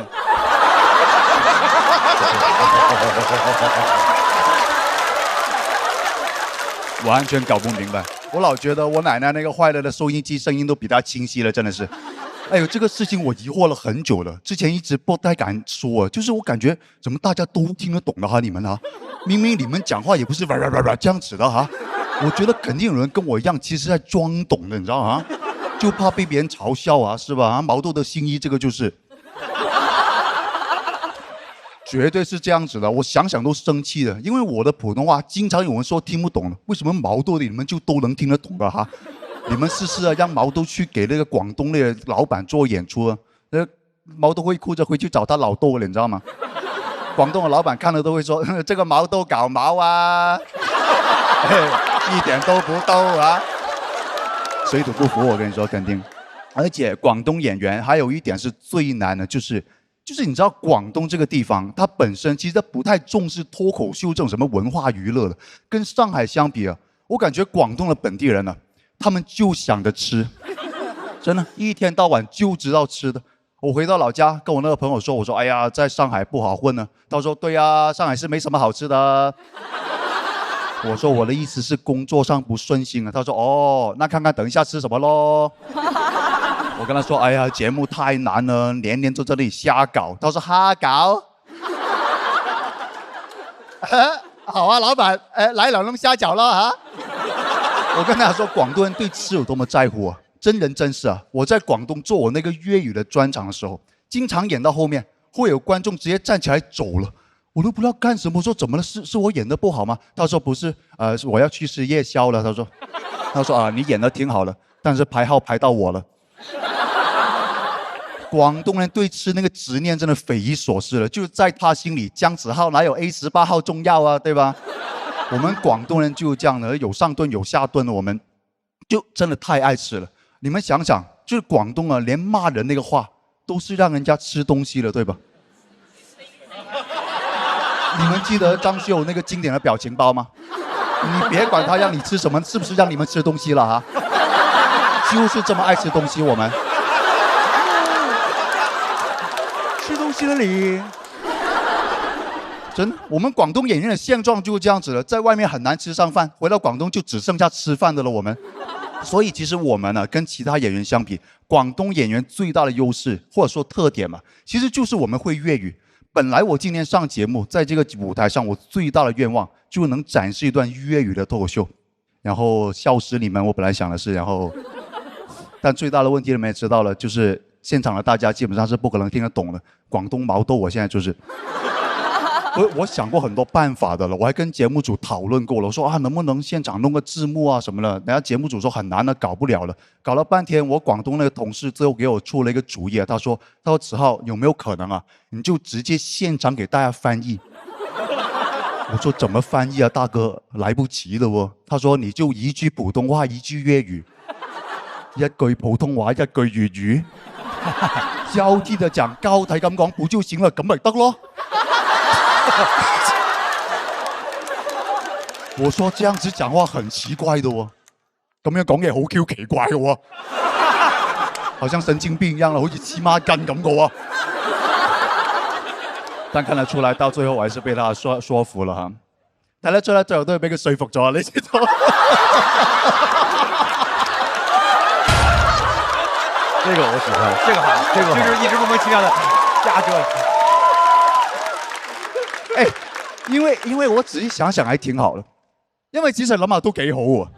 完全搞不明白，我老觉得我奶奶那个坏了的收音机声音都比她清晰了，真的是。哎呦，这个事情我疑惑了很久了，之前一直不太敢说，就是我感觉怎么大家都听得懂的哈，你们啊，明明你们讲话也不是这样子的哈，我觉得肯定有人跟我一样，其实在装懂的，你知道啊，就怕被别人嘲笑啊，是吧？毛豆的新衣这个就是。绝对是这样子的，我想想都生气的，因为我的普通话经常有人说听不懂的，为什么毛豆的你们就都能听得懂的哈？你们试试啊，让毛豆去给那个广东的老板做演出啊，毛豆会哭着回去找他老豆了，你知道吗？广东的老板看了都会说这个毛豆搞毛啊，一点都不逗啊，水土不服，我跟你说肯定。而且广东演员还有一点是最难的，就是你知道广东这个地方，它本身其实不太重视脱口秀这种什么文化娱乐的。跟上海相比啊，我感觉广东的本地人呢，他们就想着吃，真的，一天到晚就知道吃的。我回到老家跟我那个朋友说，我说哎呀，在上海不好混呢。他说对呀，上海是没什么好吃的。我说我的意思是工作上不顺心啊。他说哦，那看看等一下吃什么咯。我跟他说：“哎呀，节目太难了，年年都在那里瞎搞。”他说：“瞎搞？好啊，老板，来2笼虾饺了啊！”我跟他说，广东人对吃有多么在乎啊！真人真事啊！我在广东做我那个粤语的专场的时候，经常演到后面，会有观众直接站起来走了，我都不知道干什么。我说怎么了？是我演的不好吗？他说不是，我要去吃夜宵了。他说啊，你演的挺好的，但是排号排到我了。广东人对吃那个执念真的匪夷所思了，就是在他心里，姜子浩哪有 A18号重要啊，对吧？我们广东人就是这样的，有上顿有下顿的，我们就真的太爱吃了。你们想想，就是广东啊，连骂人那个话都是让人家吃东西了，对吧？你们记得张学友那个经典的表情包吗？你别管他让你吃什么，是不是让你们吃东西了哈？就是这么爱吃东西，我们吃东西了你。真，我们广东演员的现状就是这样子了，在外面很难吃上饭，回到广东就只剩下吃饭的了。我们，所以其实我们呢，跟其他演员相比，广东演员最大的优势或者说特点嘛，其实就是我们会粤语。本来我今天上节目，在这个舞台上，我最大的愿望就能展示一段粤语的脱口秀，然后笑死你们。我本来想的是，但最大的问题你们也知道了，就是现场的大家基本上是不可能听得懂的广东毛豆。我现在就是。我想过很多办法的了，我还跟节目组讨论过了。我说啊，能不能现场弄个字幕啊什么的？人家节目组说很难的，搞不了了。搞了半天，我广东那个同事最后给我出了一个主意，他说子浩有没有可能啊？你就直接现场给大家翻译。我说怎么翻译啊，大哥，来不及了哦。他说你就一句普通话，一句粤语，一句普通話，一句粵語，交替的講，交替咁講，不就行了？咁咪得咯。我說這樣子講話很奇怪的喎，咁樣講嘢好 Q 奇怪嘅喎，好像神經病一樣啦，好似黐孖筋咁嘅喎。但看得出來，到最後我還是被他說服了哈。睇得出來，最後都係俾佢說服咗，你知道？這個我喜歡，這個好，這個好，就是一直莫名其妙的瞎折騰。哎，因為我仔細想想還挺好的，因為其實諗下都幾好喎。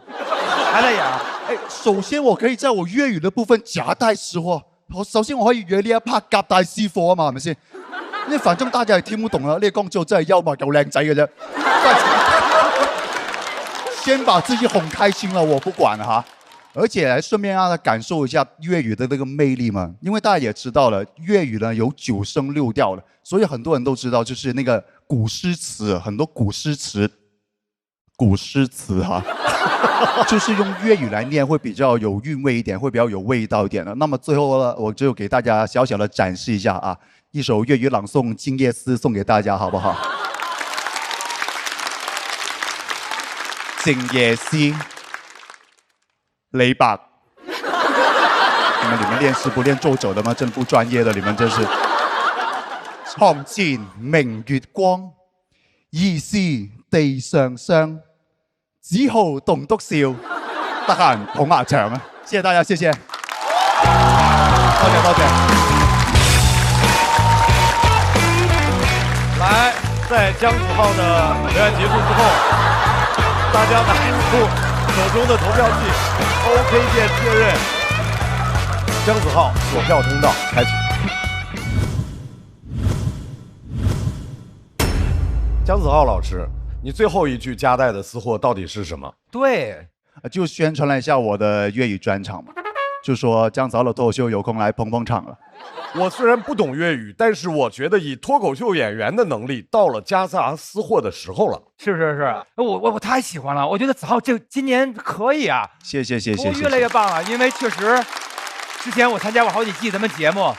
係啦呀，哎，首先我可以在我粵語的部分夾帶私貨，首先我可以約呢一 part 夾帶私貨啊嘛，係咪先？因為反正大家係聽不懂啦，呢個光就真係幽默夠靚仔嘅啫。先把自己哄開心了，我不管了哈。而且來順便讓他感受一下粵語的那個魅力嘛，因為大家也知道了，粵語呢有9聲6調的，所以很多人都知道，就是那個古詩詞，很多古詩詞哈，就是用粵語來念會比較有韻味一點，會比較有味道一點的。那麼最後呢，我就給大家小小的展示一下啊，一首粵語朗誦《靜夜思》送給大家，好不好？靜夜思。李白，你們練詩不練奏摺的嗎？真不專業的，你們真是。床前明月光，疑是地上霜。只好棟篤笑，得閒捧下場啊！謝謝大家，謝謝。多謝。來，在姜子浩的表演結束之後，大家拿出手中的投票器 ，OK 鍵確認。姜子浩索票通道開啟。姜子浩老師，你最後一句夾帶的私貨到底是什麼？對，就宣傳了一下我的粵語專場嘛，就說姜子浩的脫口秀有空來捧捧場了。我雖然不懂粵語，但是我覺得以脫口秀演員的能力，到了夾雜私貨的時候了。是，我太喜歡了，我覺得子浩今年可以啊。謝。我越來越棒了，因為確實之前我參加過好幾季咱們節目，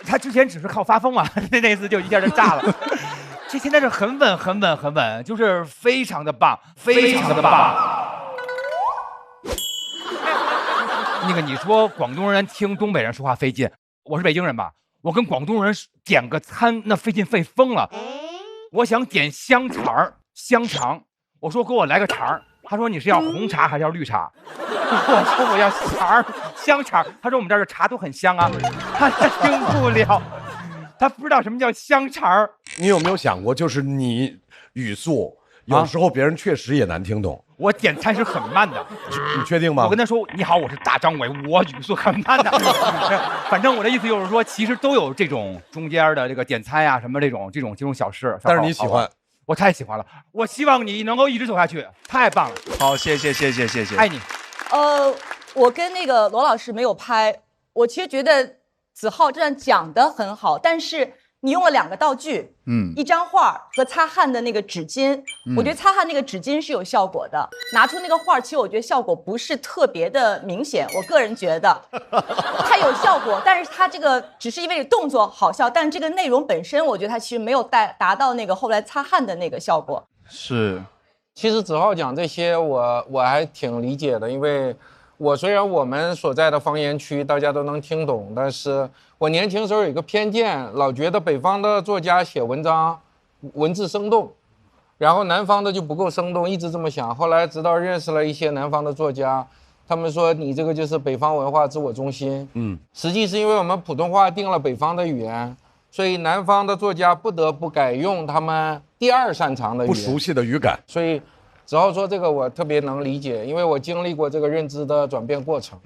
他之前只是靠發瘋嘛，那次就一下就炸了。這現在是很穩，就是非常的棒，非常的棒。那個你說廣東人聽東北人說話費勁，我是北京人吧，我跟廣東人點個餐那費勁費瘋了。我想點香腸，我說給我來個腸，他說你是要紅茶還是要綠茶？我說我要香腸，他說我們這兒的茶都很香啊，他聽不了。他不知道什麼叫香腸。你有沒有想過，就是你語速有時候別人確實也難聽懂。我点餐是很慢的。你确定吗？我跟他说你好，我是大张伟，我语速很慢的。反正我的意思就是说，其实都有这种中间的这个点餐呀，什么这种小事。但是你喜欢，我太喜欢了。我希望你能够一直走下去，太棒了。好，谢谢，爱你。我跟那个罗老师没有拍，我其实觉得子浩这段讲得很好，但是你用了2个道具，一张画和擦汗的那个纸巾，我觉得擦汗那个纸巾是有效果的，拿出那个画，其实我觉得效果不是特别的明显，我个人觉得它有效果，但是它这个只是因为动作好笑，但这个内容本身，我觉得它其实没有达到那个后来擦汗的那个效果。是，其实子浩讲这些我还挺理解的，因为虽然我们所在的方言区大家都能听懂，但是我年轻时候有一个偏见，老觉得北方的作家写文章文字生动，然后南方的就不够生动，一直这么想。后来直到认识了一些南方的作家，他们说你这个就是北方文化自我中心。实际是因为我们普通话定了北方的语言，所以南方的作家不得不改用他们第2擅长的语言，不熟悉的语感。所以子浩说这个我特别能理解，因为我经历过这个认知的转变过程。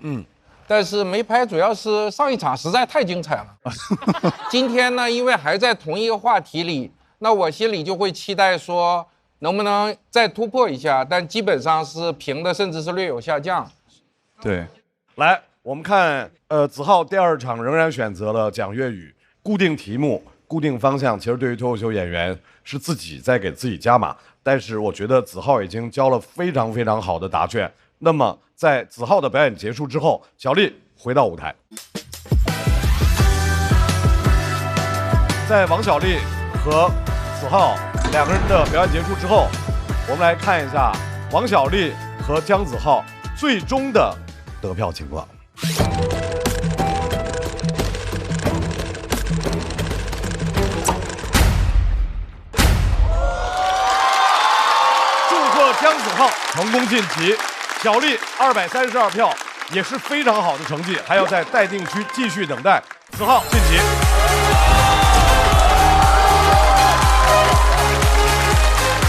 但是没拍主要是上一场实在太精彩了。今天呢，因为还在同一个话题里，那我心里就会期待说能不能再突破一下，但基本上是平的，甚至是略有下降。对，来我们看，子浩第2场仍然选择了讲粤语，固定题目、固定方向。其实对于脱口秀演员是自己在给自己加码。但是我觉得子浩已经交了非常非常好的答卷。那么在子浩的表演结束之后，小丽回到舞台。在王小丽和子浩2个人的表演结束之后，我们来看一下王小丽和姜子浩最终的得票情况。姜子浩成功晋级，小丽232票，也是非常好的成绩，还要在待定区继续等待。子浩晋级。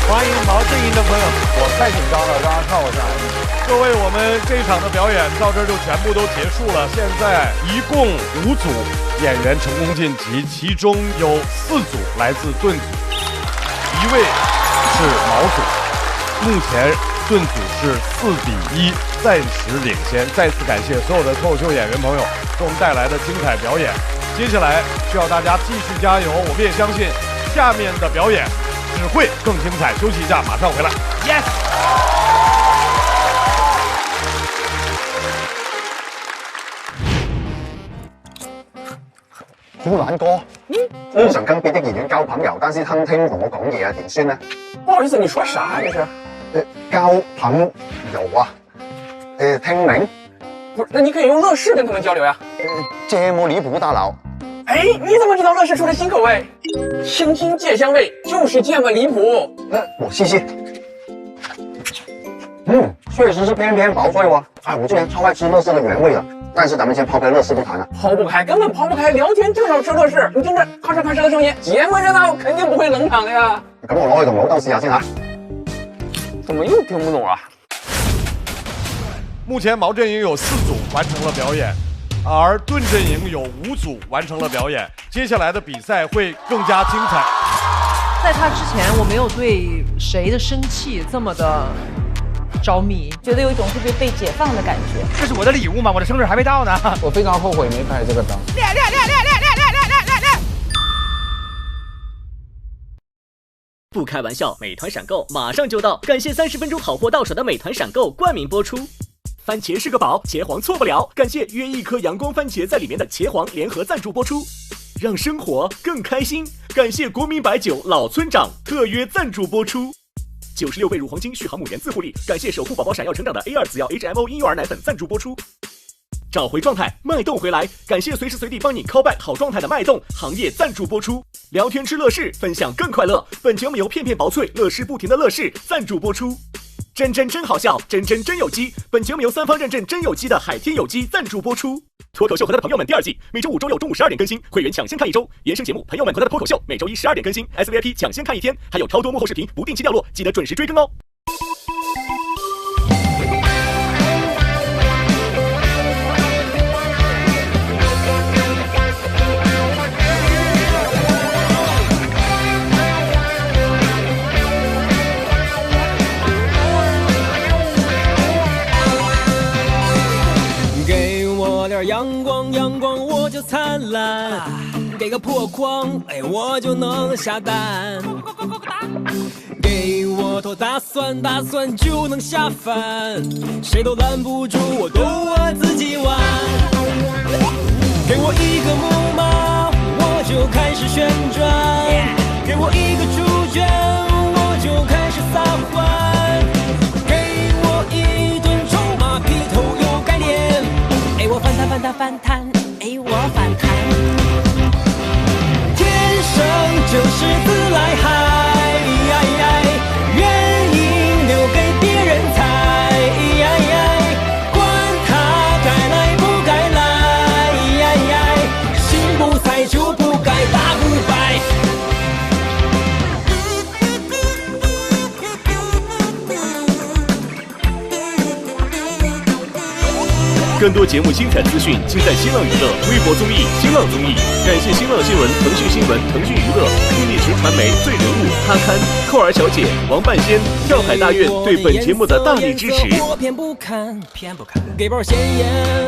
欢迎毛正英的朋友，我太紧张了，让他看我下来。各位，我们这一场的表演到这儿就全部都结束了。现在一共5组演员成功晋级，其中有4组来自盾组，1位是毛组。目前盾组是4比1，暂时领先。再次感谢所有的脱口秀演员朋友给我们带来的精彩表演。接下来需要大家继续加油，我们也相信下面的表演只会更精彩。休息一下，马上回来。Yes。小蘭哥，通常跟別的演員交朋友，但是他聽同我講嘢啊，點算呢？不好意思，你說啥這是？交朋友啊，聽明？不是，那你可以用樂視跟他們交流呀。這麼離譜，大佬。哎，你怎麼知道樂視出了新口味？清新芥香味，就是這麼離譜。那我試試。確實是偏偏薄脆哇！哎，我之前超愛吃樂視的原味的。但是咱們先拋開樂視不談了，拋不開，根本拋不開。聊天就要吃樂視，你聽着咔哧咔哧的聲音，節目熱鬧，肯定不會冷場的呀。咁我攞去同老豆試下先嚇。怎麼又聽不懂啊？目前毛陣營有4組完成了表演，而盾陣營有5組完成了表演。接下來的比賽會更加精彩。在他之前，我沒有對誰的生氣這麼的着迷，覺得有一種特別被解放的感覺。這是我的禮物嗎？我的生日還沒到呢。我非常後悔沒拍這個檔。不開玩笑，美團閃購馬上就到，感謝30分鐘好貨到手的美團閃購冠名播出。番茄是個寶，茄皇錯不了，感謝約一顆陽光番茄在裡面的茄皇聯合贊助播出，讓生活更開心。感謝國民白酒老村長特約贊助播出。96倍乳黃金續航母源自護理，感謝守護寶寶閃耀成長的 A2 子藥 HMO 嬰幼兒奶粉贊助播出。找回狀態，脈動回來，感謝隨時隨地幫你 call back 好狀態的脈動行業贊助播出。聊天吃樂事，分享更快樂。本節目由片片薄脆樂事不停的樂事贊助播出。真好笑，真有機。本節目由3方認證真有機的海天有機贊助播出。脫口秀和他的朋友們第2季，每週5週6中午12點更新，會員搶先看1週。延伸節目，朋友們和他的脫口秀，每週1 12點更新 ，SVIP 搶先看1天，還有超多幕後視頻不定期掉落，記得準時追更哦。给个破筐，我就能下单。给我坨大蒜，大蒜就能下饭，谁都拦不住我，都我自己玩。给我一个木马，我就开始旋转，给我一个猪圈，我就开始撒欢。给我一顿臭马屁头有概念，我反弹反弹反弹，我反弹。天生就是自来嗨，原因留给别人猜，管他该来不该来，心不菜就不该打不败。更多节目精彩资讯，尽在新浪娱乐微博综艺、新浪综艺。感谢新浪新闻、腾讯新闻、腾讯娱乐、易立群传媒、最人物、他刊、扣儿小姐、王半仙、跳海大院对本节目的大力支持。偏不看，给包鲜艳。